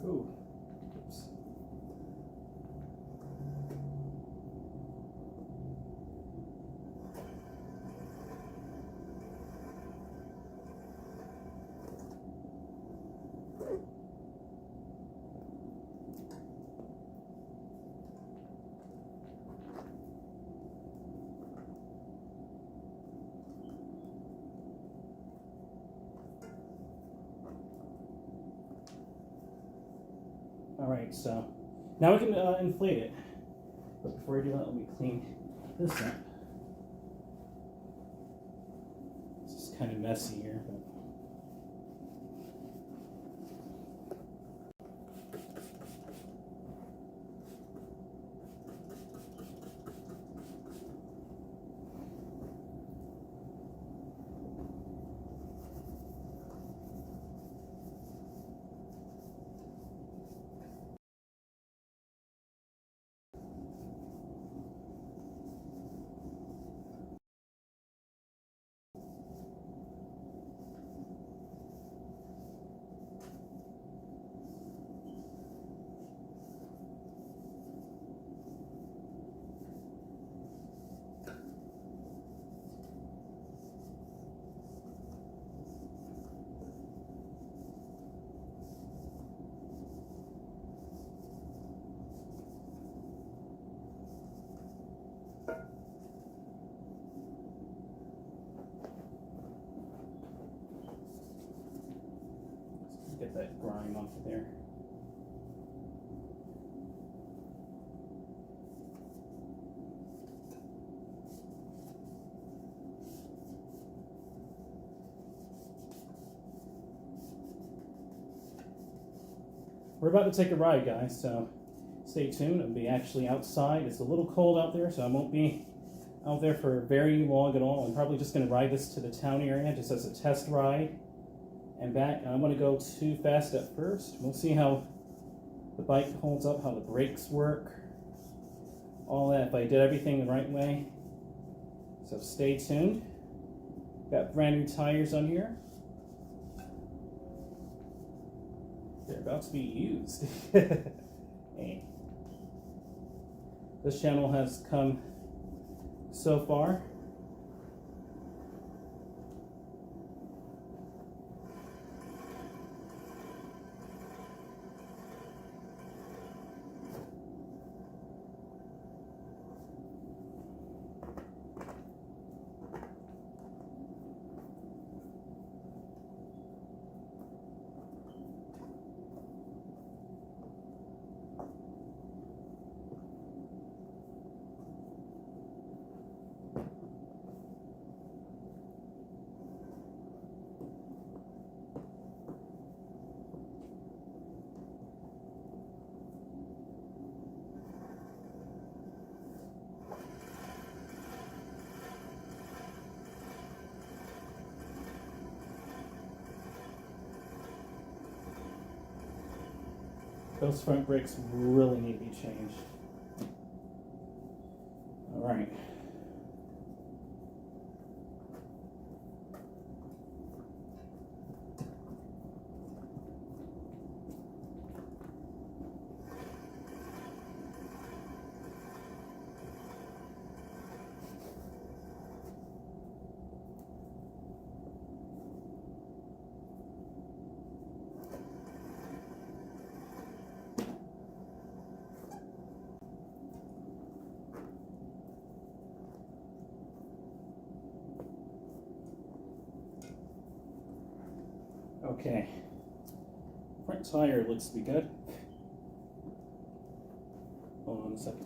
Ooh. Oops. Alright, so now we can inflate it. But before I do that, let me clean this up. This is kind of messy here. But get that grime off of there. We're about to take a ride, guys, so stay tuned. I'll be actually outside. It's a little cold out there, so I won't be out there for very long at all. I'm probably just going to ride this to the town area just as a test ride and back. I don't want to go too fast at first. We'll see how the bike holds up, how the brakes work, all that, if I did everything the right way. So stay tuned. Got brand new tires on here. They're about to be used. Hey. This channel has come so far. Those front brakes really need to be changed. All right. Okay, front tire looks to be good. Hold on a second.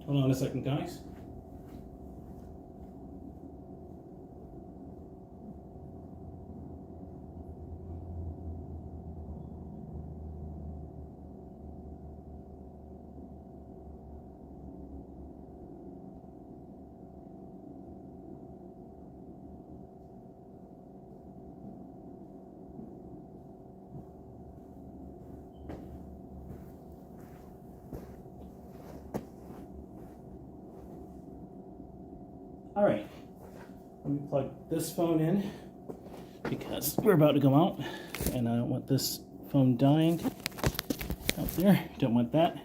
Hold on a second, guys. All right, let me plug this phone in because we're about to go out and I don't want this phone dying out there. Don't want that.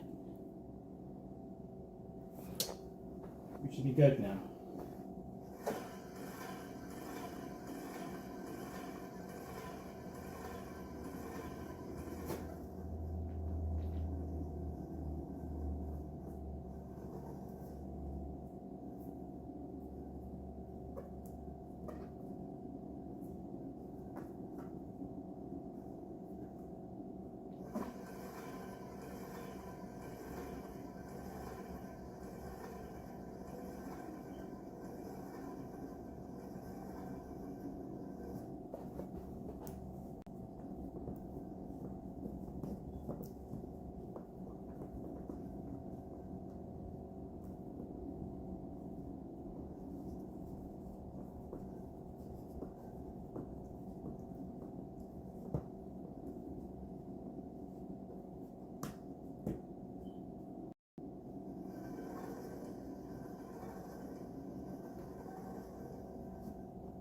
We should be good now.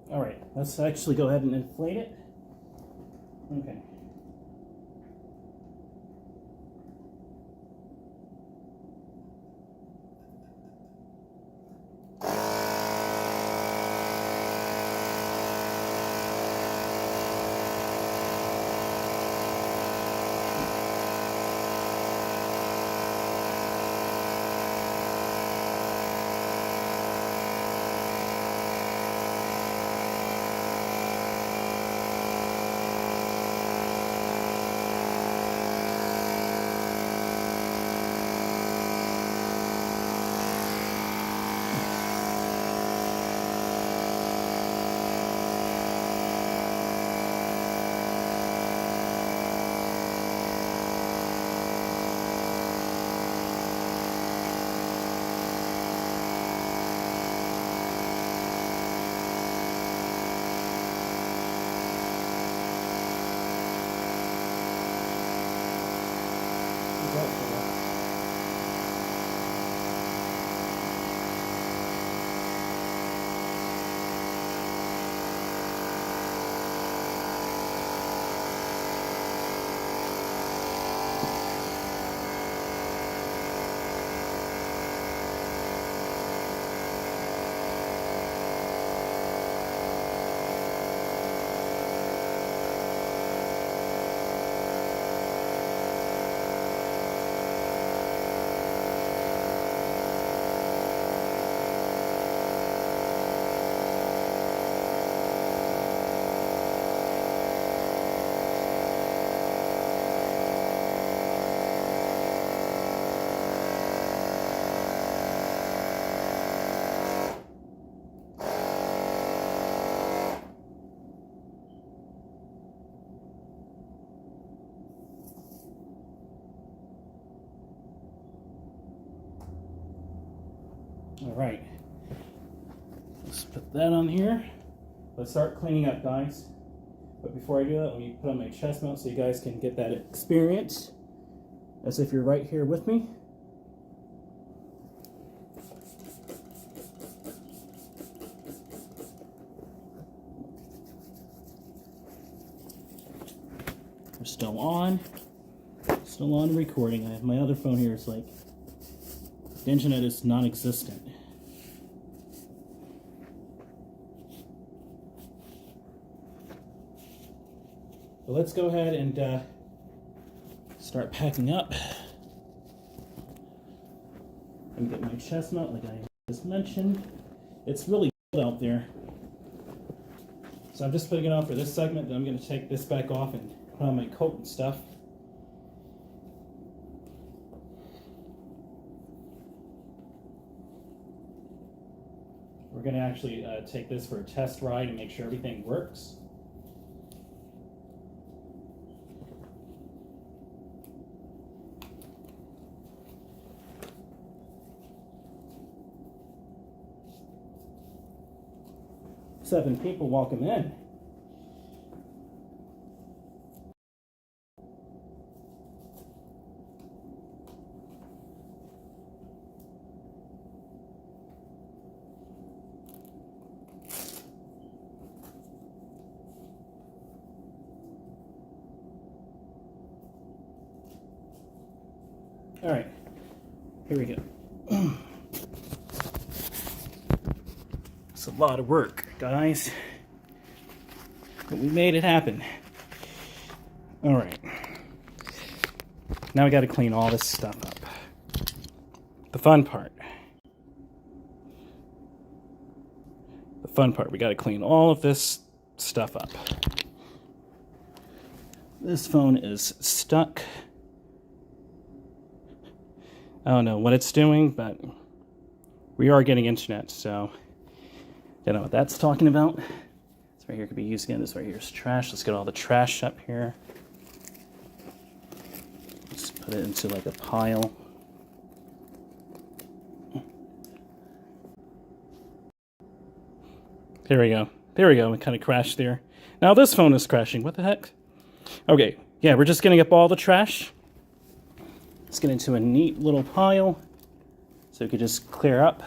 All right, let's actually go ahead and inflate it. Okay. All right. Let's put that on here. Let's start cleaning up, guys. But before I do that, let me put on my chest mount so you guys can get that experience as if you're right here with me. We're still on. Still on recording. I have my other phone here. It's like the internet is non-existent. But let's go ahead and start packing up. And get my chest mount like I just mentioned. It's really cold out there. So I'm just putting it on for this segment, then I'm going to take this back off and put on my coat and stuff. We're going to actually take this for a test ride and make sure everything works. Seven people, welcome in. All right, here we go. It's a lot of work, guys, but we made it happen. All right, now we got to clean all this stuff up. The fun part. We got to clean all of this stuff up. This phone is stuck. I don't know what it's doing, but we are getting internet, so I don't know what that's talking about. This right here could be used again. This right here is trash. Let's get all the trash up here. Let's put it into like a pile. There we go. There we go. It kind of crashed there. Now this phone is crashing. What the heck? Okay. Yeah, we're just getting up all the trash. Let's get into a neat little pile so we could just clear out.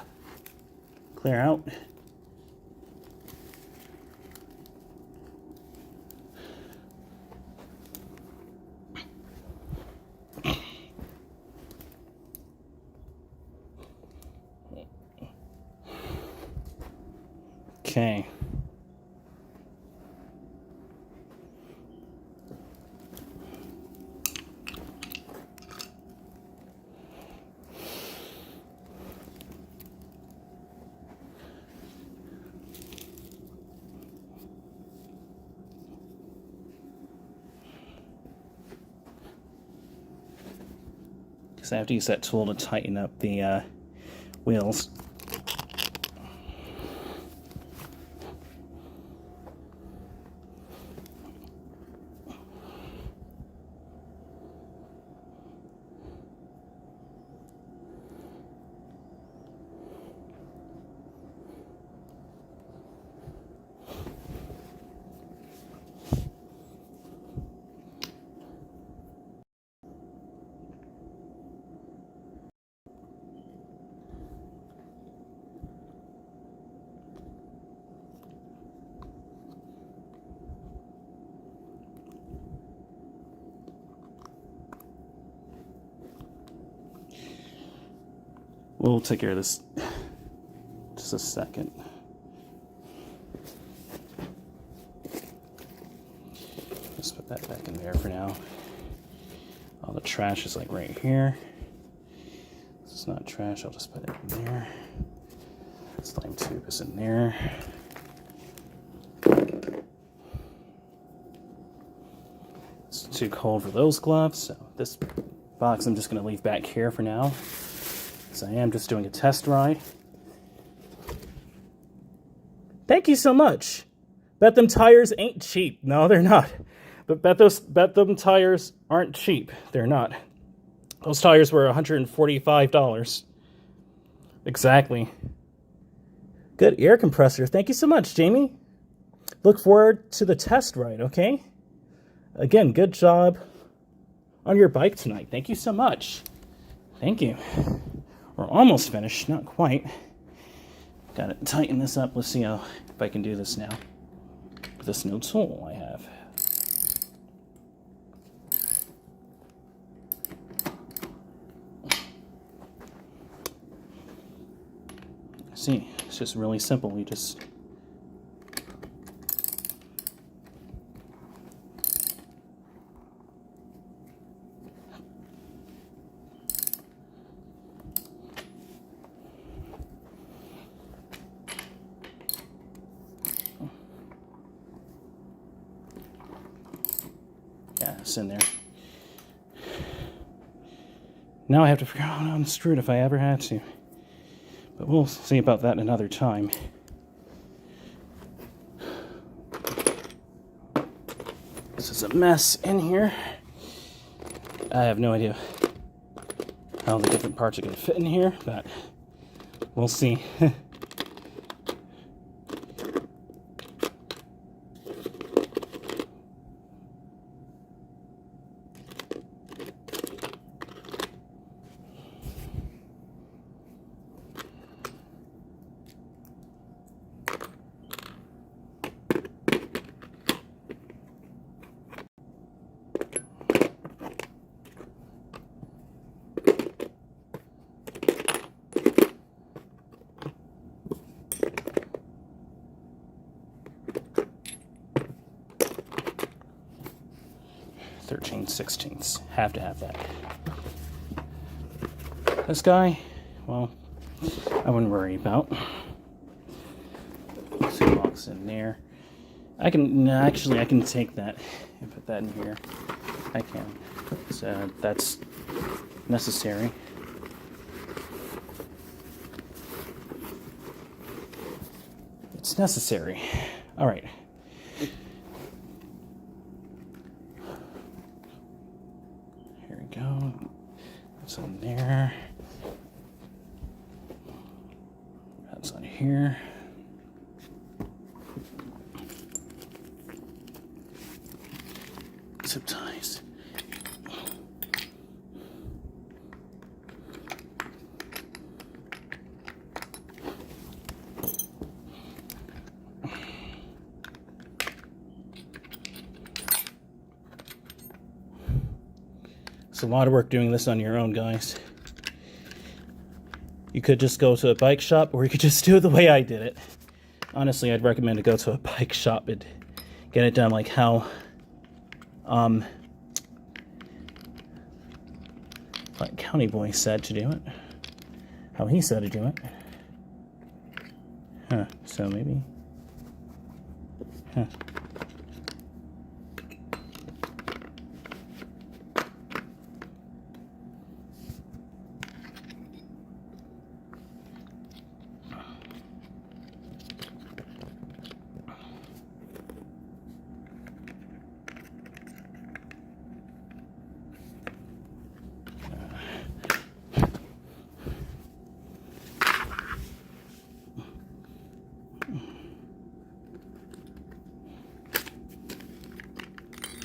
Okay. I have to use that tool to tighten up the wheels. We'll take care of this just a second. Just put that back in there for now. All the trash is like right here. This is not trash, I'll just put it in there. Slime tube is in there. It's too cold for those gloves, so this box I'm just going to leave back here for now. Because I am just doing a test ride. Thank you so much. Bet them tires ain't cheap. No, they're not. But bet them tires aren't cheap. They're not. Those tires were $145. Exactly. Good air compressor. Thank you so much, Jamie. Look forward to the test ride, okay? Again, good job on your bike tonight. Thank you so much. Thank you. We're almost finished. Not quite. Gotta tighten this up. Let's see if I can do this now with this new tool I have. See, it's just really simple. You just it's in there. Now I have to figure out how to unscrew it if I ever had to. But we'll see about that another time. This is a mess in here. I have no idea how the different parts are going to fit in here, but we'll see. (13/16) have to have that. This guy, well, I wouldn't worry about. Two box in there. I can I can take that and put that in here. I can. So that's necessary. It's necessary. All right. Go. That's on there. That's on here. Zip ties. It's a lot of work doing this on your own, guys. You could just go to a bike shop, or you could just do it the way I did it. Honestly, I'd recommend to go to a bike shop and get it done like how like County Boy said to do it. How he said to do it. Huh, so maybe. Huh.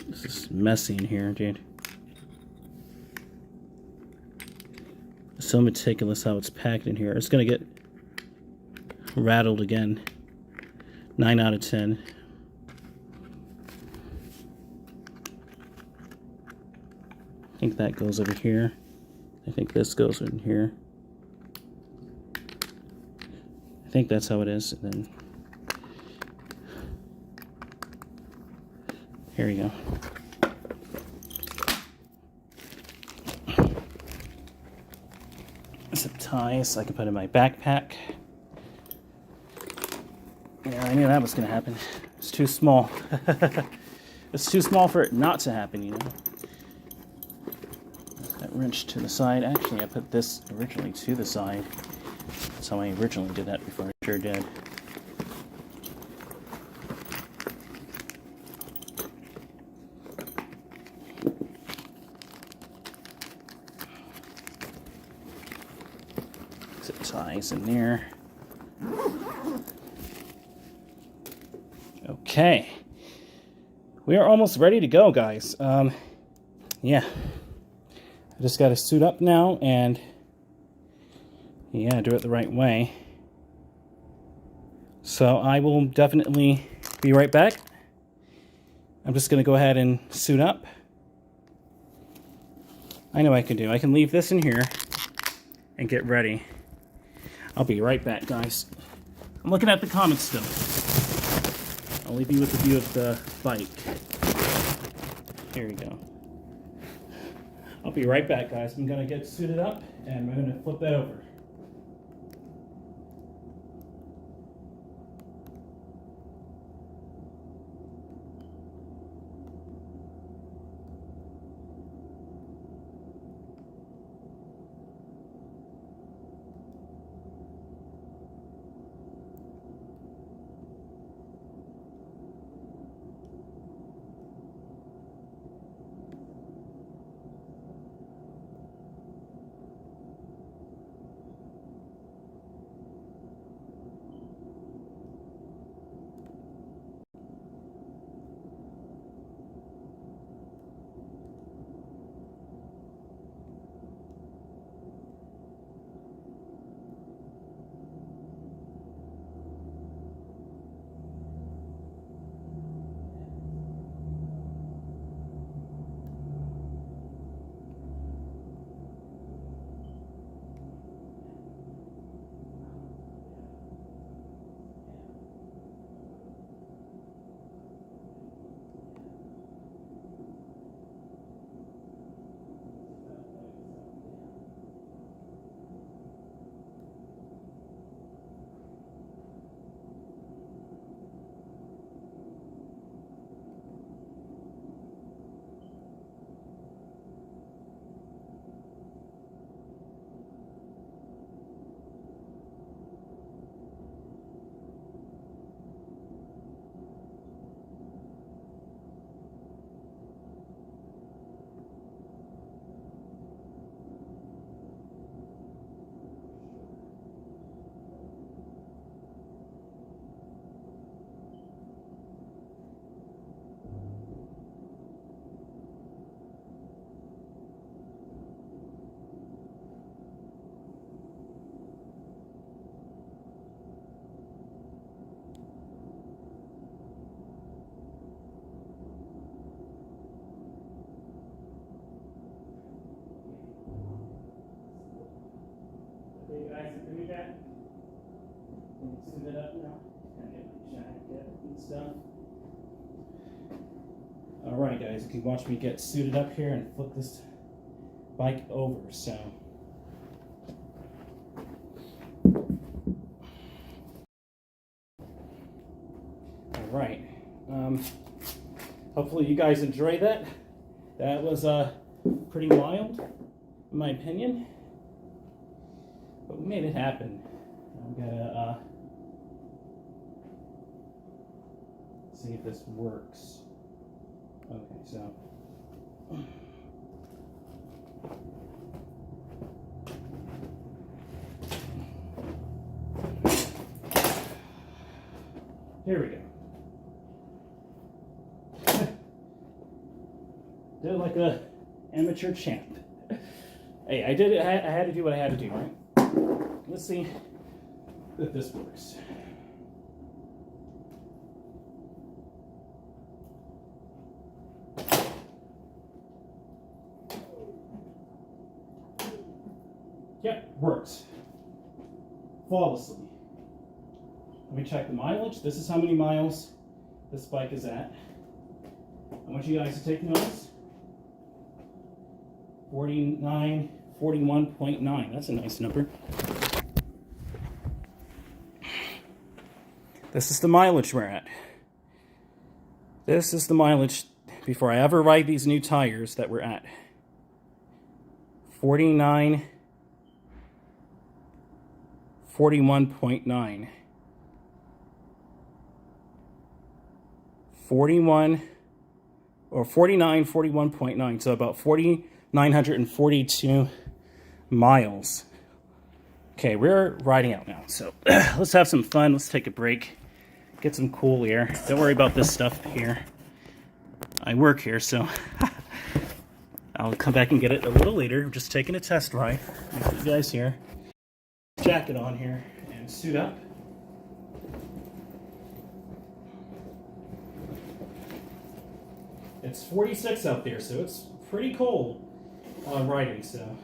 This is messy in here, dude. So meticulous how it's packed in here. It's gonna get rattled again. 9 out of 10. I think that goes over here. I think this goes in here. I think that's how it is. And then here we go. Zip ties so I can put in my backpack. Yeah, I knew that was going to happen. It's too small. It's too small for it not to happen, you know. That wrench to the side. Actually, I put this originally to the side. That's how I originally did that before. I sure did. Zip ties in there. Okay. We are almost ready to go, guys. Yeah. I just got to suit up now and, yeah, do it the right way. So I will definitely be right back. I'm just going to go ahead and suit up. I know what I can do. I can leave this in here and get ready. I'll be right back, guys. I'm looking at the comics still. I'll leave you with the view of the bike. Here we go. I'll be right back, guys. I'm going to get suited up and I'm going to flip that over. Okay, guys, agree that? Can you suit it up now? And get my jacket and stuff. Alright, guys, you can watch me get suited up here and flip this bike over, so. Alright. Hopefully you guys enjoy that. That was pretty wild, in my opinion. But we made it happen. I'm gonna see if this works. Okay, so. Here we go. Did it like a amateur champ. Hey, I did it. I had to do what I had to do, right? Let's see if this works. Yep, works. Flawlessly. Let me check the mileage. This is how many miles this bike is at. I want you guys to take notice. 41.9. That's a nice number. This is the mileage we're at. This is the mileage before I ever ride these new tires that we're at. 41.9. 41 or 41.9, so about 4,942 miles. Okay, we're riding out now, so let's have some fun. Let's take a break, get some cool air. Don't worry about this stuff here. I work here, so I'll come back and get it a little later. I'm just taking a test ride. You guys here. Jacket on here and suit up. It's 46 out there, so it's pretty cold while I'm riding, so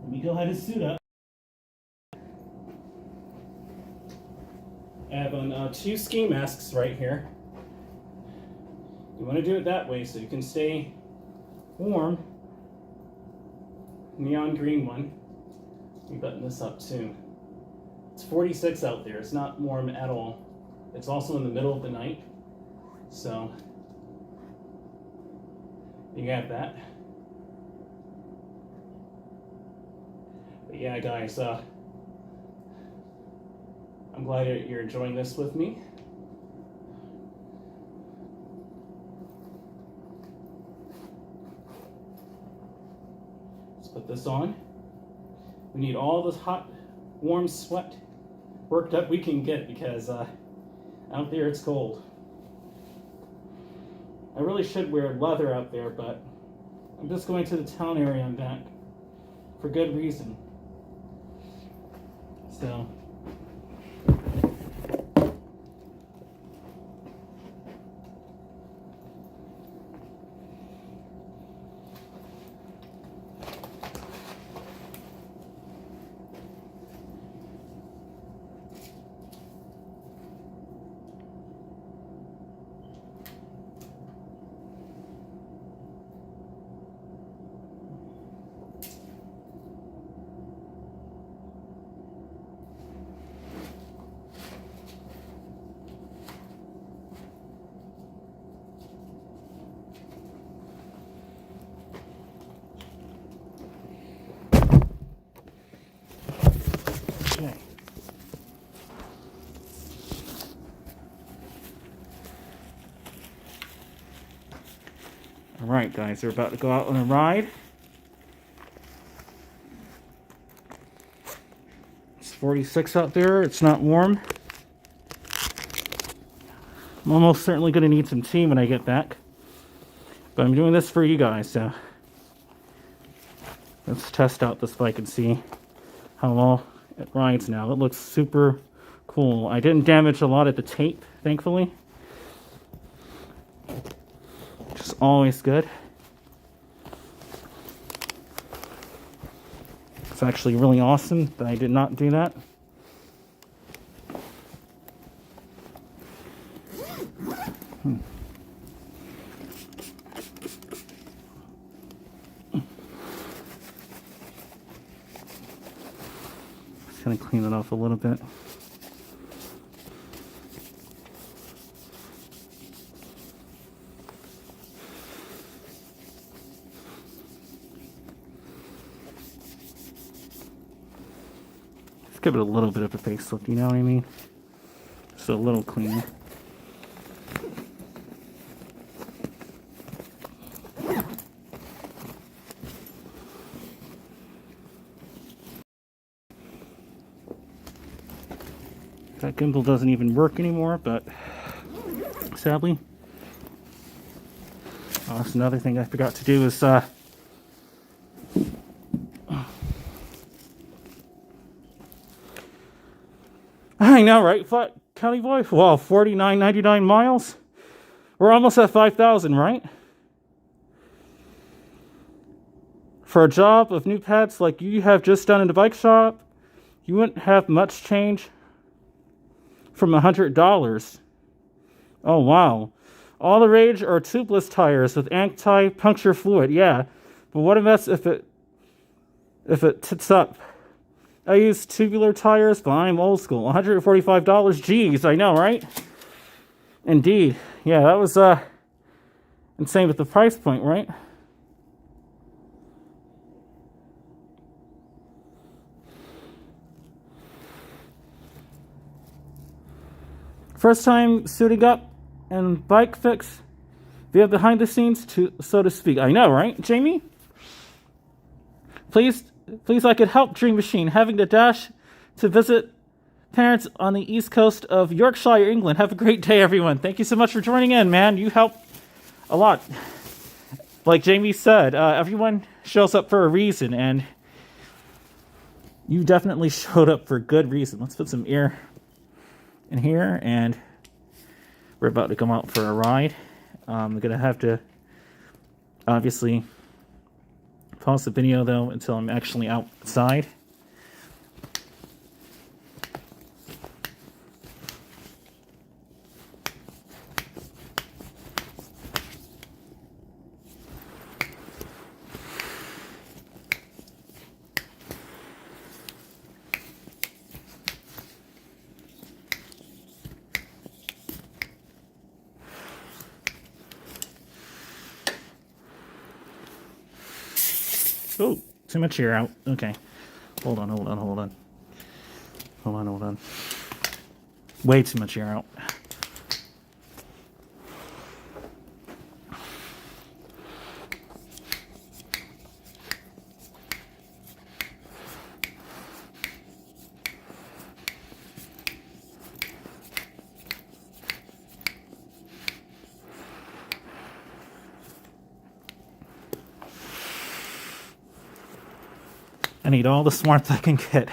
let me go ahead and suit up. I have on 2 ski masks right here. You want to do it that way so you can stay warm. Neon green one. Let me button this up too. It's 46 out there. It's not warm at all. It's also in the middle of the night. So you have that. But yeah, guys, I'm glad you're enjoying this with me. Let's put this on. We need all this hot, warm sweat worked up we can get because out there it's cold. I really should wear leather out there, but I'm just going to the town area and back for good reason. So okay. All right, guys, we're about to go out on a ride. It's 46 out there. It's not warm. I'm almost certainly going to need some tea when I get back. But I'm doing this for you guys, so let's test out this bike and see how well it rides now. It looks super cool. I didn't damage a lot of the tape, thankfully. Which is always good. It's actually really awesome that I did not do that. Just gonna clean it off a little bit. Give it a little bit of a facelift, you know what I mean? Just a little cleaner. That gimbal doesn't even work anymore, but sadly. Oh, that's another thing I forgot to do is I know, right? Flat County Boy? Wow, 49.99 miles? We're almost at 5,000, right? For a job of new pads like you have just done in the bike shop, you wouldn't have much change from $100. Oh, wow. All the rage are tubeless tires with anti-puncture fluid, yeah. But what a mess if it tits up. I use tubular tires, but I'm old school. $145. Geez, I know, right? Indeed. Yeah, that was insane with the price point, right? First time suiting up and bike fix via behind the scenes, so to speak. I know, right, Jamie? Please Please, I could help Dream Machine. Having to dash to visit parents on the east coast of Yorkshire, England. Have a great day, everyone. Thank you so much for joining in, man. You help a lot. Like Jamie said, everyone shows up for a reason, and you definitely showed up for a good reason. Let's put some air in here, and we're about to come out for a ride. I'm gonna have to obviously pause the video though until I'm actually outside. Oh, too much air out. Okay. Hold on. Way too much air out. I need all the smarts I can get.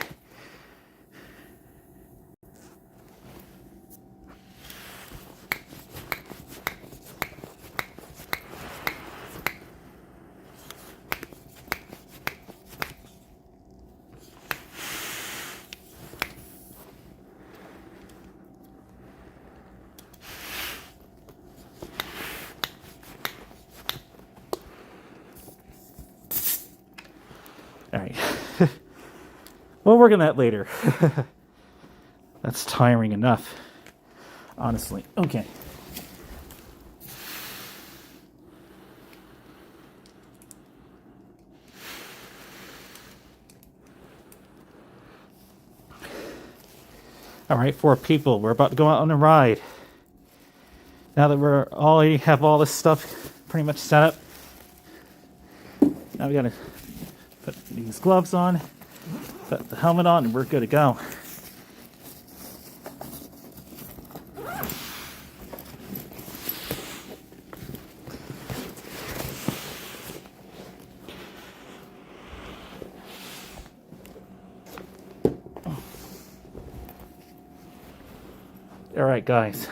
All right. We'll work on that later. That's tiring enough, honestly. Okay. All right, 4 people. We're about to go out on a ride. Now that we're already have all this stuff pretty much set up, now we gotta put these gloves on, put the helmet on, and we're good to go. All right, guys.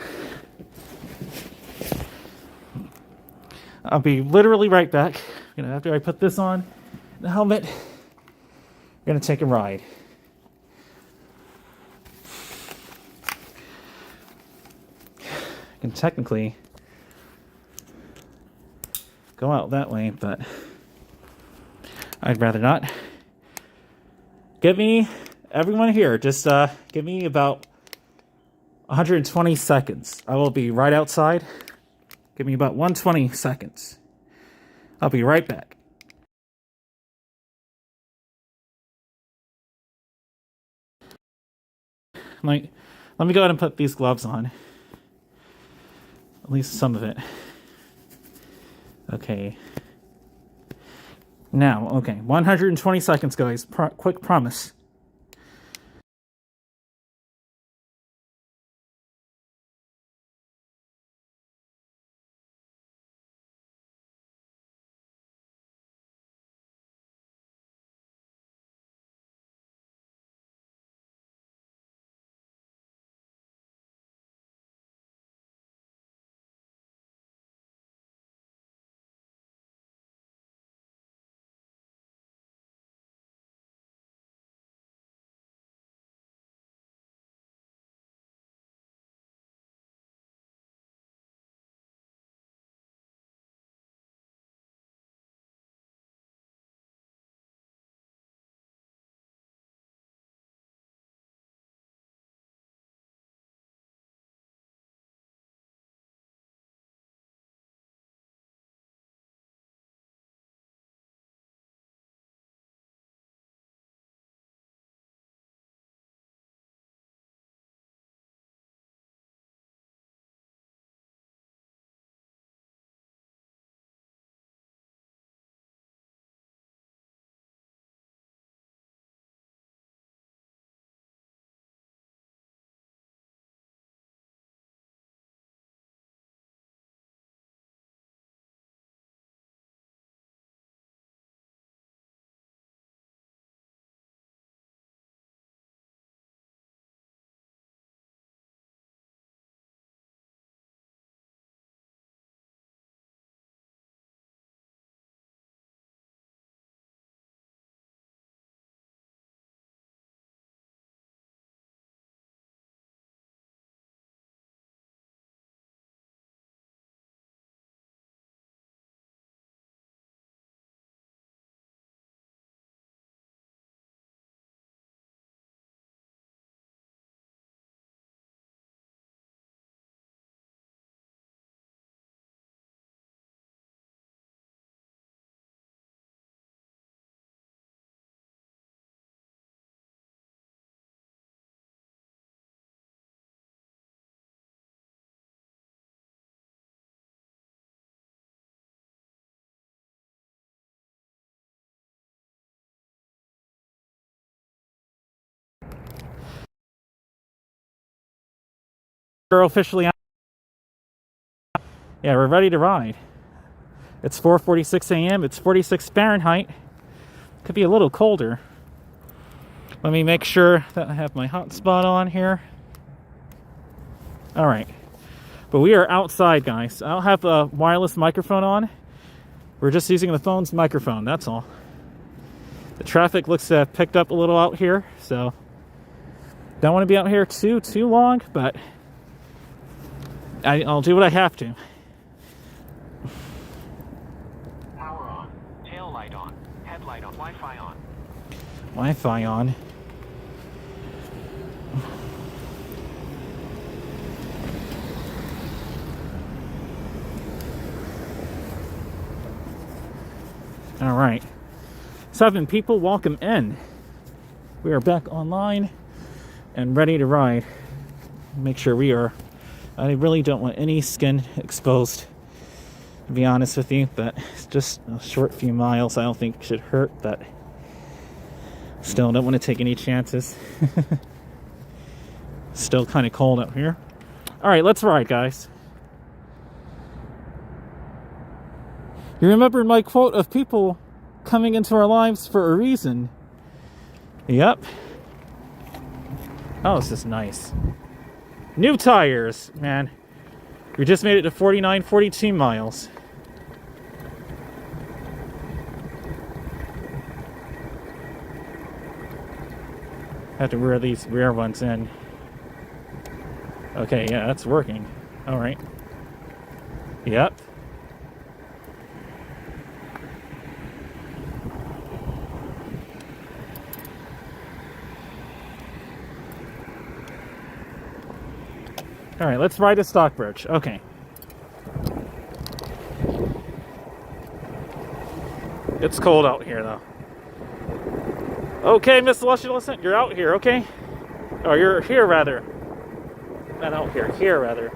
I'll be literally right back. After I put this on, the helmet, we're gonna take a ride. I can technically go out that way, but I'd rather not. Give me, everyone here, just give me about 120 seconds. I will be right outside. Give me about 120 seconds. I'll be right back. Let me go ahead and put these gloves on. At least some of it. Okay. Now, okay. 120 seconds, guys. Quick promise. We're officially out. Yeah, we're ready to ride. It's 4:46 a.m. It's 46 Fahrenheit. Could be a little colder. Let me make sure that I have my hotspot on here. All right. But we are outside, guys. I don't have a wireless microphone on. We're just using the phone's microphone, that's all. The traffic looks to have picked up a little out here, so don't want to be out here too long, but I'll do what I have to. Power on, tail light on, headlight on, Wi-Fi on. Wi-Fi on. All right. 7 people, welcome in. We are back online and ready to ride. Make sure we are. I really don't want any skin exposed, to be honest with you, but it's just a short few miles. I don't think should hurt, but still don't want to take any chances. Still kind of cold out here. All right, let's ride, guys. You remember my quote of people coming into our lives for a reason? Yep. Oh, this is nice. New tires, man. We just made it to 42 miles. Have to wear these rear ones in. Okay, yeah, that's working. All right. Yep. All right, let's ride to Stockbridge. Okay. It's cold out here, though. Okay, Miss Celestial, listen, you're out here, okay? Or you're here, rather. Not out here, here, rather.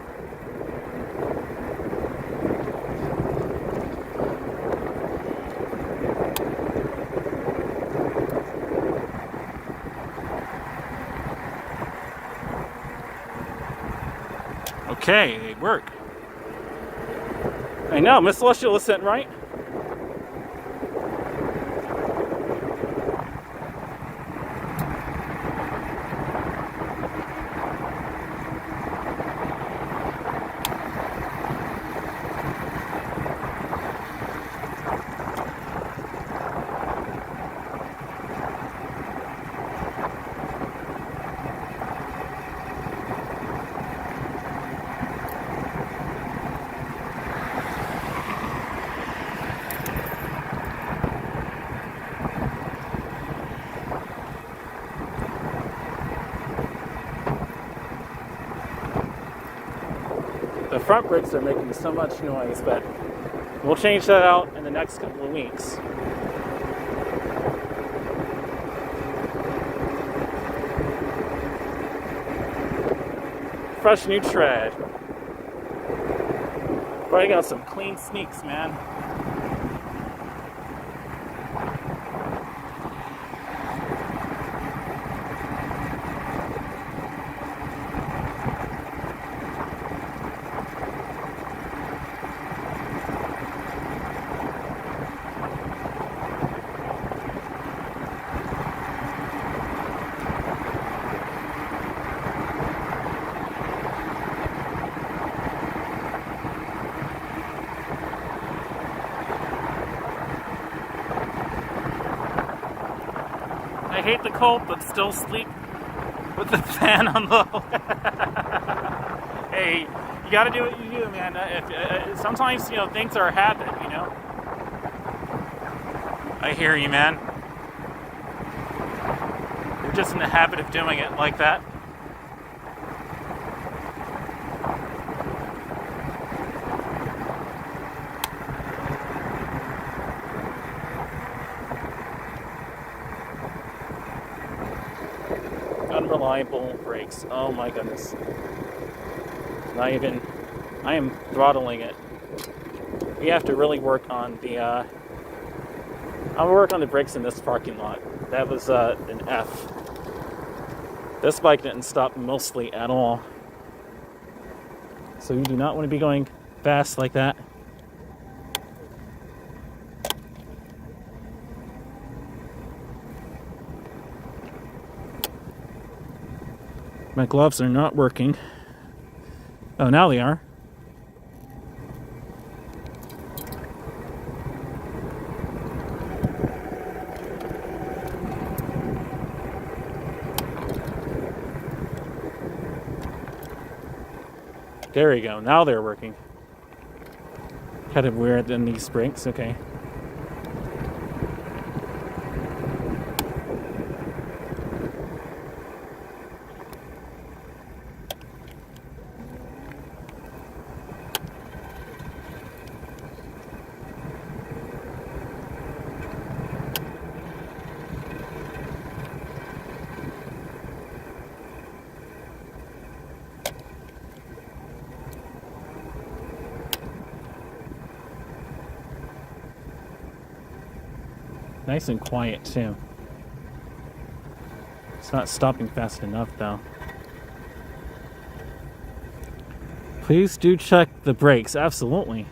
Okay, they work. I know, Miss Celestial Ascent, right? The front brakes are making so much noise, but we'll change that out in the next couple of weeks. Fresh new tread. Probably got some clean sneaks, man. I hate the cold, but still sleep with the fan on low. Hey, you gotta do what you do, man. Sometimes, you know, things are a habit, you know? I hear you, man. You're just in the habit of doing it like that. Unreliable brakes. Oh my goodness. Not even. I am throttling it. We have to really work on the. I'll work on the brakes in this parking lot. That was an F. This bike didn't stop mostly at all. so you do not want to be going fast like that. My gloves are not working. Oh, now they are. There we go. Now they're working. Kind of weird than these brakes. Okay. Nice and quiet too. It's not stopping fast enough though. Please do check the brakes, absolutely.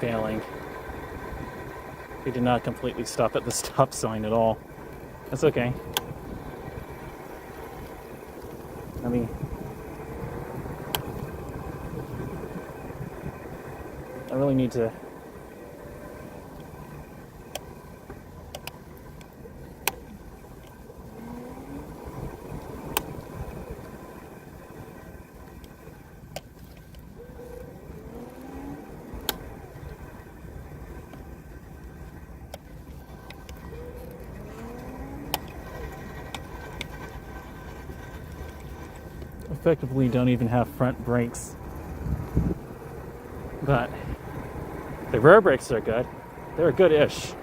Failing. We did not completely stop at the stop sign at all. That's okay. I mean, I really need to effectively don't even have front brakes, but the rear brakes are good. They're good-ish.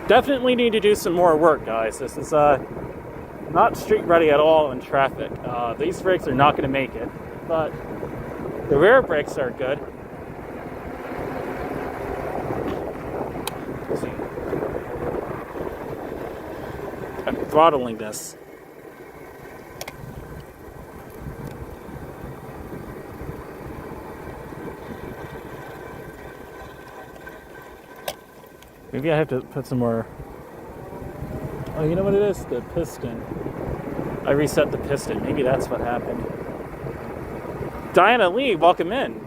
Definitely need to do some more work, guys. This is not street ready at all in traffic. These brakes are not going to make it, but the rear brakes are good. Let's see. I'm throttling this. Maybe I have to put some more. Oh, you know what it is? The piston. I reset the piston. Maybe that's what happened. Diana Lee, welcome in.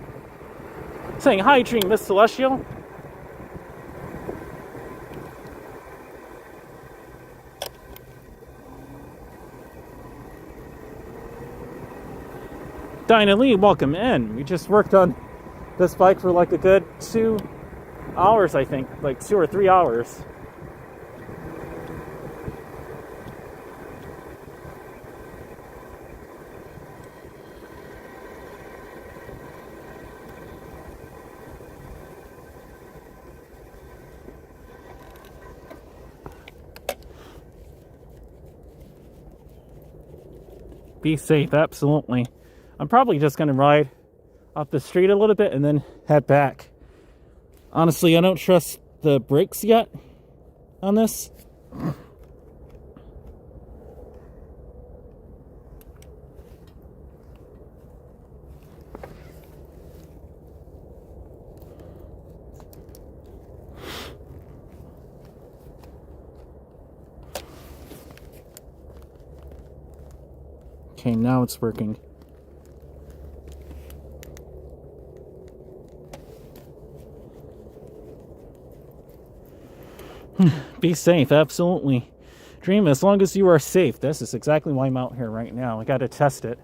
Saying hi, Dream Miss Celestial. Dinah Lee, welcome in. We just worked on this bike for like a good 2 hours, I think. Like 2 or 3 hours. Be safe, absolutely. I'm probably just going to ride off the street a little bit and then head back. Honestly, I don't trust the brakes yet on this. Okay, now it's working. Be safe, absolutely. Dream, as long as you are safe. This is exactly why I'm out here right now. I got to test it.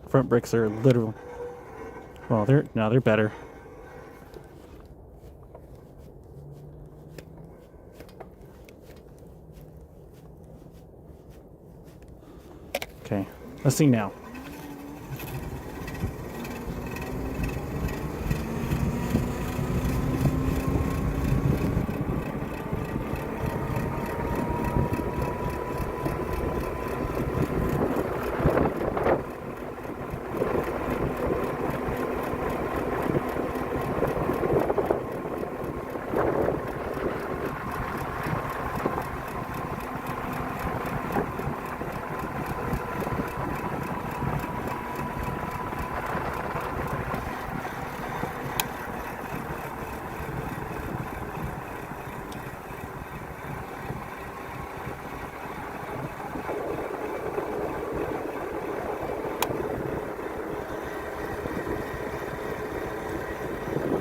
Front brakes are literal. Well, they're better. Let's see now.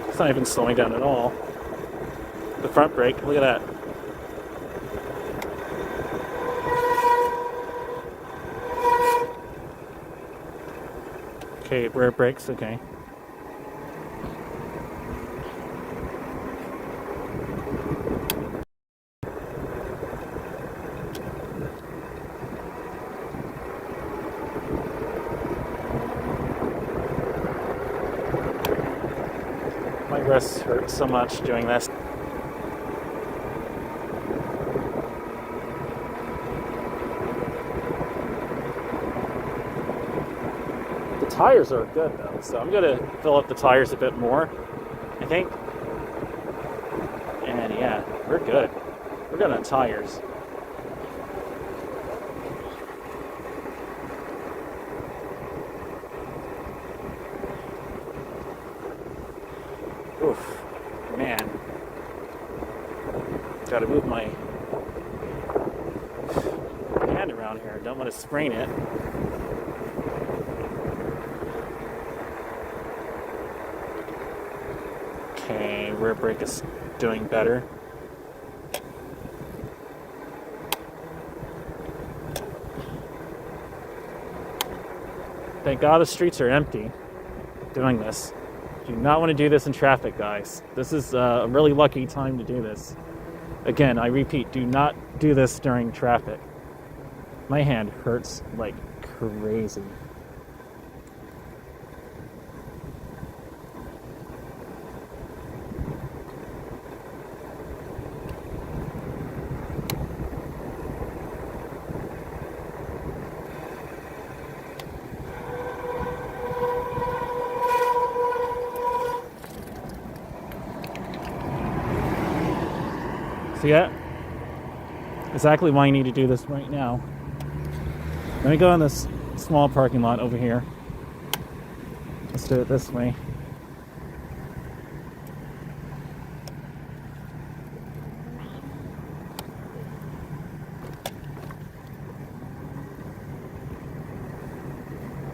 It's not even slowing down at all. The front brake, look at that. Okay, rear brakes, okay. My wrists hurt so much doing this. The tires are good though, so I'm gonna fill up the tires a bit more, I think. And yeah, we're good. We're good on tires. Oof, man. Gotta move my hand around here. Don't want to sprain it. Okay, rear brake is doing better. Thank God the streets are empty doing this. Do not want to do this in traffic, guys. This is a really lucky time to do this. Again, I repeat, do not do this during traffic. My hand hurts like crazy. See that? Exactly why I need to do this right now. Let me go in this small parking lot over here. Let's do it this way.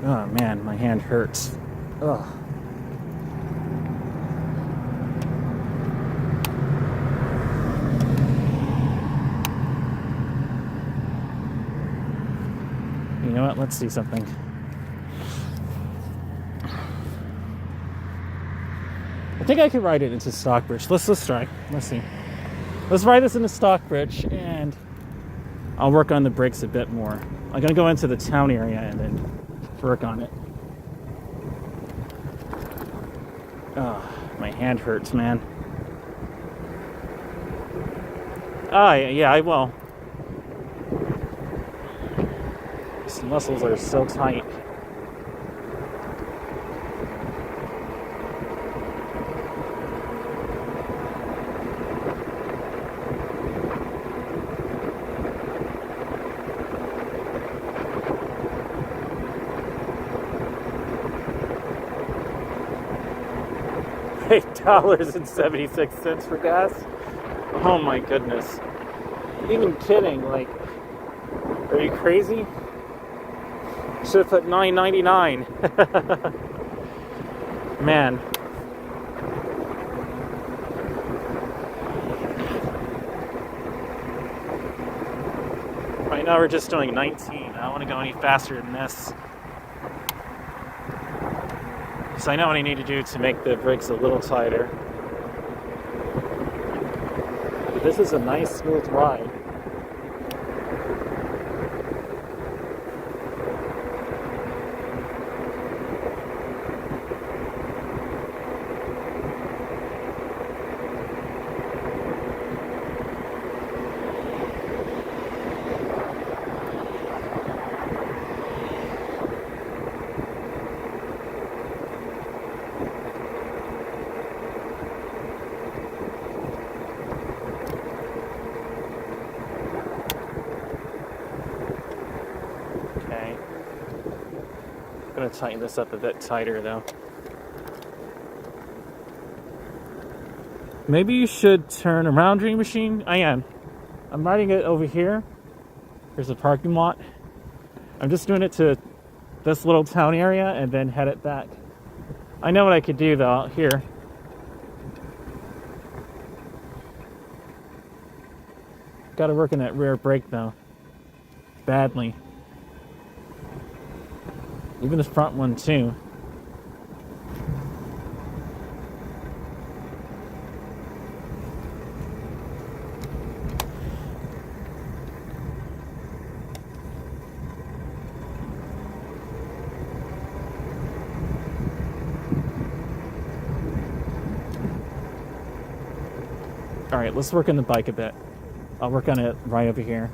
Oh man, my hand hurts. Ugh. You know what? Let's see something. I think I could ride it into Stockbridge. Let's try. Let's see. Let's ride this into Stockbridge, and I'll work on the brakes a bit more. I'm gonna go into the town area and then work on it. Oh, my hand hurts, man. Ah, yeah, I will. These muscles are so tight. $8.76 for gas? Oh my goodness. Even kidding, like, are you crazy? Should have put $9.99. Man. Right now we're just doing 19. I don't want to go any faster than this. So I know what I need to do to make the brakes a little tighter. But this is a nice smooth ride. Gonna tighten this up a bit tighter though. Maybe you should turn around, DreamMachine. I am. I'm riding it over here. There's a parking lot. I'm just doing it to this little town area and then head it back. I know what I could do though out here. Gotta work on that rear brake though. Badly. Even the front one too. Alright, let's work on the bike a bit. I'll work on it right over here.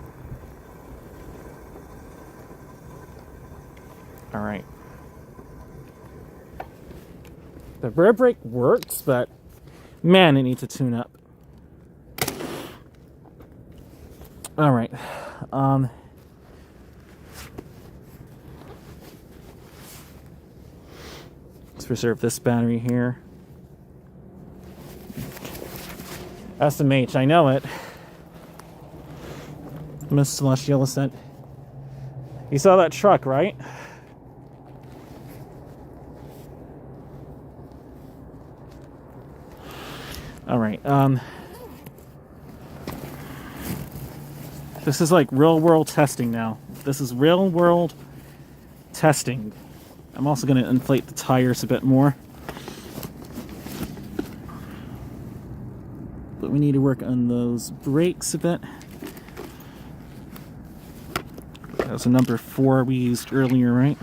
Alright. The rear brake works, but man, it needs a tune up. Alright. Let's reserve this battery here. SMH, I know it. Miss Celestial Ascent. You saw that truck, right? Alright, this is like real world testing now. This is real world testing. I'm also going to inflate the tires a bit more. But we need to work on those brakes a bit. That was a number 4 we used earlier, right?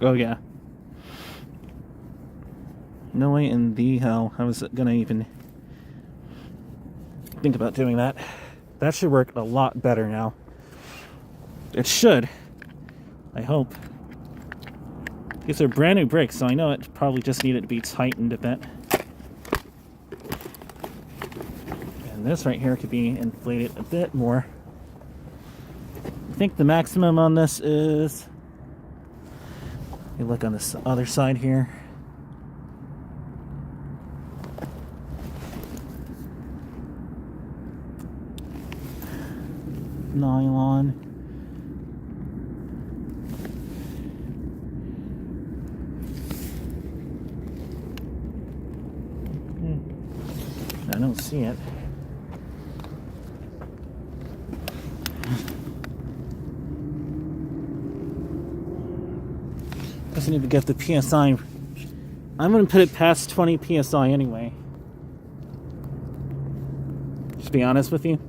Oh yeah. No way in the hell I was gonna even think about doing that. That should work a lot better now. It should. I hope. These are brand new brakes, so I know it probably just needed to be tightened a bit. And this right here could be inflated a bit more. I think the maximum on this is... You look on this other side here. Nylon. I don't see it. Doesn't even get the PSI. I'm going to put it past 20 PSI anyway. Just to be honest with you.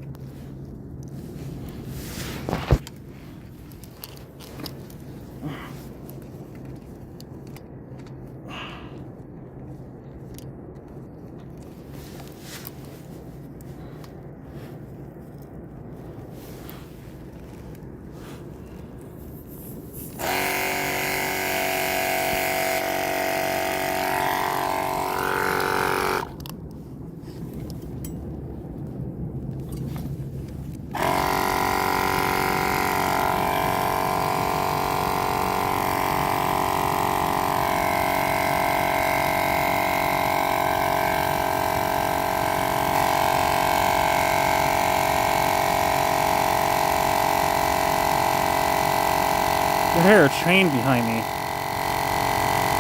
I hear a train behind me.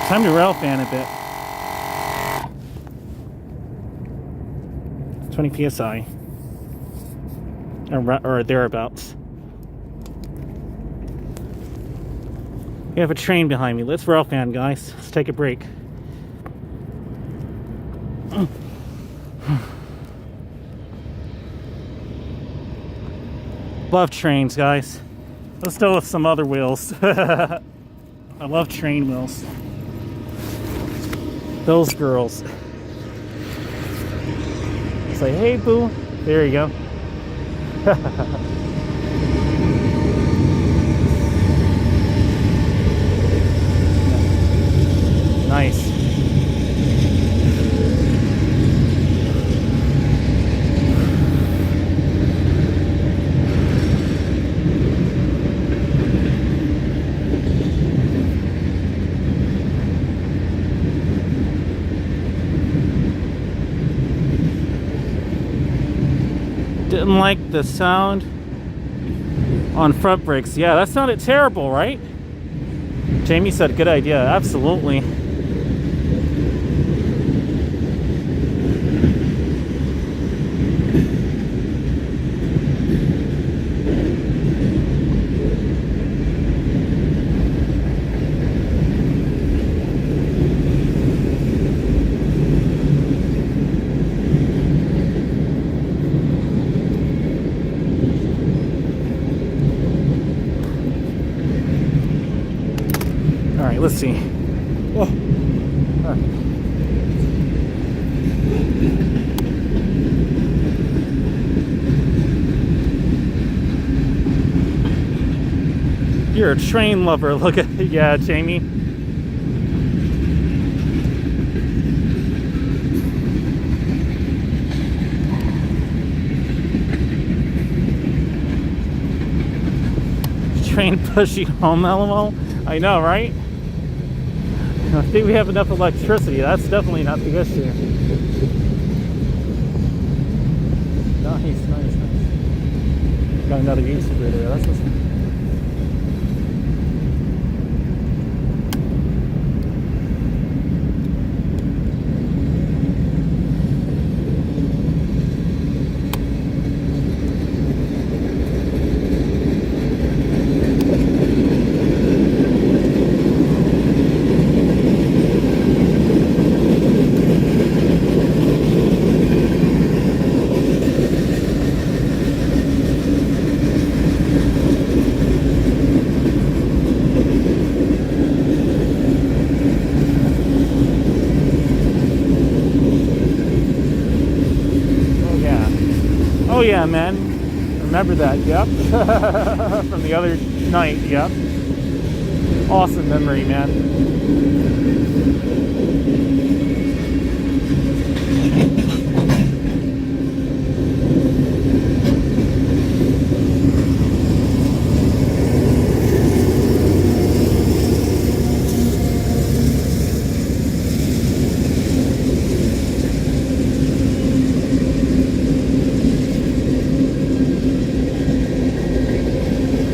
Time to rail fan a bit. 20 PSI. Or thereabouts. We have a train behind me. Let's rail fan, guys. Let's take a break. Love trains, guys. Let's go with some other wheels. I love train wheels. Those girls. Say, hey, boo. There you go. nice. Didn't like the sound on front brakes. Yeah, that sounded terrible, right? Jamie said good idea. Absolutely. All right, let's see. Oh. All right. You're a train lover. Look at yeah, Jamie. Train pushing home, LOL. I know, right? I think we have enough electricity. That's definitely not the issue. Nice, nice, nice. Got another YouTuber there. That's what's... Oh yeah, man. Remember that, yep. From the other night, yep. Awesome memory, man.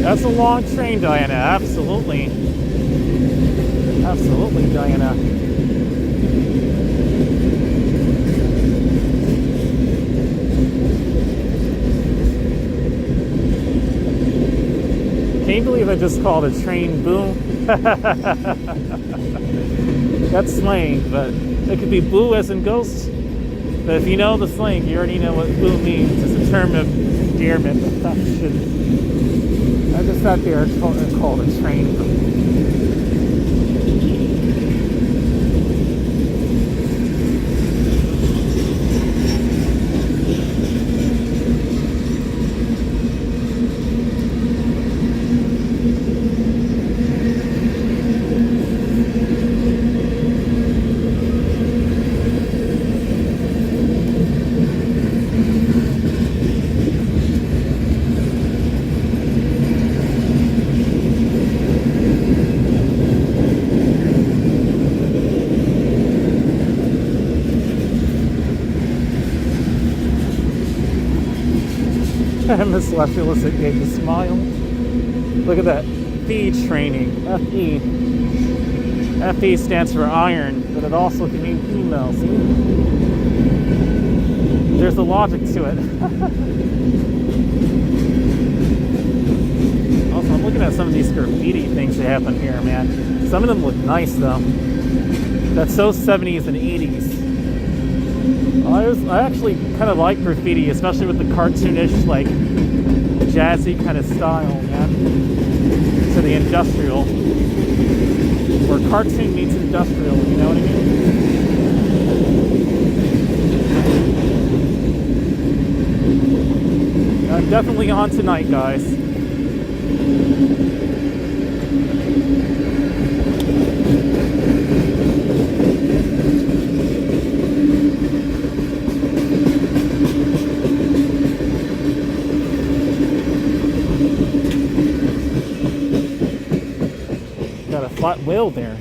That's a long train, Diana. Absolutely. Absolutely, Diana. Can you believe I just called a train boom? That's slang, but it could be boo as in ghost. But if you know the slang, you already know what boo means. It's a term of endearment, affection. I just sat there and called a train. Miss Left Illicit gave a smile. Look at that. FE training. FE. FE stands for iron, but it also can mean female. See? There's a logic to it. Also, I'm looking at some of these graffiti things that happen here, man. Some of them look nice, though. That's so 70s and 80s. I actually kind of like graffiti, especially with the cartoonish, like, jazzy kind of style, man. To the industrial. Where cartoon meets industrial, you know what I mean? I'm definitely on tonight, guys. flat wheel there.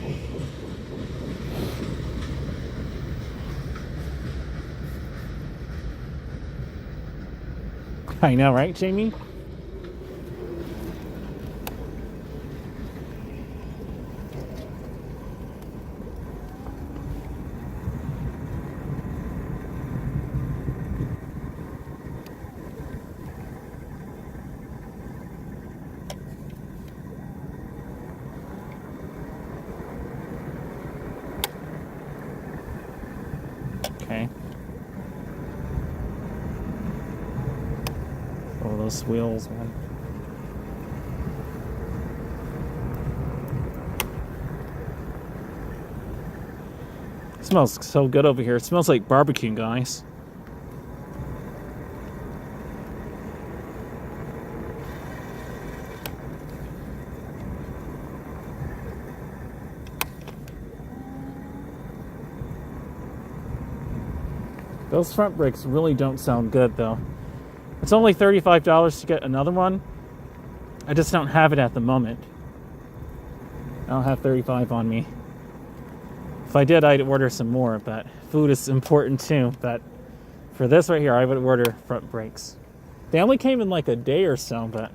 I know, right, Jamie? Okay. Oh, those wheels, man. It smells so good over here. It smells like barbecue, guys. Those front brakes really don't sound good, though. It's only $35 to get another one. I just don't have it at the moment. I don't have 35 on me. If I did, I'd order some more, but food is important too. But for this right here, I would order front brakes. They only came in like a day or so, but...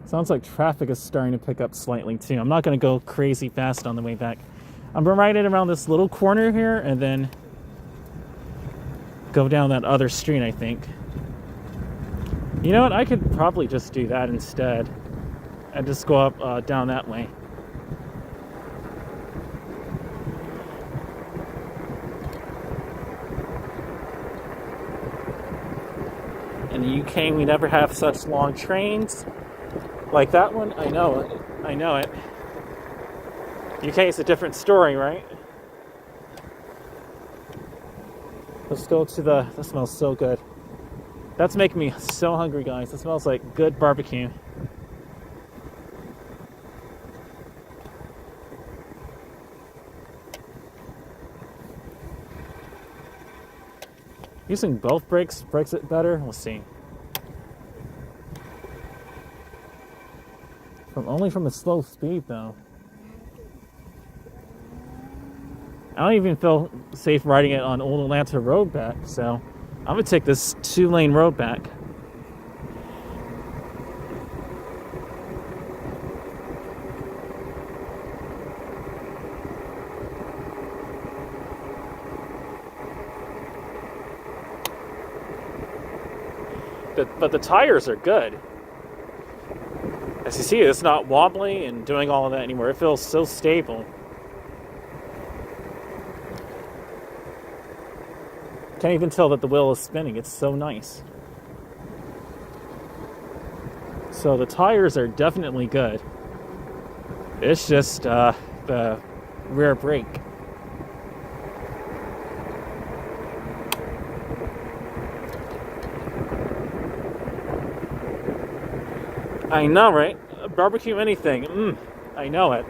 Sounds like traffic is starting to pick up slightly too. I'm not going to go crazy fast on the way back. I'm going to ride it around this little corner here and then go down that other street, I think. You know what? I could probably just do that instead and just go up down that way. In the UK, we never have such long trains. Like that one, I know it. I know it. UK is a different story, right? Let's go to the... That smells so good. That's making me so hungry, guys. It smells like good barbecue. Using both brakes breaks it better. We'll see. Only from a slow speed, though. I don't even feel safe riding it on Old Atlanta Road back, so I'm gonna take this 2-lane road back. But the tires are good. As you see, it's not wobbly and doing all of that anymore. It feels so stable. Can't even tell that the wheel is spinning. It's so nice. So the tires are definitely good. It's just the rear brake. I know, right? Barbecue anything. I know it.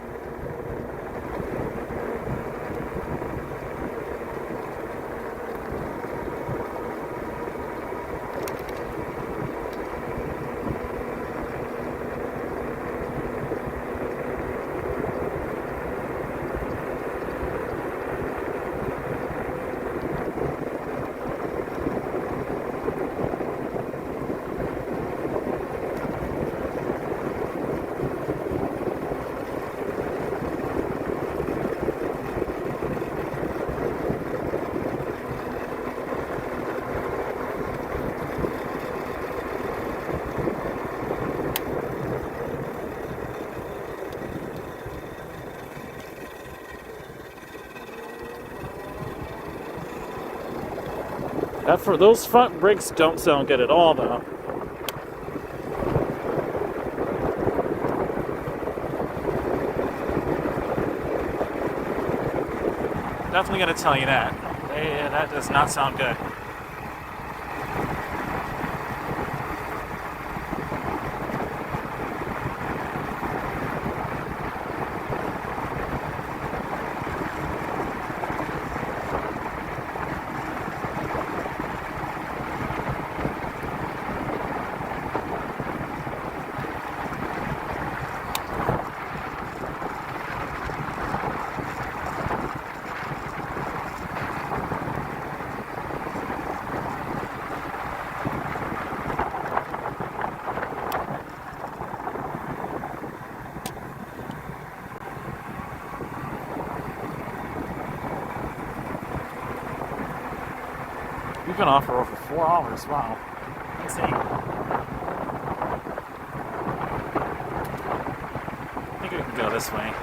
Those front brakes don't sound good at all, though. Definitely gonna tell you that. Yeah, that does not sound good. We've been off for over 4 hours. Wow. Insane. I think we can go this way.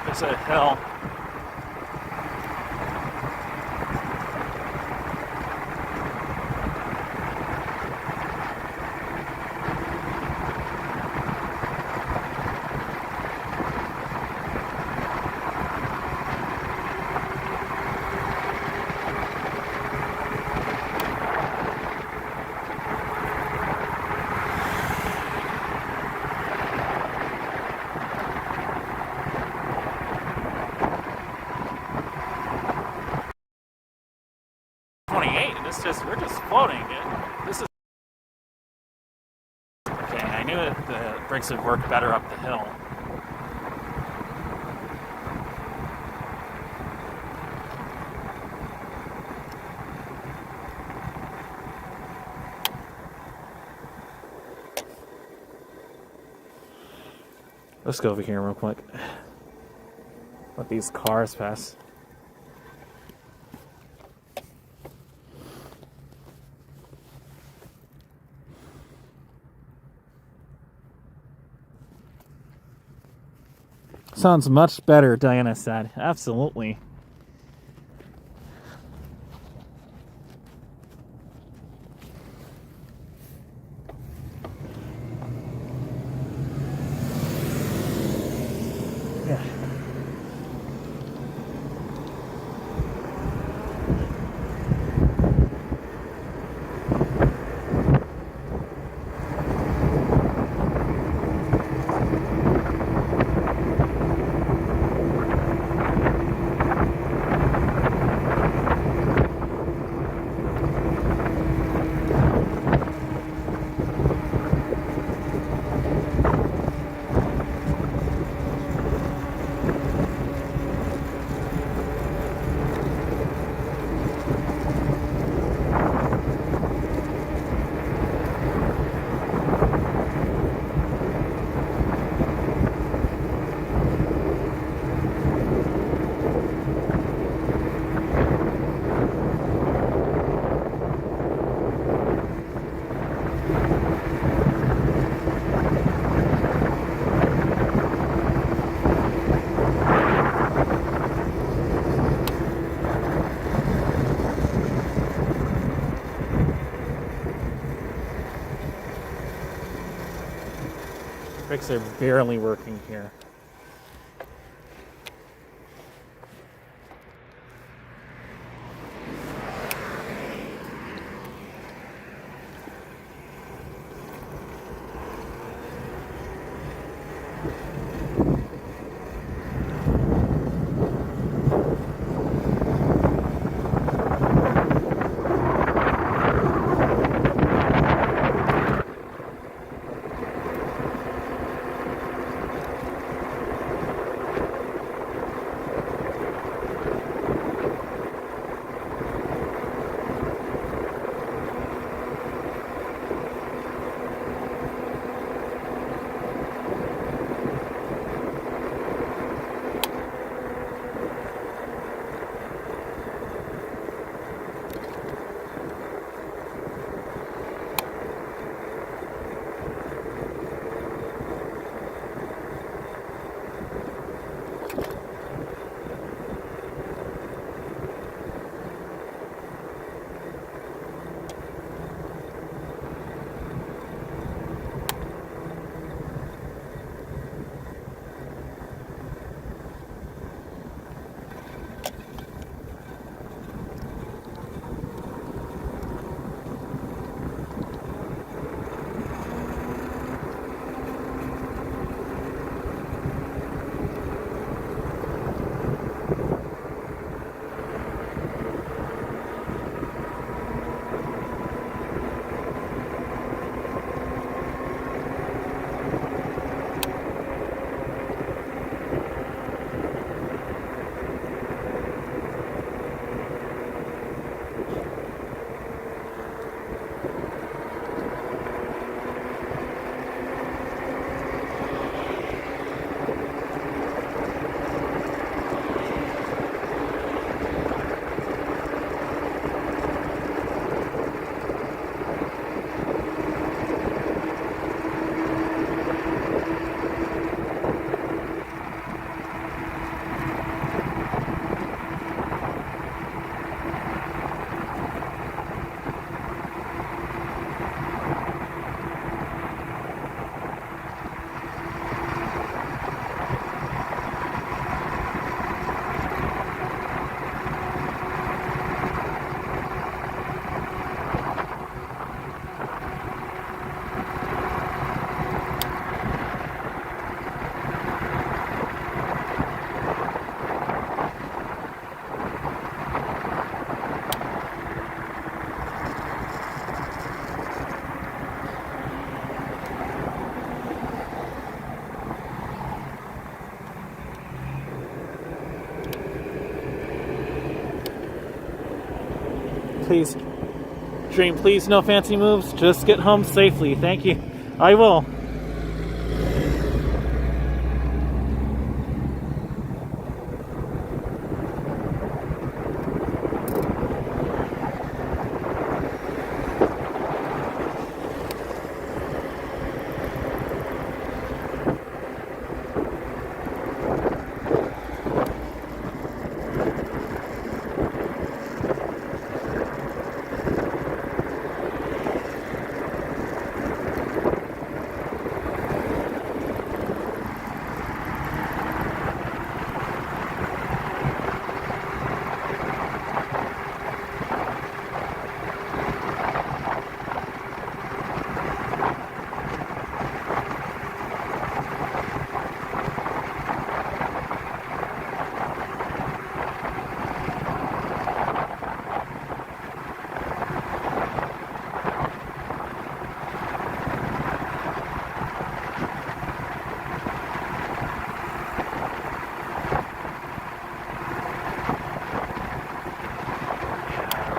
There's a hill. We're just floating. This is okay. I knew that the brakes would work better up the hill. Let's go over here real quick. Let these cars pass. Sounds much better, Diana said. Absolutely. Yeah. Brakes are barely working here. Please, Dream, please, no fancy moves. Just get home safely. Thank you. I will.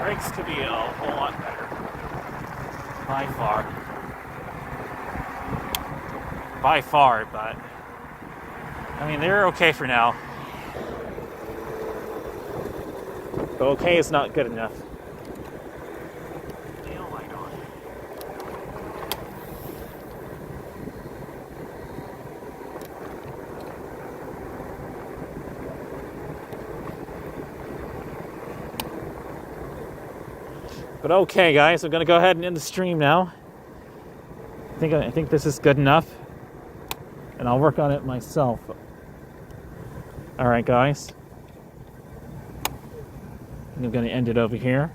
Brakes could be a whole lot better. By far. By far, but I mean, they're okay for now. But okay is not good enough. Tail light on. But okay, guys, I'm gonna go ahead and end the stream now. I think this is good enough, and I'll work on it myself. All right, guys. I'm gonna end it over here.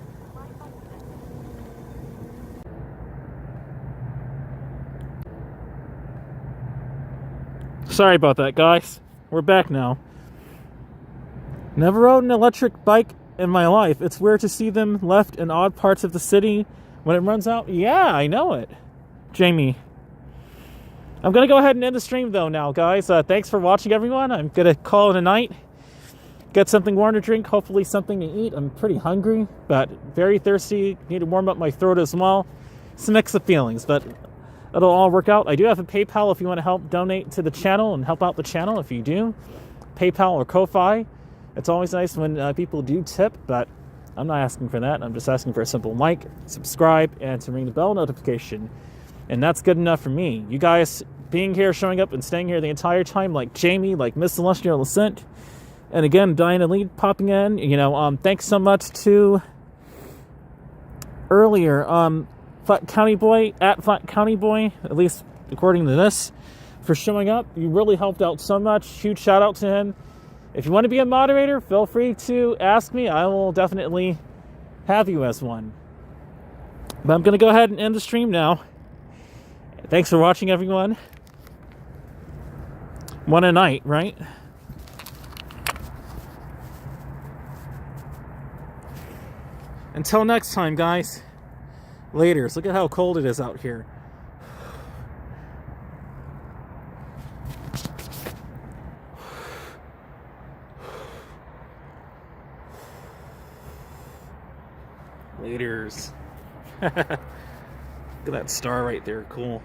Sorry about that, guys. We're back now. Never rode an electric bike in my life. It's weird to see them left in odd parts of the city when it runs out. Yeah, I know it. Jamie. I'm going to go ahead and end the stream though now, guys. Thanks for watching, everyone. I'm going to call it a night. Get something warm to drink, hopefully something to eat. I'm pretty hungry, but very thirsty. Need to warm up my throat as well. Some mix of feelings, but it'll all work out. I do have a PayPal if you want to help donate to the channel and help out the channel. If you do, PayPal or Ko-Fi. It's always nice when people do tip, but I'm not asking for that. I'm just asking for a simple like, subscribe, and to ring the bell notification. And that's good enough for me. You guys being here, showing up, and staying here the entire time, like Jamie, like Miss Celestial Ascent, and again, Diana Lead popping in. You know, thanks so much to earlier, Flat County Boy, at Flat County Boy, at least according to this, for showing up. You really helped out so much. Huge shout out to him. If you want to be a moderator, feel free to ask me. I will definitely have you as one. But I'm going to go ahead and end the stream now. Thanks for watching, everyone. One a night, right? Until next time, guys. Laters. Look at how cold it is out here. Laters. Look at that star right there. Cool.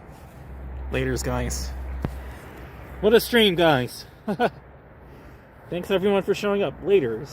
Laters, guys. What a stream, guys. Thanks everyone for showing up. Laters.